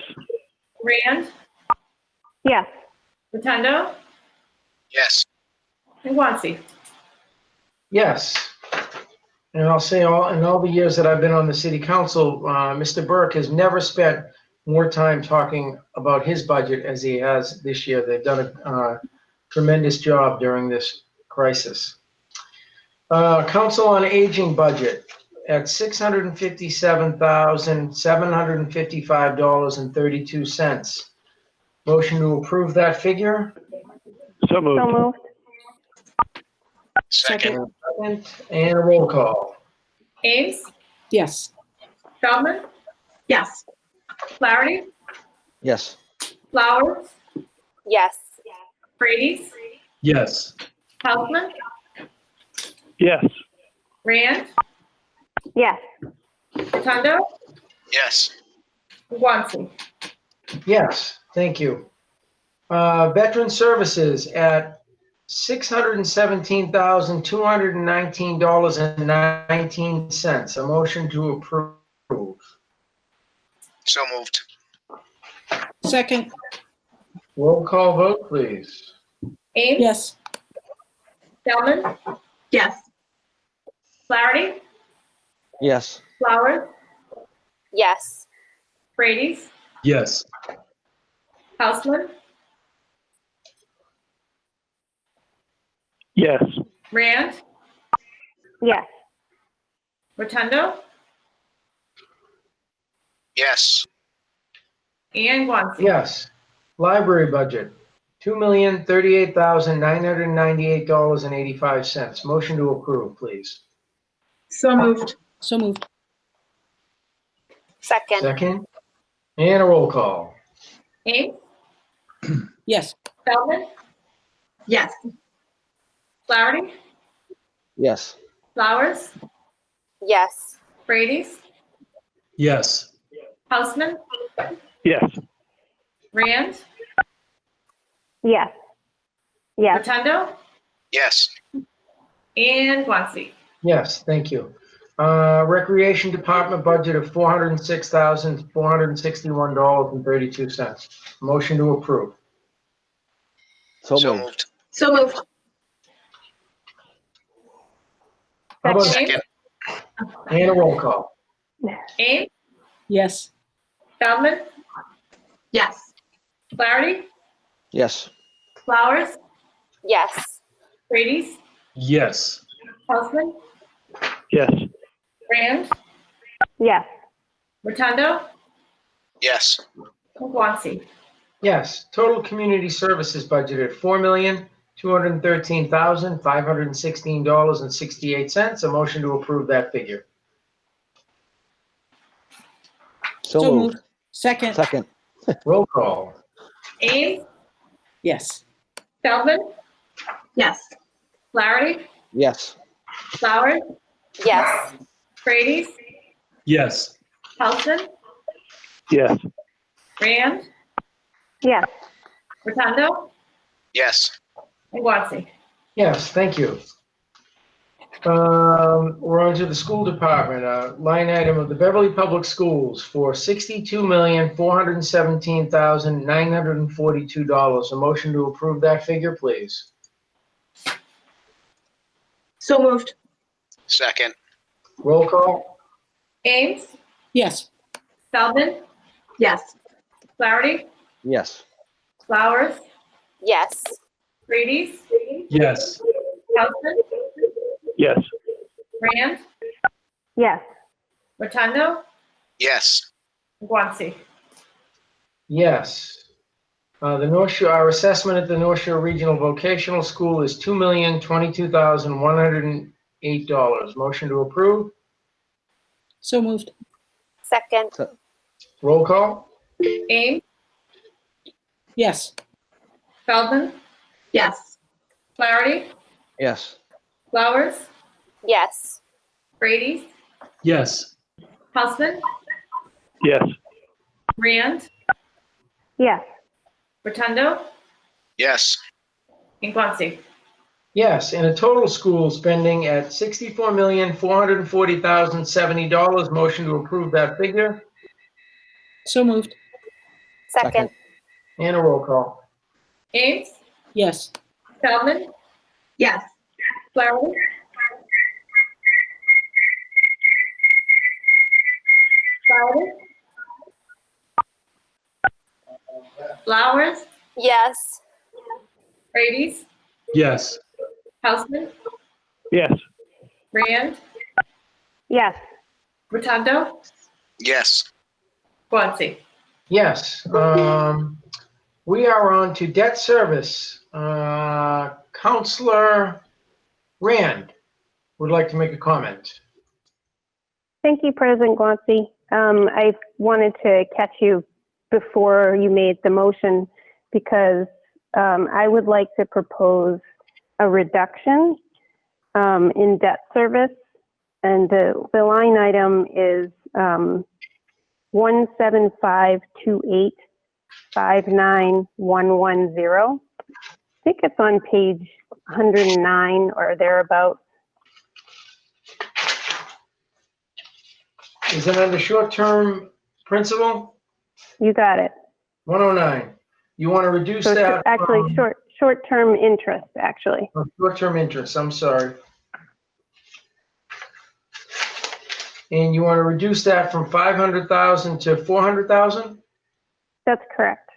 Speaker 2: Rand,
Speaker 5: Yes.
Speaker 2: Rotundo,
Speaker 4: Yes.
Speaker 2: and Guanxi.
Speaker 1: Yes. And I'll say in all the years that I've been on the city council, Mr. Burke has never spent more time talking about his budget as he has this year. They've done a tremendous job during this crisis. Council on Aging budget at $657,755.32. Motion to approve that figure.
Speaker 12: So
Speaker 5: So
Speaker 12: moved.
Speaker 5: moved.
Speaker 4: Second.
Speaker 1: And a roll call.
Speaker 2: Ames,
Speaker 3: Yes.
Speaker 2: Feldman,
Speaker 13: Yes.
Speaker 2: Flaherty,
Speaker 9: Yes.
Speaker 2: Flowers,
Speaker 6: Yes.
Speaker 2: Frady's,
Speaker 12: Yes.
Speaker 2: Houseman,
Speaker 12: Yes.
Speaker 2: Rand,
Speaker 5: Yes.
Speaker 2: Rotundo,
Speaker 4: Yes.
Speaker 2: Guanci.
Speaker 1: Yes, thank you. Veteran Services at $617,219.19. A motion to approve.
Speaker 4: So moved.
Speaker 3: Second,
Speaker 1: Roll call vote, please.
Speaker 2: Ames.
Speaker 3: yes.
Speaker 2: Spellman.
Speaker 13: Yes.
Speaker 2: Flaherty.
Speaker 9: Yes.
Speaker 2: Flowers.
Speaker 6: Yes.
Speaker 2: Frady's.
Speaker 12: Yes.
Speaker 2: Houseman.
Speaker 12: Yes.
Speaker 2: Rand.
Speaker 5: Yes.
Speaker 2: Rotundo.
Speaker 4: Yes.
Speaker 2: And Guanci.
Speaker 1: Yes. Library budget, $2,038,998.85. Motion to approve, please.
Speaker 13: So moved.
Speaker 3: So moved.
Speaker 6: Second.
Speaker 1: Second. And a roll call.
Speaker 2: Ames.
Speaker 3: Yes.
Speaker 2: Spellman.
Speaker 13: Yes.
Speaker 2: Flaherty.
Speaker 9: Yes.
Speaker 2: Flowers.
Speaker 6: Yes.
Speaker 2: Frady's.
Speaker 12: Yes.
Speaker 2: Houseman.
Speaker 12: Yes.
Speaker 2: Rand.
Speaker 5: Yes. Yes.
Speaker 2: Rotundo.
Speaker 4: Yes.
Speaker 2: And Guanci.
Speaker 1: Yes, thank you. Recreation Department budget of $406,461.32. Motion to approve.
Speaker 9: So
Speaker 4: So
Speaker 9: moved.
Speaker 4: moved.
Speaker 13: So moved.
Speaker 1: How about,
Speaker 2: Ames.
Speaker 1: and a roll call.
Speaker 2: Ames.
Speaker 3: Yes.
Speaker 2: Feldman.
Speaker 13: Yes.
Speaker 2: Flaherty.
Speaker 9: Yes.
Speaker 2: Flowers.
Speaker 6: Yes.
Speaker 2: Frady's.
Speaker 12: Yes.
Speaker 2: Houseman.
Speaker 12: Yes.
Speaker 2: Rand.
Speaker 5: Yes.
Speaker 2: Rotundo.
Speaker 4: Yes.
Speaker 2: And Guanci.
Speaker 1: Yes, total community services budget at $4,213,516.68. A motion to approve that figure.
Speaker 9: So moved.
Speaker 3: Second,
Speaker 9: Second.
Speaker 1: Roll call.
Speaker 2: Ames.
Speaker 3: yes.
Speaker 2: Feldman.
Speaker 13: Yes.
Speaker 2: Flaherty.
Speaker 9: Yes.
Speaker 2: Flowers.
Speaker 6: Yes.
Speaker 2: Frady's.
Speaker 12: Yes.
Speaker 2: Houseman.
Speaker 12: Yes.
Speaker 2: Rand.
Speaker 5: Yes.
Speaker 2: Rotundo.
Speaker 4: Yes.
Speaker 2: And Guanci.
Speaker 1: Yes, thank you. We're on to the school department, line item of the Beverly Public Schools for $62,417,942. A motion to approve that figure, please.
Speaker 13: So moved.
Speaker 4: Second.
Speaker 1: Roll call.
Speaker 2: Ames.
Speaker 3: Yes.
Speaker 2: Feldman.
Speaker 13: Yes.
Speaker 2: Flaherty.
Speaker 9: Yes.
Speaker 2: Flowers.
Speaker 6: Yes.
Speaker 2: Frady's.
Speaker 12: Yes.
Speaker 2: Houseman.
Speaker 12: Yes.
Speaker 2: Rand.
Speaker 5: Yes.
Speaker 2: Rotundo.
Speaker 4: Yes.
Speaker 2: And Guanci.
Speaker 1: Yes. The North Shore, our assessment at the North Shore Regional Vocational School is $2,022,108. Motion to approve.
Speaker 3: So moved.
Speaker 6: Second.
Speaker 1: Roll call.
Speaker 2: Ames.
Speaker 3: Yes.
Speaker 2: Feldman.
Speaker 13: Yes.
Speaker 2: Flaherty.
Speaker 9: Yes.
Speaker 2: Flowers.
Speaker 6: Yes.
Speaker 2: Frady's.
Speaker 12: Yes.
Speaker 2: Houseman.
Speaker 12: Yes.
Speaker 2: Rand.
Speaker 5: Yes.
Speaker 2: Rotundo.
Speaker 4: Yes.
Speaker 2: And Guanci.
Speaker 1: Yes, and a total school spending at $64,440,070. Motion to approve that figure.
Speaker 3: So moved.
Speaker 6: Second.
Speaker 1: And a roll call.
Speaker 2: Ames.
Speaker 3: Yes.
Speaker 2: Feldman.
Speaker 13: Yes.
Speaker 2: Flaherty. Flaherty. Flowers.
Speaker 6: Yes.
Speaker 2: Frady's.
Speaker 12: Yes.
Speaker 2: Houseman.
Speaker 12: Yes.
Speaker 2: Rand.
Speaker 5: Yes.
Speaker 2: Rotundo.
Speaker 4: Yes.
Speaker 2: Guanci.
Speaker 1: Yes, we are on to debt service. Counselor Rand would like to make a comment.
Speaker 5: Thank you, President Guanci. I wanted to catch you before you made the motion because I would like to propose a reduction in debt service. And the line item is 17528-59110. I think it's on page 109 or thereabouts.
Speaker 1: Is it under short-term principal?
Speaker 5: You got it.
Speaker 1: 109. You want to reduce
Speaker 5: So
Speaker 1: that?
Speaker 5: actually, short-term interest, actually.
Speaker 1: Short-term interest, I'm sorry. And you want to reduce that from 500,000 to 400,000?
Speaker 5: That's correct.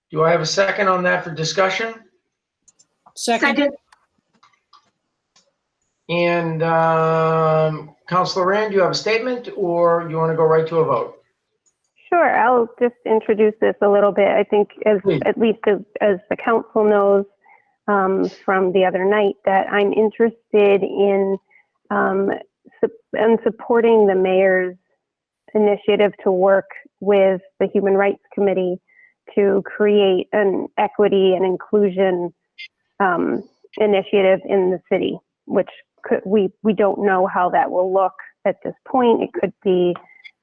Speaker 1: Do I have a second on that for discussion?
Speaker 3: Second.
Speaker 1: And Councilor Rand, do you have a statement or you want to go right to a vote?
Speaker 5: Sure, I'll just introduce this a little bit. I think at least as the council knows from the other night, that I'm interested in supporting the mayor's initiative to work with the Human Rights Committee to create an equity and inclusion initiative in the city, which we don't know how that will look at this point. It could be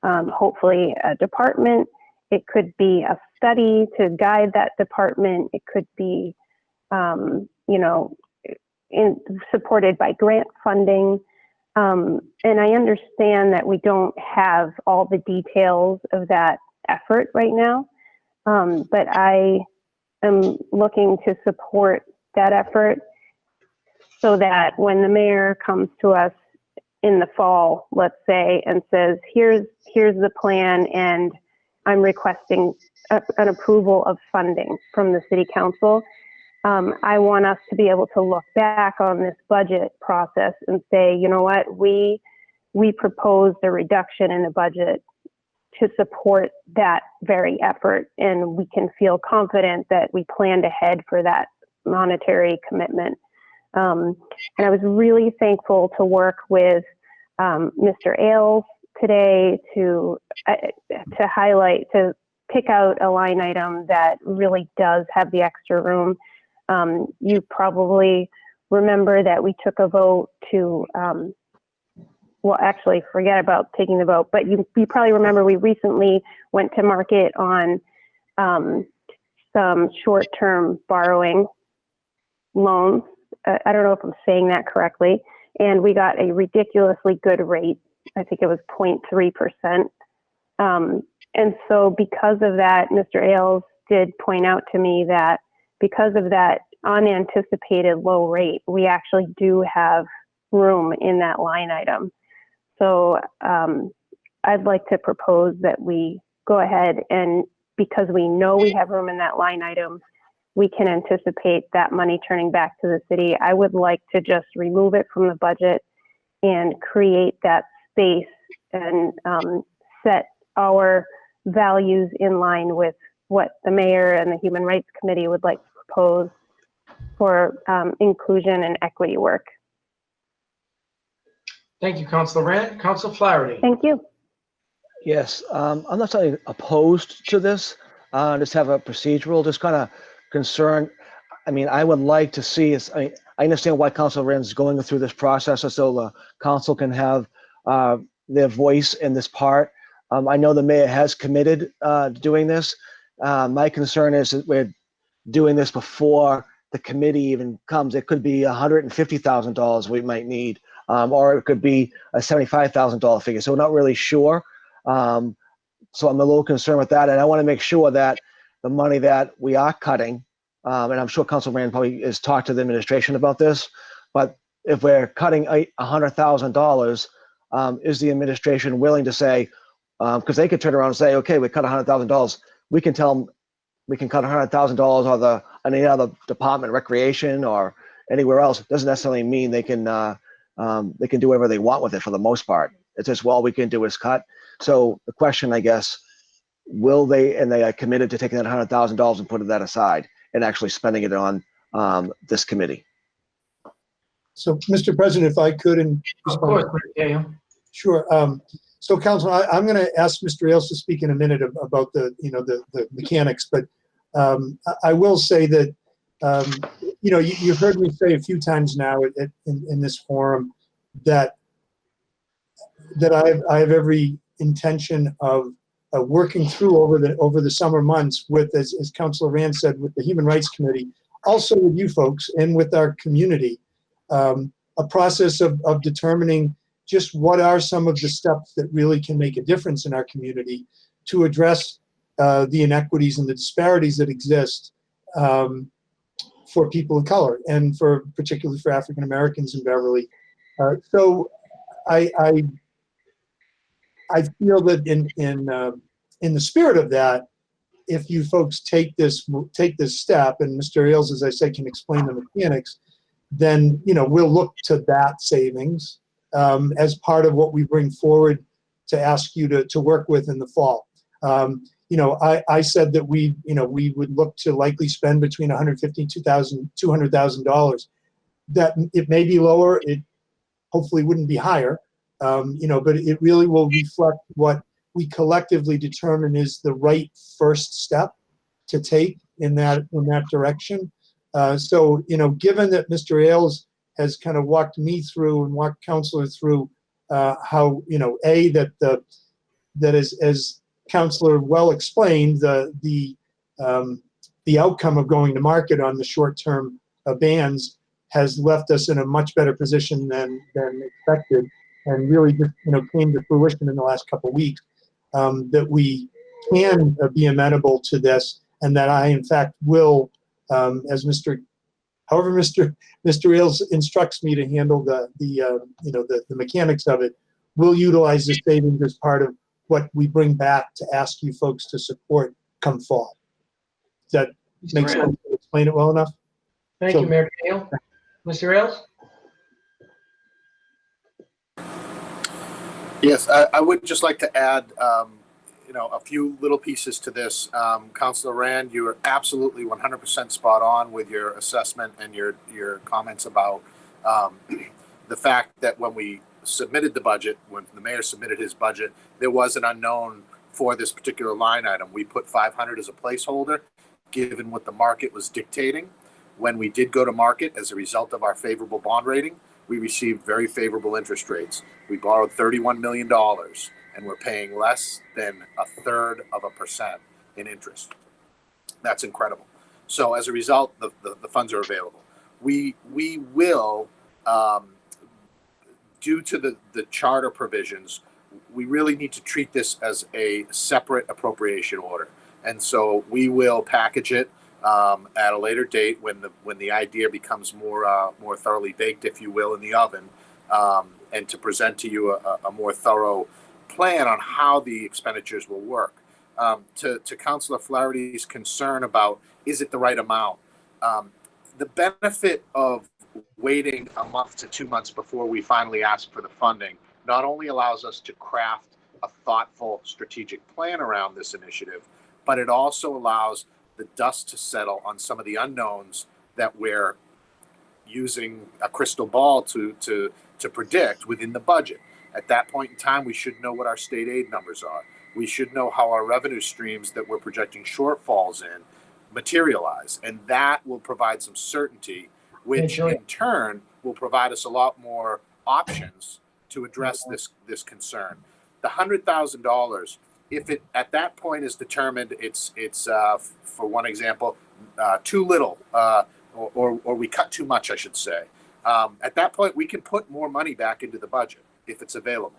Speaker 5: hopefully a department. It could be a study to guide that department. It could be, supported by grant funding. And I understand that we don't have all the details of that effort right now, but I am looking to support that effort so that when the mayor comes to us in the fall, let's say, and says, here's the plan, and I'm requesting an approval of funding from the city council. I want us to be able to look back on this budget process and say, you know what, we proposed a reduction in the budget to support that very effort, and we can feel confident that we planned ahead for that monetary commitment. And I was really thankful to work with Mr. Ailes today to highlight, to pick out a line item that really does have the extra room. You probably remember that we took a vote to, well, actually, forget about taking the vote, but you probably remember we recently went to market on some short-term borrowing loans. I don't know if I'm saying that correctly. And we got a ridiculously good rate. I think it was 0.3%. And so because of that, Mr. Ailes did point out to me that because of that unanticipated low rate, we actually do have room in that line item. So I'd like to propose that we go ahead, and because we know we have room in that line item, we can anticipate that money turning back to the city. I would like to just remove it from the budget and create that space and set our values in line with what the mayor and the Human Rights Committee would like to propose for inclusion and equity work.
Speaker 1: Thank you, Councilor Rand. Councilor Flaherty.
Speaker 5: Thank you.
Speaker 9: Yes, I'm not saying opposed to this. Just have a procedural, just kind of concern. I mean, I would like to see us. I understand why Councilor Rand is going through this process, so the council can have their voice in this part. I know the mayor has committed to doing this. My concern is that we're doing this before the committee even comes. It could be $150,000 we might need, or it could be a $75,000 figure. So we're not really sure. So I'm a little concerned with that, and I want to make sure that the money that we are cutting, and I'm sure Council Rand probably has talked to the administration about this, but if we're cutting $100,000, is the administration willing to say, because they could turn around and say, okay, we cut $100,000, we can tell them we can cut $100,000 or any other department, recreation or anywhere else. It doesn't necessarily mean they can do whatever they want with it for the most part. It's just, all we can do is cut. So the question, I guess, will they, and they are committed to taking that $100,000 and putting that aside and actually spending it on this committee?
Speaker 7: So, Mr. President, if I could, and
Speaker 1: Of course, yeah.
Speaker 7: sure. So, Council, I'm going to ask Mr. Ailes to speak in a minute about the mechanics, but I will say that you've heard me say a few times now in this forum that I have every intention of working through over the summer months with, as Councilor Rand said, with the Human Rights Committee, also with you folks and with our community, a process of determining just what are some of the steps that really can make a difference in our community to address the inequities and the disparities that exist for people of color, and particularly for African Americans in Beverly. So I feel that in the spirit of that, if you folks take this step, and Mr. Ailes, as I said, can explain the mechanics, then we'll look to that savings as part of what we bring forward to ask you to work with in the fall. I said that we would look to likely spend between $150,000 and $200,000. That it may be lower, it hopefully wouldn't be higher, but it really will reflect what we collectively determine is the right first step to take in that direction. So given that Mr. Ailes has kind of walked me through and walked Councilor through how that as Councilor well explained, the outcome of going to market on the short-term bans has left us in a much better position than expected, and really just came to fruition in the last couple of weeks, that we can be amenable to this, and that I in fact will, as Mr. Ailes instructs me to handle the mechanics of it, will utilize the savings as part of what we bring back to ask you folks to support come fall. Does that make sense? Explain it well enough?
Speaker 1: Thank you, Mayor Kale. Mr. Ailes?
Speaker 8: Yes, I would just like to add, a few little pieces to this. Councilor Rand, you are absolutely 100% spot on with your assessment and your comments about the fact that when we submitted the budget, when the mayor submitted his budget, there was an unknown for this particular line item. We put 500 as a placeholder, given what the market was dictating. When we did go to market as a result of our favorable bond rating, we received very favorable interest rates. We borrowed $31 million, and we're paying less than 0.33% in interest. That's incredible. So as a result, the funds are available. We will, due to the charter provisions, we really need to treat this as a separate appropriation order. And so we will package it at a later date when the idea becomes more thoroughly baked, if you will, in the oven, and to present to you a more thorough plan on how the expenditures will work. To Councilor Flaherty's concern about, is it the right amount? The benefit of waiting a month to 2 months before we finally ask for the funding not only allows us to craft a thoughtful strategic plan around this initiative, but it also allows the dust to settle on some of the unknowns that we're using a crystal ball to predict within the budget. At that point in time, we should know what our state aid numbers are. We should know how our revenue streams that we're projecting shortfalls in materialize, and that will provide some certainty, which in turn will provide us a lot more options to address this concern. The $100,000, if it at that point is determined it's for one example too little, or we cut too much, I should say, at that point we can put more money back into the budget if it's available.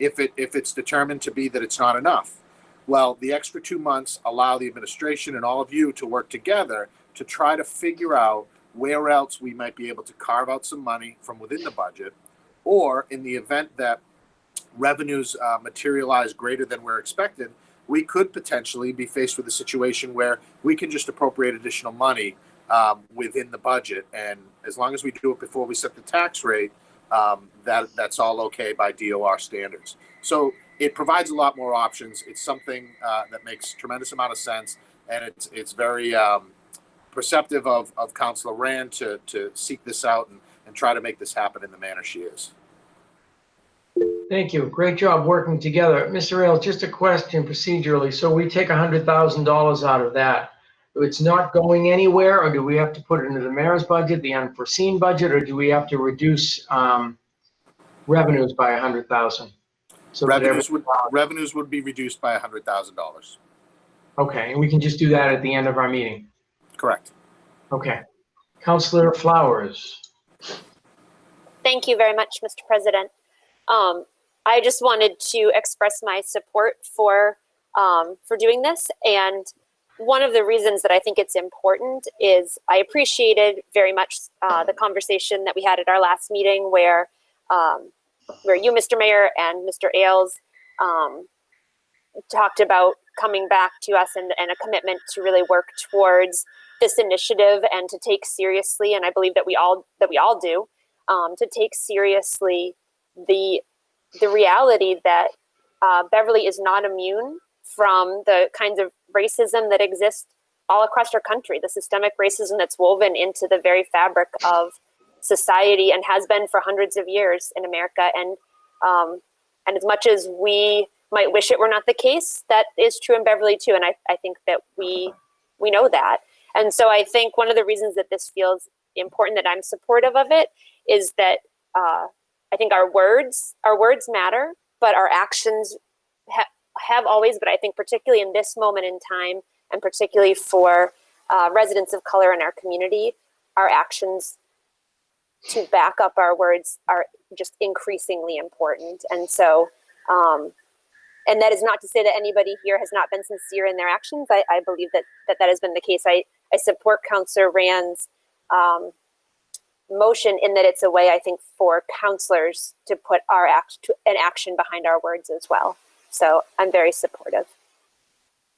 Speaker 8: If it's determined to be that it's not enough, well, the extra 2 months allow the administration and all of you to work together to try to figure out where else we might be able to carve out some money from within the budget, or in the event that revenues materialize greater than we're expected, we could potentially be faced with a situation where we can just appropriate additional money within the budget, and as long as we do it before we set the tax rate, that's all okay by DOR standards. So it provides a lot more options. It's something that makes a tremendous amount of sense, and it's very perceptive of Councilor Rand to seek this out and try to make this happen in the manner she is.
Speaker 1: Thank you. Great job working together. Mr. Ailes, just a question procedurally. So we take $100,000 out of that. It's not going anywhere, or do we have to put it into the mayor's budget, the unforeseen budget, or do we have to reduce revenues by $100,000? So that
Speaker 8: revenues would be reduced by $100,000.
Speaker 1: Okay, and we can just do that at the end of our meeting.
Speaker 8: Correct.
Speaker 1: Okay. Councilor Flowers.
Speaker 6: Thank you very much, Mr. President. I just wanted to express my support for doing this. And one of the reasons that I think it's important is I appreciated very much the conversation that we had at our last meeting where you, Mr. Mayor, and Mr. Ailes talked about coming back to us and a commitment to really work towards this initiative and to take seriously, and I believe that we all do, to take seriously the reality that Beverly is not immune from the kinds of racism that exists all across our country, the systemic racism that's woven into the very fabric of society and has been for hundreds of years in America. And as much as we might wish it were not the case, that is true in Beverly too. And I think that we know that. And so I think one of the reasons that this feels important, that I'm supportive of it, is that I think our words matter, but our actions have always, but I think particularly in this moment in time, and particularly for residents of color in our community, our actions to back up our words are just increasingly important. And so, and that is not to say that anybody here has not been sincere in their actions. I believe that has been the case. I support Councilor Rand's motion in that it's a way, I think, for counselors to put an action behind our words as well. So I'm very supportive.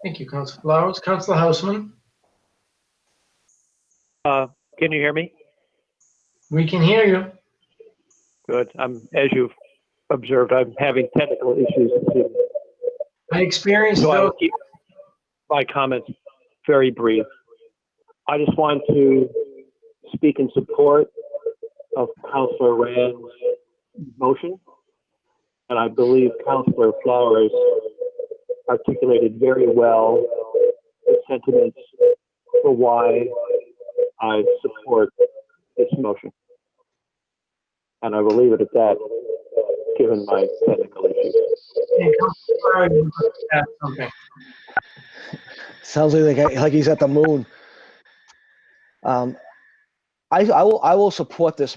Speaker 1: Thank you, Councilor Flowers. Councilor Houseman.
Speaker 12: Can you hear me?
Speaker 1: We can hear you.
Speaker 12: Good. As you've observed, I'm having technical issues this evening.
Speaker 1: I experienced
Speaker 12: So I will
Speaker 1: those.
Speaker 12: keep my comments very brief. I just want to speak in support of Councilor Rand's motion, and I believe Councilor Flowers articulated very well the sentiments for why I support this motion. And I will leave it at that, given my technical issues.
Speaker 1: Hey, Councilor Flowers, you want to add something?
Speaker 9: Sounds like he's at the moon. I will support this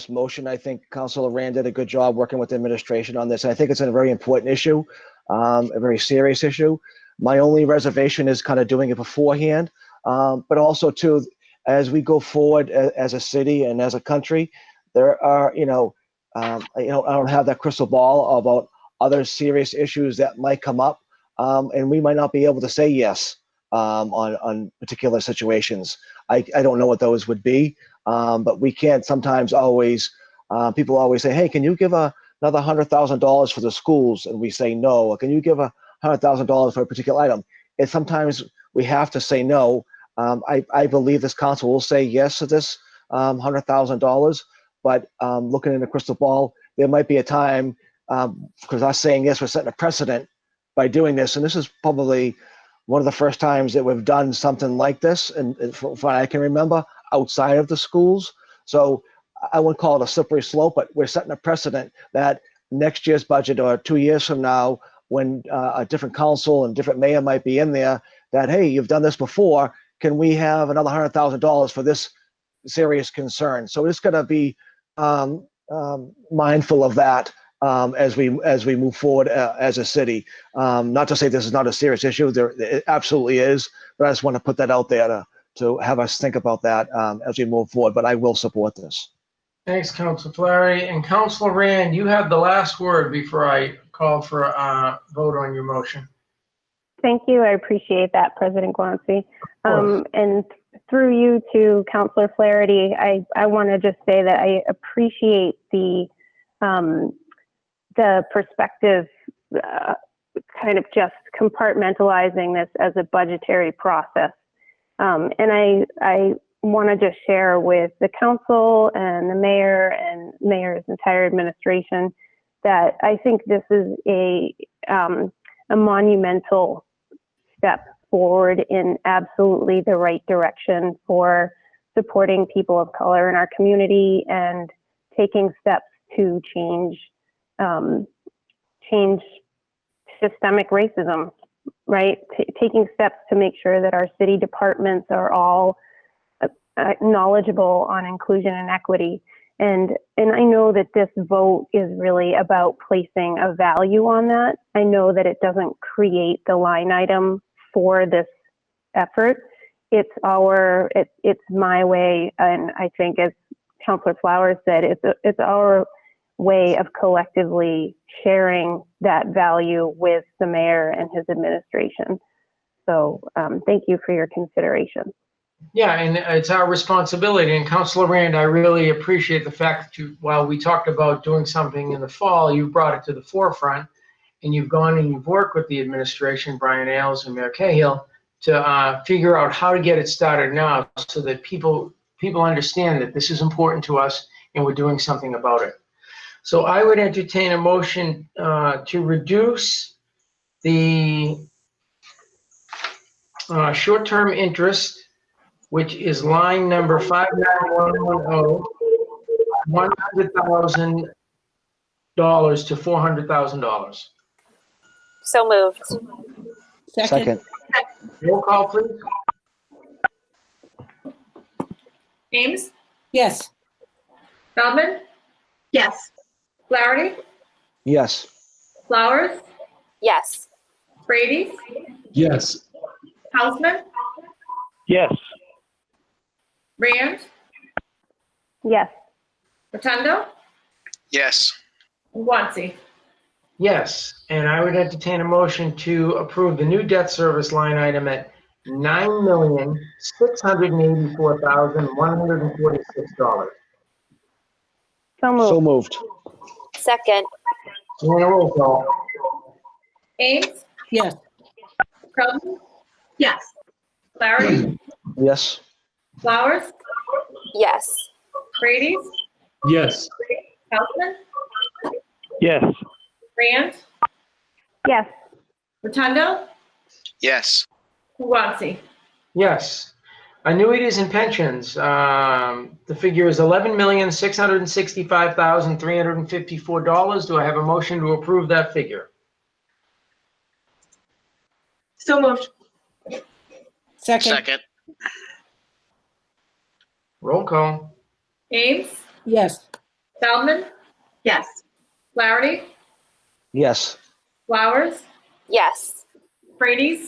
Speaker 9: motion. I think Councilor Rand did a good job working with the administration on this. I think it's a very important issue, a very serious issue. My only reservation is kind of doing it beforehand, but also too, as we go forward as a city and as a country, there are, I don't have that crystal ball about other serious issues that might come up, and we might not be able to say yes on particular situations. I don't know what those would be, but we can't sometimes always, people always say, hey, can you give another $100,000 for the schools? And we say no. Or can you give $100,000 for a particular item? And sometimes we have to say no. I believe this council will say yes to this $100,000, but looking in the crystal ball, there might be a time, because us saying yes, we're setting a precedent by doing this. And this is probably one of the first times that we've done something like this, and from what I can remember, outside of the schools. So I wouldn't call it a slippery slope, but we're setting a precedent that next year's budget or 2 years from now, when a different council and different mayor might be in there, that, hey, you've done this before, can we have another $100,000 for this serious concern? So it's going to be mindful of that as we move forward as a city. Not to say this is not a serious issue, it absolutely is, but I just want to put that out there to have us think about that as we move forward, but I will support this.
Speaker 1: Thanks, Councilor Flaherty. And Councilor Rand, you have the last word before I call for a vote on your motion.
Speaker 5: Thank you. I appreciate that, President Guanci. And through you to Councilor Flaherty, I want to just say that I appreciate the perspective, kind of just compartmentalizing this as a budgetary process. And I want to just share with the council and the mayor and mayor's entire administration that I think this is a monumental step forward in absolutely the right direction for supporting people of color in our community and taking steps to change change systemic racism, right? Taking steps to make sure that our city departments are all knowledgeable on inclusion and equity. And I know that this vote is really about placing a value on that. I know that it doesn't create the line item for this effort. It's my way, and I think, as Councillor Flowers said, it's our way of collectively sharing that value with the mayor and his administration. So thank you for your consideration.
Speaker 1: Yeah, and it's our responsibility. And Councilor Rand, I really appreciate the fact that while we talked about doing something in the fall, you brought it to the forefront, and you've gone and you've worked with the administration, Brian Ailes and Mayor Cahill, to figure out how to get it started now so that people understand that this is important to us and we're doing something about it. So I would entertain a motion to reduce the short-term interest, which is line number 59110, $100,000 to $400,000.
Speaker 6: So moved.
Speaker 3: Second.
Speaker 1: Roll call, please.
Speaker 2: Ames,
Speaker 3: Yes.
Speaker 2: Feldman,
Speaker 13: Yes.
Speaker 2: Flaherty,
Speaker 9: Yes.
Speaker 2: Flowers,
Speaker 6: Yes.
Speaker 2: Brady,
Speaker 10: Yes.
Speaker 2: Houseman,
Speaker 12: Yes.
Speaker 2: Rand,
Speaker 5: Yes.
Speaker 2: Rotundo,
Speaker 4: Yes.
Speaker 2: and Guanci.
Speaker 1: Yes, and I would entertain a motion to approve the new debt service line item at $9,684,146.
Speaker 5: So moved.
Speaker 9: So moved.
Speaker 6: Second.
Speaker 1: And a roll call.
Speaker 2: Ames,
Speaker 3: Yes.
Speaker 2: Feldman,
Speaker 13: Yes.
Speaker 2: Flaherty,
Speaker 9: Yes.
Speaker 2: Flowers,
Speaker 6: Yes.
Speaker 2: Brady,
Speaker 10: Yes.
Speaker 2: Houseman,
Speaker 12: Yes.
Speaker 2: Rand,
Speaker 5: Yes.
Speaker 2: Rotundo,
Speaker 4: Yes.
Speaker 2: and Guanci.
Speaker 1: Yes. Annuities and pensions, the figure is $11,665,354. Do I have a motion to approve that figure?
Speaker 13: So moved.
Speaker 3: Second.
Speaker 4: Second.
Speaker 1: Roll call.
Speaker 2: Ames,
Speaker 3: Yes.
Speaker 2: Feldman,
Speaker 13: Yes.
Speaker 2: Flaherty,
Speaker 9: Yes.
Speaker 2: Flowers,
Speaker 6: Yes.
Speaker 2: Brady,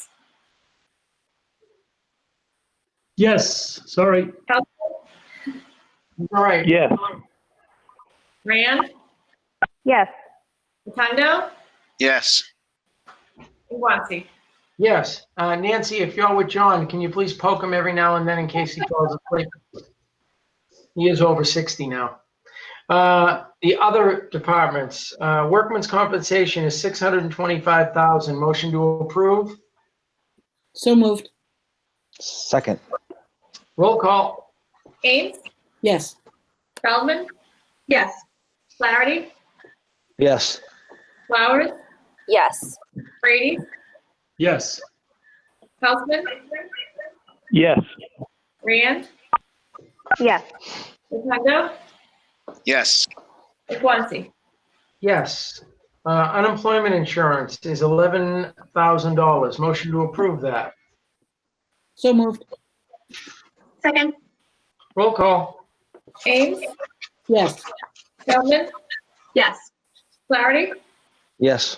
Speaker 10: Yes. Sorry.
Speaker 1: All right.
Speaker 12: Yes.
Speaker 2: Rand,
Speaker 5: Yes.
Speaker 2: Rotundo,
Speaker 4: Yes.
Speaker 2: and Guanci.
Speaker 1: Yes. Nancy, if you're with John, can you please poke him every now and then in case he falls asleep? He is over 60 now. The other departments, workman's compensation is $625,000. Motion to approve.
Speaker 3: So moved.
Speaker 9: Second.
Speaker 1: Roll call.
Speaker 2: Ames,
Speaker 3: Yes.
Speaker 2: Feldman,
Speaker 13: Yes.
Speaker 2: Flaherty,
Speaker 9: Yes.
Speaker 2: Flowers,
Speaker 6: Yes.
Speaker 2: Brady,
Speaker 10: Yes.
Speaker 2: Houseman,
Speaker 12: Yes.
Speaker 2: Rand,
Speaker 5: Yes.
Speaker 2: Rotundo,
Speaker 4: Yes.
Speaker 2: and Guanci.
Speaker 1: Yes. Unemployment insurance is $11,000. Motion to approve that.
Speaker 3: So moved.
Speaker 13: Second.
Speaker 1: Roll call.
Speaker 2: Ames,
Speaker 3: Yes.
Speaker 2: Feldman,
Speaker 13: Yes.
Speaker 2: Flaherty,
Speaker 9: Yes.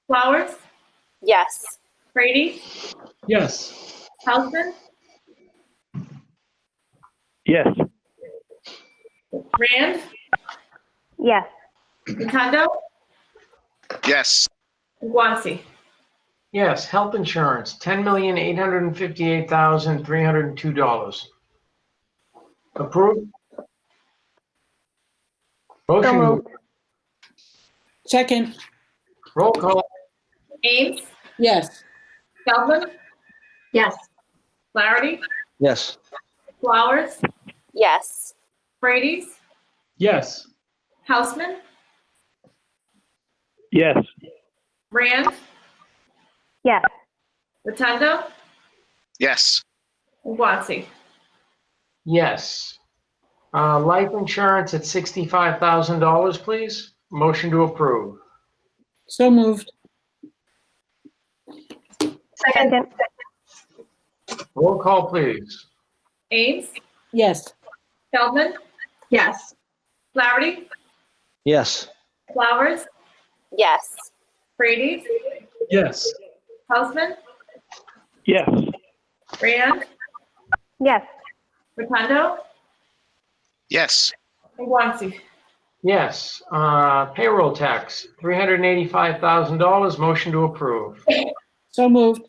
Speaker 2: Flowers,
Speaker 6: Yes.
Speaker 2: Brady,
Speaker 10: Yes.
Speaker 2: Houseman,
Speaker 12: Yes.
Speaker 2: Rand,
Speaker 5: Yes.
Speaker 2: Rotundo,
Speaker 4: Yes.
Speaker 2: and Guanci.
Speaker 1: Yes. Health insurance, $10,858,302. Approved.
Speaker 5: So
Speaker 1: Motion.
Speaker 5: moved.
Speaker 3: Second.
Speaker 1: Roll call.
Speaker 2: Ames,
Speaker 3: Yes.
Speaker 2: Feldman,
Speaker 13: Yes.
Speaker 2: Flaherty,
Speaker 9: Yes.
Speaker 2: Flowers,
Speaker 6: Yes.
Speaker 2: Brady,
Speaker 10: Yes.
Speaker 2: Houseman,
Speaker 12: Yes.
Speaker 2: Rand,
Speaker 5: Yes.
Speaker 2: Rotundo,
Speaker 4: Yes.
Speaker 2: and Guanci.
Speaker 1: Yes. Life insurance at $65,000, please. Motion to approve.
Speaker 3: So moved.
Speaker 5: Second.
Speaker 1: Roll call, please.
Speaker 2: Ames,
Speaker 3: Yes.
Speaker 2: Feldman,
Speaker 13: Yes.
Speaker 2: Flaherty,
Speaker 9: Yes.
Speaker 2: Flowers,
Speaker 6: Yes.
Speaker 2: Frady's,
Speaker 10: Yes.
Speaker 2: Hausman,
Speaker 12: Yes.
Speaker 2: Rand,
Speaker 5: Yes.
Speaker 2: Rotundo,
Speaker 4: Yes.
Speaker 2: and Guanxi.
Speaker 1: Yes. Payroll tax, $385,000. Motion to approve.
Speaker 3: So moved.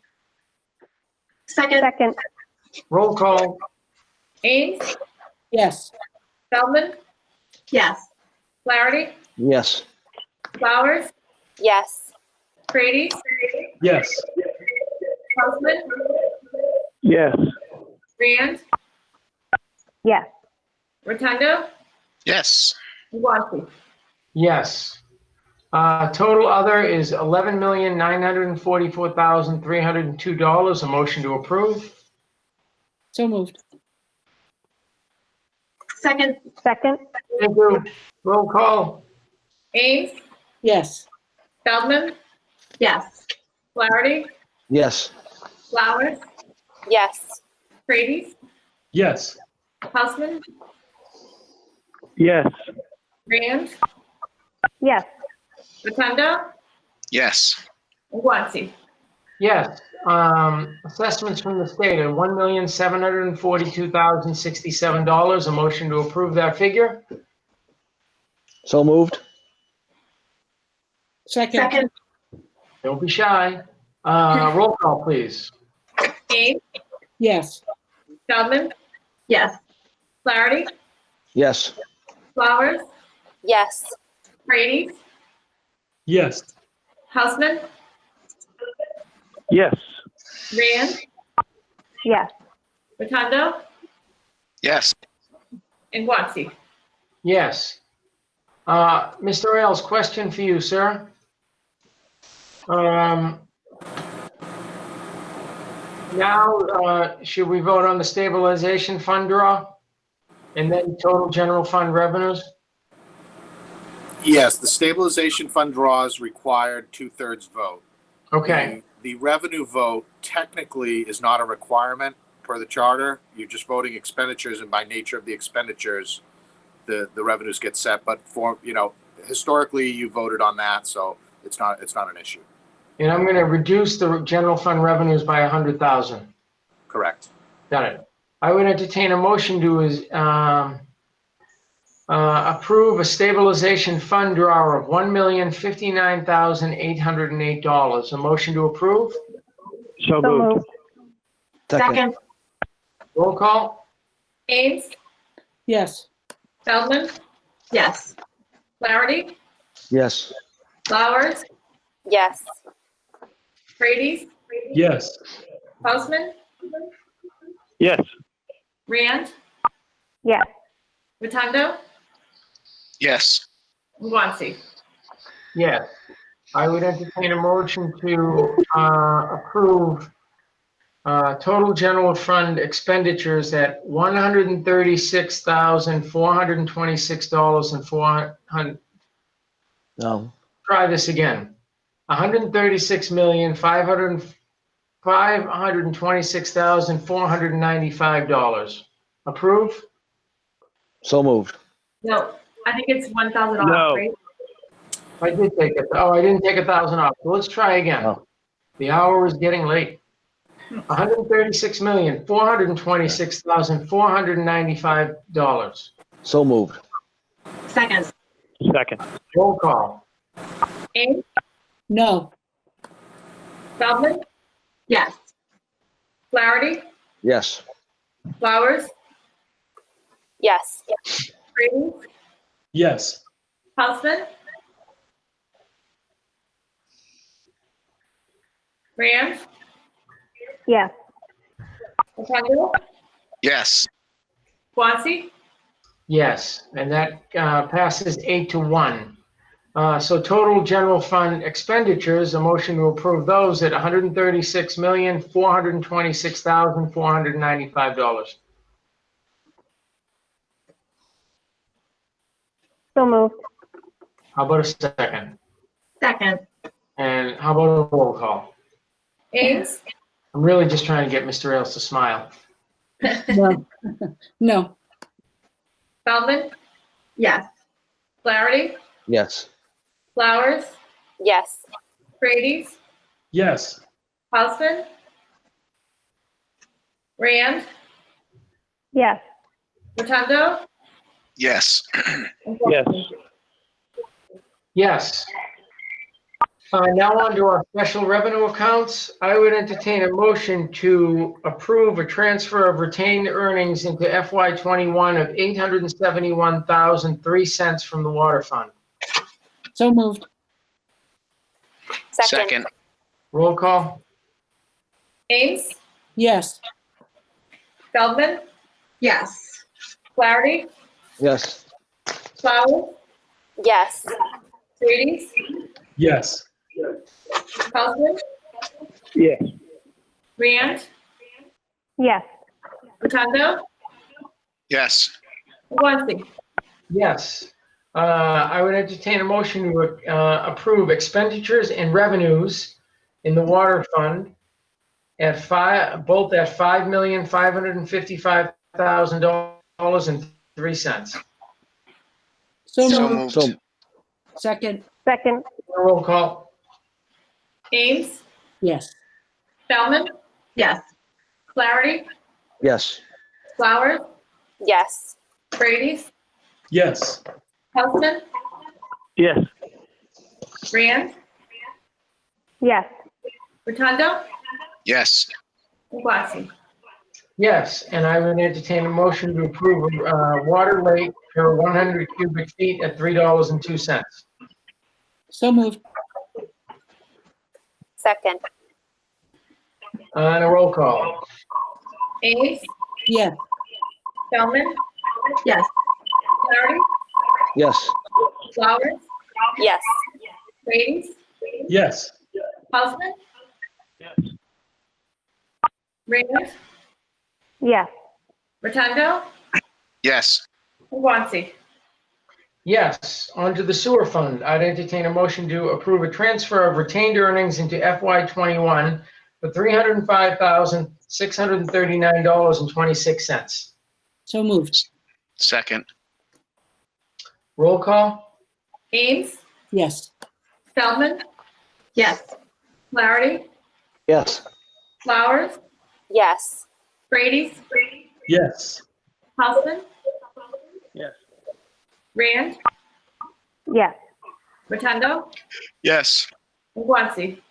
Speaker 5: Second.
Speaker 1: Roll call.
Speaker 2: Ames,
Speaker 3: Yes.
Speaker 2: Feldman,
Speaker 13: Yes.
Speaker 2: Flaherty,
Speaker 9: Yes.
Speaker 2: Flowers,
Speaker 6: Yes.
Speaker 2: Frady's,
Speaker 10: Yes.
Speaker 2: Hausman,
Speaker 12: Yes.
Speaker 2: Rand,
Speaker 5: Yes.
Speaker 2: Rotundo,
Speaker 4: Yes.
Speaker 2: and Guanxi.
Speaker 1: Yes. Total other is $11,944,302. A motion to approve.
Speaker 3: So moved.
Speaker 5: Second.
Speaker 1: Thank you. Roll call.
Speaker 2: Ames,
Speaker 3: Yes.
Speaker 2: Feldman,
Speaker 13: Yes.
Speaker 2: Flaherty,
Speaker 9: Yes.
Speaker 2: Flowers,
Speaker 6: Yes.
Speaker 2: Frady's,
Speaker 10: Yes.
Speaker 2: Hausman,
Speaker 12: Yes.
Speaker 2: Rand,
Speaker 5: Yes.
Speaker 2: Rotundo,
Speaker 4: Yes.
Speaker 2: and Guanxi.
Speaker 1: Yes. Assessments from the state are $1,742,067. A motion to approve that figure.
Speaker 9: So moved.
Speaker 3: Second.
Speaker 1: Don't be shy. Roll call, please.
Speaker 2: Ames,
Speaker 3: Yes.
Speaker 2: Feldman,
Speaker 13: Yes.
Speaker 2: Flaherty,
Speaker 9: Yes.
Speaker 2: Flowers,
Speaker 6: Yes.
Speaker 2: Frady's,
Speaker 10: Yes.
Speaker 2: Hausman,
Speaker 12: Yes.
Speaker 2: Rand,
Speaker 5: Yes.
Speaker 2: Rotundo,
Speaker 4: Yes.
Speaker 2: and Guanxi.
Speaker 1: Yes. Mr. Ailes, question for you, sir. Now, should we vote on the stabilization fund draw? And then total general fund revenues?
Speaker 8: Yes, the stabilization fund draws required 2/3 vote.
Speaker 1: Okay,
Speaker 8: The revenue vote technically is not a requirement per the charter. You're just voting expenditures, and by nature of the expenditures, the revenues get set. But historically, you voted on that, so it's not an issue.
Speaker 1: and I'm gonna reduce the general fund revenues by 100,000.
Speaker 8: Correct.
Speaker 1: Got it. I would entertain a motion to approve a stabilization fund draw of $1,059,808. A motion to approve?
Speaker 12: So moved.
Speaker 9: Second.
Speaker 1: Roll call?
Speaker 2: Ames,
Speaker 3: Yes.
Speaker 2: Feldman,
Speaker 13: Yes.
Speaker 2: Flaherty,
Speaker 9: Yes.
Speaker 2: Flowers,
Speaker 6: Yes.
Speaker 2: Frady's,
Speaker 10: Yes.
Speaker 2: Hausman,
Speaker 12: Yes.
Speaker 2: Rand,
Speaker 5: Yes.
Speaker 2: Rotundo,
Speaker 4: Yes.
Speaker 2: and Guanxi.
Speaker 1: Yes. I would entertain a motion to approve total general fund expenditures at $136,426.04.
Speaker 9: No.
Speaker 1: Try this again. $136,526,495. Approve?
Speaker 9: So moved.
Speaker 2: No, I think it's 1,000 off,
Speaker 12: No.
Speaker 2: right?
Speaker 1: I did take it. Oh, I didn't take 1,000 off. So let's try again.
Speaker 9: Oh.
Speaker 1: The hour is getting late. $136,426,495.
Speaker 9: So moved.
Speaker 13: Second.
Speaker 12: Second.
Speaker 1: Roll call.
Speaker 2: Ames,
Speaker 3: No.
Speaker 2: Feldman,
Speaker 13: Yes.
Speaker 2: Flaherty,
Speaker 9: Yes.
Speaker 2: Flowers,
Speaker 6: Yes.
Speaker 2: Frady's,
Speaker 10: Yes.
Speaker 2: Hausman, Rand,
Speaker 5: Yes.
Speaker 2: Rotundo,
Speaker 4: Yes.
Speaker 2: Guanxi.
Speaker 1: Yes, and that passes 8-1. So total general fund expenditures, a motion to approve those at $136,426,495.
Speaker 5: So moved.
Speaker 1: How about a second?
Speaker 13: Second.
Speaker 1: And how about a roll call?
Speaker 2: Ames,
Speaker 1: I'm really just trying to get Mr. Ailes to smile.
Speaker 3: No. No.
Speaker 2: Feldman,
Speaker 13: Yes.
Speaker 2: Flaherty,
Speaker 9: Yes.
Speaker 2: Flowers,
Speaker 6: Yes.
Speaker 2: Frady's,
Speaker 10: Yes.
Speaker 2: Houseman, Rand,
Speaker 5: Yes.
Speaker 2: Rotundo,
Speaker 4: Yes.
Speaker 2: and
Speaker 12: Yes.
Speaker 2: Guanxi.
Speaker 1: Yes. Now on to our special revenue accounts. I would entertain a motion to approve a transfer of retained earnings into FY '21 of $871,003 from the water fund.
Speaker 3: So moved.
Speaker 6: Second.
Speaker 1: Roll call?
Speaker 2: Ames,
Speaker 3: Yes.
Speaker 2: Feldman,
Speaker 13: Yes.
Speaker 2: Flaherty,
Speaker 9: Yes.
Speaker 2: Flowers,
Speaker 6: Yes.
Speaker 2: Frady's,
Speaker 10: Yes.
Speaker 2: Houseman,
Speaker 12: Yes.
Speaker 2: Rand,
Speaker 5: Yes.
Speaker 2: Rotundo,
Speaker 4: Yes.
Speaker 2: and Guanxi.
Speaker 1: Yes. I would entertain a motion to approve expenditures and revenues in the water fund at both at $5,555,000.03.
Speaker 3: So
Speaker 4: So
Speaker 3: moved.
Speaker 4: moved.
Speaker 3: Second.
Speaker 5: Second.
Speaker 1: Roll call?
Speaker 2: Ames,
Speaker 3: Yes.
Speaker 2: Feldman,
Speaker 13: Yes.
Speaker 2: Flaherty,
Speaker 9: Yes.
Speaker 2: Flowers,
Speaker 6: Yes.
Speaker 2: Frady's,
Speaker 10: Yes.
Speaker 2: Houseman,
Speaker 12: Yes.
Speaker 2: Rand,
Speaker 5: Yes.
Speaker 2: Rotundo,
Speaker 4: Yes.
Speaker 2: and Guanxi.
Speaker 1: Yes, and I would entertain a motion to approve water rate per 100 cubic feet at $3.02.
Speaker 3: So moved.
Speaker 6: Second.
Speaker 1: And a roll call?
Speaker 2: Ames,
Speaker 3: Yes.
Speaker 2: Feldman,
Speaker 13: Yes.
Speaker 2: Flaherty,
Speaker 9: Yes.
Speaker 2: Flowers,
Speaker 6: Yes.
Speaker 2: Frady's,
Speaker 10: Yes.
Speaker 2: Houseman, Rand,
Speaker 5: Yes.
Speaker 2: Rotundo,
Speaker 4: Yes.
Speaker 2: and Guanxi.
Speaker 1: Yes, on to the sewer fund. I'd entertain a motion to approve a transfer of retained earnings into FY '21 for $305,639.26.
Speaker 3: So moved.
Speaker 4: Second.
Speaker 1: Roll call?
Speaker 2: Ames,
Speaker 3: Yes.
Speaker 2: Feldman,
Speaker 13: Yes.
Speaker 2: Flaherty,
Speaker 9: Yes.
Speaker 2: Flowers,
Speaker 6: Yes.
Speaker 2: Frady's,
Speaker 10: Yes.
Speaker 2: Houseman,
Speaker 12: Yes.
Speaker 2: Rand,
Speaker 5: Yes.
Speaker 2: Rotundo,
Speaker 4: Yes.
Speaker 2: and Guanxi.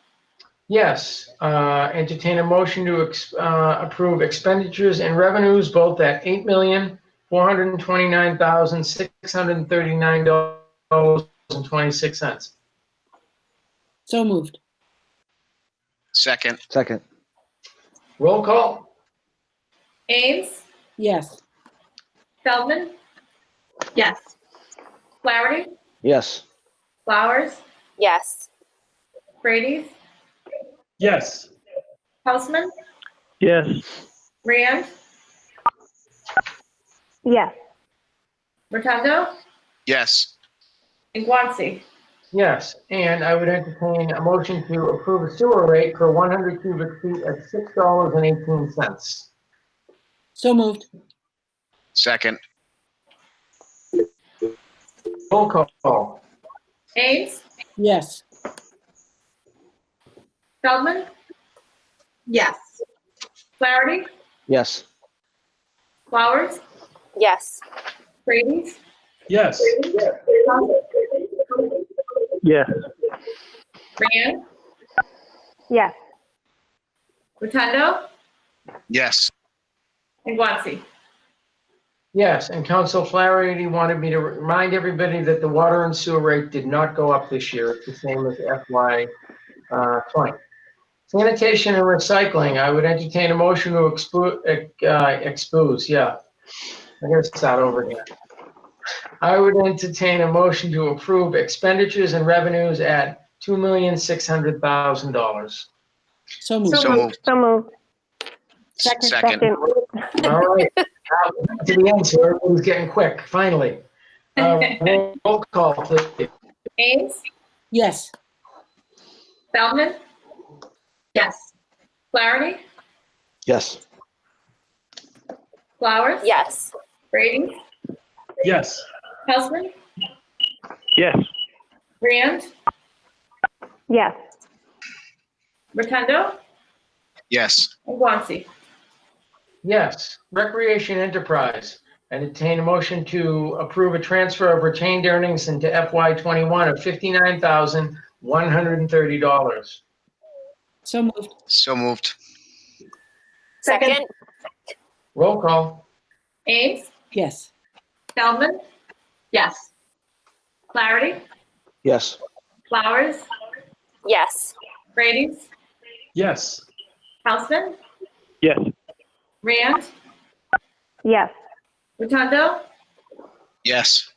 Speaker 1: Yes, entertain a motion to approve expenditures and revenues both at $8,429,639.26.
Speaker 3: So moved.
Speaker 4: Second.
Speaker 9: Second.
Speaker 1: Roll call?
Speaker 2: Ames,
Speaker 3: Yes.
Speaker 2: Feldman,
Speaker 13: Yes.
Speaker 2: Flaherty,
Speaker 9: Yes.
Speaker 2: Flowers,
Speaker 6: Yes.
Speaker 2: Frady's,
Speaker 10: Yes.
Speaker 2: Houseman,
Speaker 12: Yes.
Speaker 2: Rand,
Speaker 5: Yes.
Speaker 2: Rotundo,
Speaker 4: Yes.
Speaker 2: and Guanxi.
Speaker 1: Yes, and I would entertain a motion to approve a sewer rate per 100 cubic feet at $6.18.
Speaker 3: So moved.
Speaker 4: Second.
Speaker 1: Roll call?
Speaker 2: Ames,
Speaker 3: Yes.
Speaker 2: Feldman,
Speaker 13: Yes.
Speaker 2: Flaherty,
Speaker 9: Yes.
Speaker 2: Flowers,
Speaker 6: Yes.
Speaker 2: Frady's,
Speaker 10: Yes.
Speaker 12: Yes.
Speaker 2: Rand,
Speaker 5: Yes.
Speaker 2: Rotundo,
Speaker 4: Yes.
Speaker 1: And Guanxi. Yes, and Council Flaherty wanted me to remind everybody that the water and sewer rate did not go up this year. It's the same as FY '20. Sanitation and recycling, I would entertain a motion to expose, yeah. I gotta start over again. I would entertain a motion to approve expenditures and revenues at $2,600,000.
Speaker 3: So moved.
Speaker 4: So moved.
Speaker 5: So moved.
Speaker 4: Second.
Speaker 1: All right, now to the end, so everyone's getting quick, finally. Roll call, please.
Speaker 2: Ames,
Speaker 3: Yes.
Speaker 2: Feldman,
Speaker 13: Yes.
Speaker 2: Flaherty,
Speaker 9: Yes.
Speaker 2: Flowers,
Speaker 6: Yes.
Speaker 2: Brady,
Speaker 1: Yes.
Speaker 2: Houseman,
Speaker 12: Yes.
Speaker 2: Rand,
Speaker 5: Yes.
Speaker 2: Rotundo,
Speaker 4: Yes.
Speaker 2: and Guanci.
Speaker 1: Yes. Recreation Enterprise. Entertain a motion to approve a transfer of retained earnings into FY21 of $59,130.
Speaker 3: So moved.
Speaker 4: So moved.
Speaker 6: Second.
Speaker 1: Roll call.
Speaker 2: Ames,
Speaker 3: Yes.
Speaker 2: Feldman,
Speaker 13: Yes.
Speaker 2: Flaherty,
Speaker 9: Yes.
Speaker 2: Flowers,
Speaker 6: Yes.
Speaker 2: Brady,
Speaker 1: Yes.
Speaker 2: Houseman,
Speaker 12: Yes.
Speaker 2: Rand,
Speaker 5: Yes.
Speaker 2: Rotundo,
Speaker 4: Yes.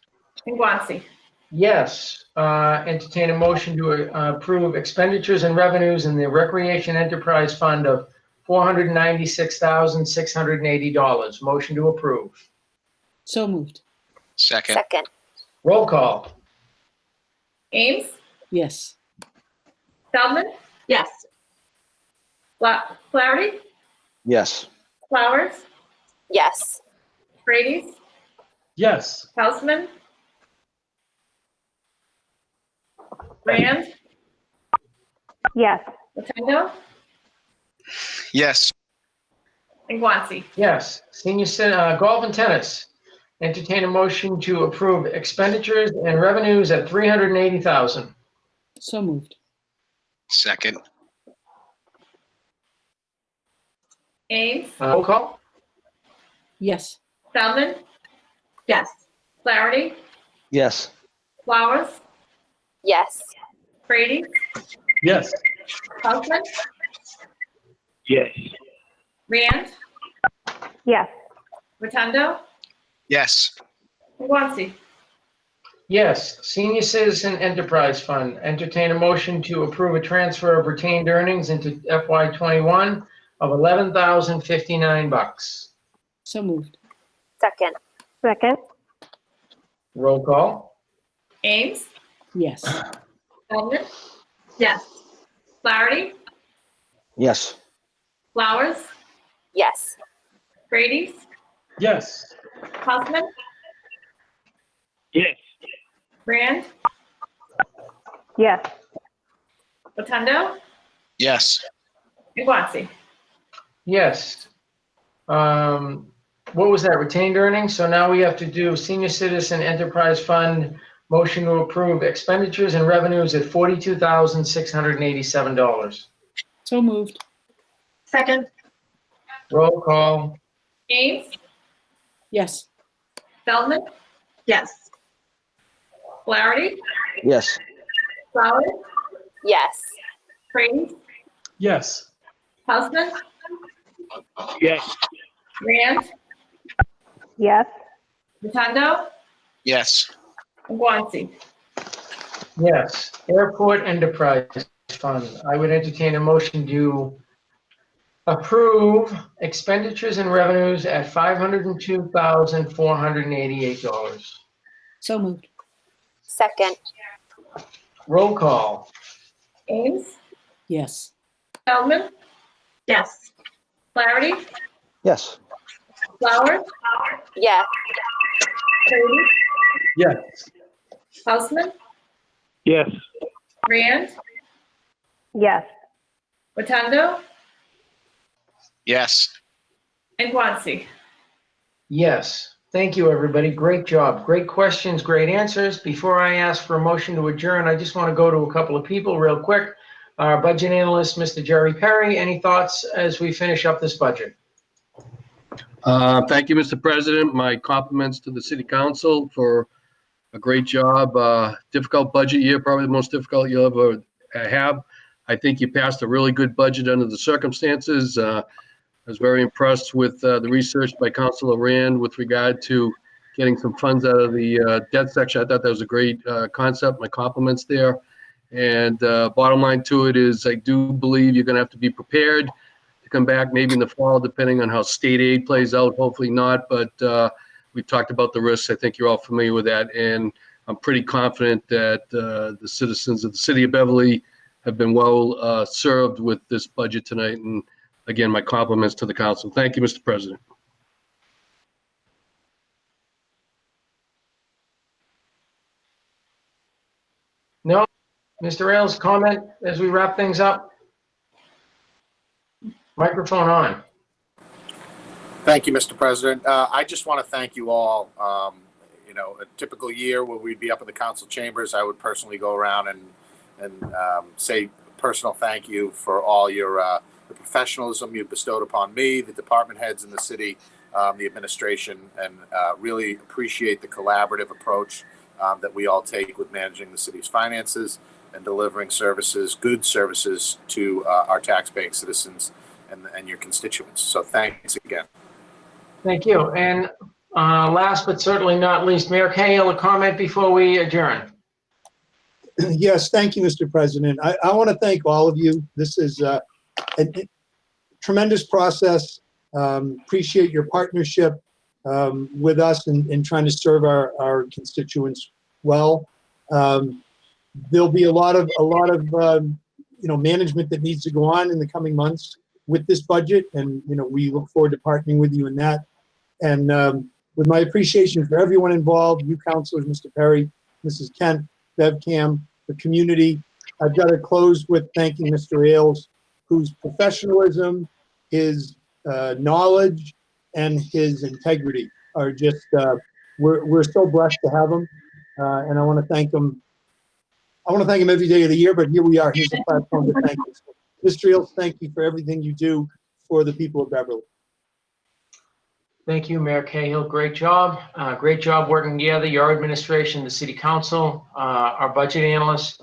Speaker 2: and Guanci.
Speaker 1: Yes. Entertain a motion to approve expenditures and revenues in the Recreation Enterprise Fund of $496,680. Motion to approve.
Speaker 3: So moved.
Speaker 4: Second.
Speaker 6: Second.
Speaker 1: Roll call.
Speaker 2: Ames,
Speaker 3: Yes.
Speaker 2: Feldman,
Speaker 13: Yes.
Speaker 2: Flaherty,
Speaker 9: Yes.
Speaker 2: Flowers,
Speaker 6: Yes.
Speaker 2: Brady,
Speaker 1: Yes.
Speaker 2: Houseman, Rand,
Speaker 5: Yes.
Speaker 2: Rotundo,
Speaker 4: Yes.
Speaker 2: and Guanci.
Speaker 1: Yes. Golf and tennis. Entertain a motion to approve expenditures and revenues at $380,000.
Speaker 3: So moved.
Speaker 4: Second.
Speaker 2: Ames,
Speaker 1: Roll call.
Speaker 3: Yes.
Speaker 2: Feldman,
Speaker 13: Yes.
Speaker 2: Flaherty,
Speaker 9: Yes.
Speaker 2: Flowers,
Speaker 6: Yes.
Speaker 2: Brady,
Speaker 1: Yes.
Speaker 2: Houseman,
Speaker 12: Yes.
Speaker 2: Rand,
Speaker 5: Yes.
Speaker 2: Rotundo,
Speaker 4: Yes.
Speaker 2: and Guanci.
Speaker 1: Yes. Senior Citizen Enterprise Fund. Entertain a motion to approve a transfer of retained earnings into FY21 of $11,059.
Speaker 3: So moved.
Speaker 6: Second.
Speaker 5: Second.
Speaker 1: Roll call.
Speaker 2: Ames,
Speaker 3: Yes.
Speaker 2: Feldman,
Speaker 13: Yes.
Speaker 2: Flaherty,
Speaker 9: Yes.
Speaker 2: Flowers,
Speaker 6: Yes.
Speaker 2: Brady,
Speaker 1: Yes.
Speaker 2: Houseman,
Speaker 12: Yes.
Speaker 2: Rand,
Speaker 5: Yes.
Speaker 2: Rotundo,
Speaker 4: Yes.
Speaker 2: and Guanci.
Speaker 1: Yes. What was that, retained earnings? So now we have to do Senior Citizen Enterprise Fund, motion to approve expenditures and revenues at $42,687.
Speaker 3: So moved.
Speaker 13: Second.
Speaker 1: Roll call.
Speaker 2: Ames,
Speaker 3: Yes.
Speaker 2: Feldman,
Speaker 13: Yes.
Speaker 2: Flaherty,
Speaker 9: Yes.
Speaker 2: Flowers,
Speaker 6: Yes.
Speaker 2: Brady,
Speaker 1: Yes.
Speaker 2: Houseman,
Speaker 12: Yes.
Speaker 2: Rand,
Speaker 5: Yes.
Speaker 2: Rotundo,
Speaker 4: Yes.
Speaker 2: and Guanci.
Speaker 1: Yes. Airport Enterprise Fund. I would entertain a motion to approve expenditures and revenues at $502,488.
Speaker 3: So moved.
Speaker 6: Second.
Speaker 1: Roll call.
Speaker 2: Ames,
Speaker 3: Yes.
Speaker 2: Feldman,
Speaker 13: Yes.
Speaker 2: Flaherty,
Speaker 9: Yes.
Speaker 2: Flowers,
Speaker 6: Yes.
Speaker 2: Brady,
Speaker 1: Yes.
Speaker 2: Houseman,
Speaker 12: Yes.
Speaker 2: Rand,
Speaker 5: Yes.
Speaker 2: Rotundo,
Speaker 4: Yes.
Speaker 2: and Guanci.
Speaker 1: Yes. Thank you, everybody. Great job. Great questions, great answers. Before I ask for a motion to adjourn, I just want to go to a couple of people real quick. Our budget analyst, Mr. Jerry Perry, any thoughts as we finish up this budget?
Speaker 10: Thank you, Mr. President. My compliments to the city council for a great job. Difficult budget year, probably the most difficult you'll ever have. I think you passed a really good budget under the circumstances. I was very impressed with the research by Councilor Rand with regard to getting some funds out of the debt section. I thought that was a great concept. My compliments there. And bottom line to it is I do believe you're going to have to be prepared to come back maybe in the fall, depending on how state aid plays out. Hopefully not, but we talked about the risks. I think you're all familiar with that. And I'm pretty confident that the citizens of the city of Beverly have been well served with this budget tonight. And again, my compliments to the council. Thank you, Mr. President.
Speaker 1: No, Mr. Ailes, comment as we wrap things up? Microphone on.
Speaker 8: Thank you, Mr. President. I just want to thank you all. You know, a typical year where we'd be up in the council chambers, I would personally go around and say personal thank you for all your the professionalism you've bestowed upon me, the department heads in the city, the administration, and really appreciate the collaborative approach that we all take with managing the city's finances and delivering services, good services to our taxpaying citizens and your constituents. So thanks again.
Speaker 1: Thank you. And last but certainly not least, Mayor Cahill, a comment before we adjourn.
Speaker 7: Yes, thank you, Mr. President. I want to thank all of you. This is a tremendous process. Appreciate your partnership with us in trying to serve our constituents well. There'll be a lot of management that needs to go on in the coming months with this budget, and we look forward to partnering with you in that. And with my appreciation for everyone involved, you counselors, Mr. Perry, Mrs. Kent, BevCam, the community, I've got to close with thanking Mr. Ailes, whose professionalism, his knowledge, and his integrity are just, we're so blessed to have him. And I want to thank him. I want to thank him every day of the year, but here we are. Here's the platform to thank him. Mr. Ailes, thank you for everything you do for the people of Beverly.
Speaker 1: Thank you, Mayor Cahill. Great job. Great job working together, your administration, the city council, our budget analysts.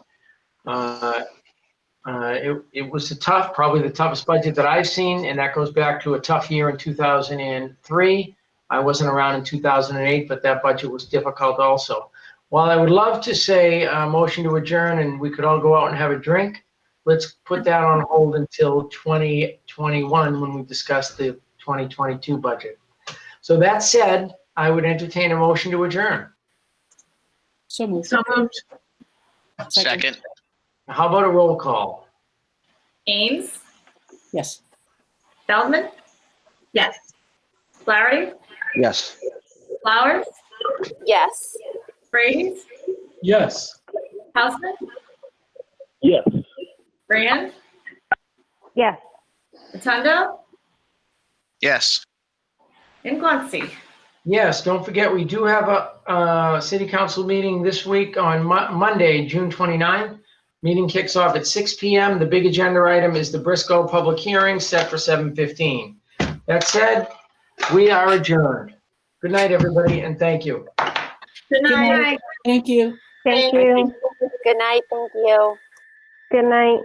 Speaker 1: It was probably the toughest budget that I've seen, and that goes back to a tough year in 2003. I wasn't around in 2008, but that budget was difficult also. While I would love to say a motion to adjourn and we could all go out and have a drink, let's put that on hold until 2021 when we discuss the 2022 budget. So that said, I would entertain a motion to adjourn.
Speaker 3: So moved.
Speaker 2: So moved.
Speaker 4: Second.
Speaker 1: How about a roll call?
Speaker 2: Ames,
Speaker 3: Yes.
Speaker 2: Feldman,
Speaker 13: Yes.
Speaker 2: Flaherty,
Speaker 9: Yes.
Speaker 2: Flowers,
Speaker 6: Yes.
Speaker 2: Fraze,
Speaker 1: Yes.
Speaker 2: Hausman,
Speaker 12: Yes.
Speaker 2: Rand,
Speaker 5: Yes.
Speaker 2: Rotundo,
Speaker 4: Yes.
Speaker 2: and Guanxi.
Speaker 1: Yes, don't forget, we do have a city council meeting this week on Monday, June 29th. Meeting kicks off at 6 p.m. The big agenda item is the Briscoe public hearing set for 7:15. That said, we are adjourned. Good night, everybody, and thank you.
Speaker 2: Good night.
Speaker 3: Thank you.
Speaker 5: Thank you.
Speaker 6: Good night. Thank you.
Speaker 5: Good night.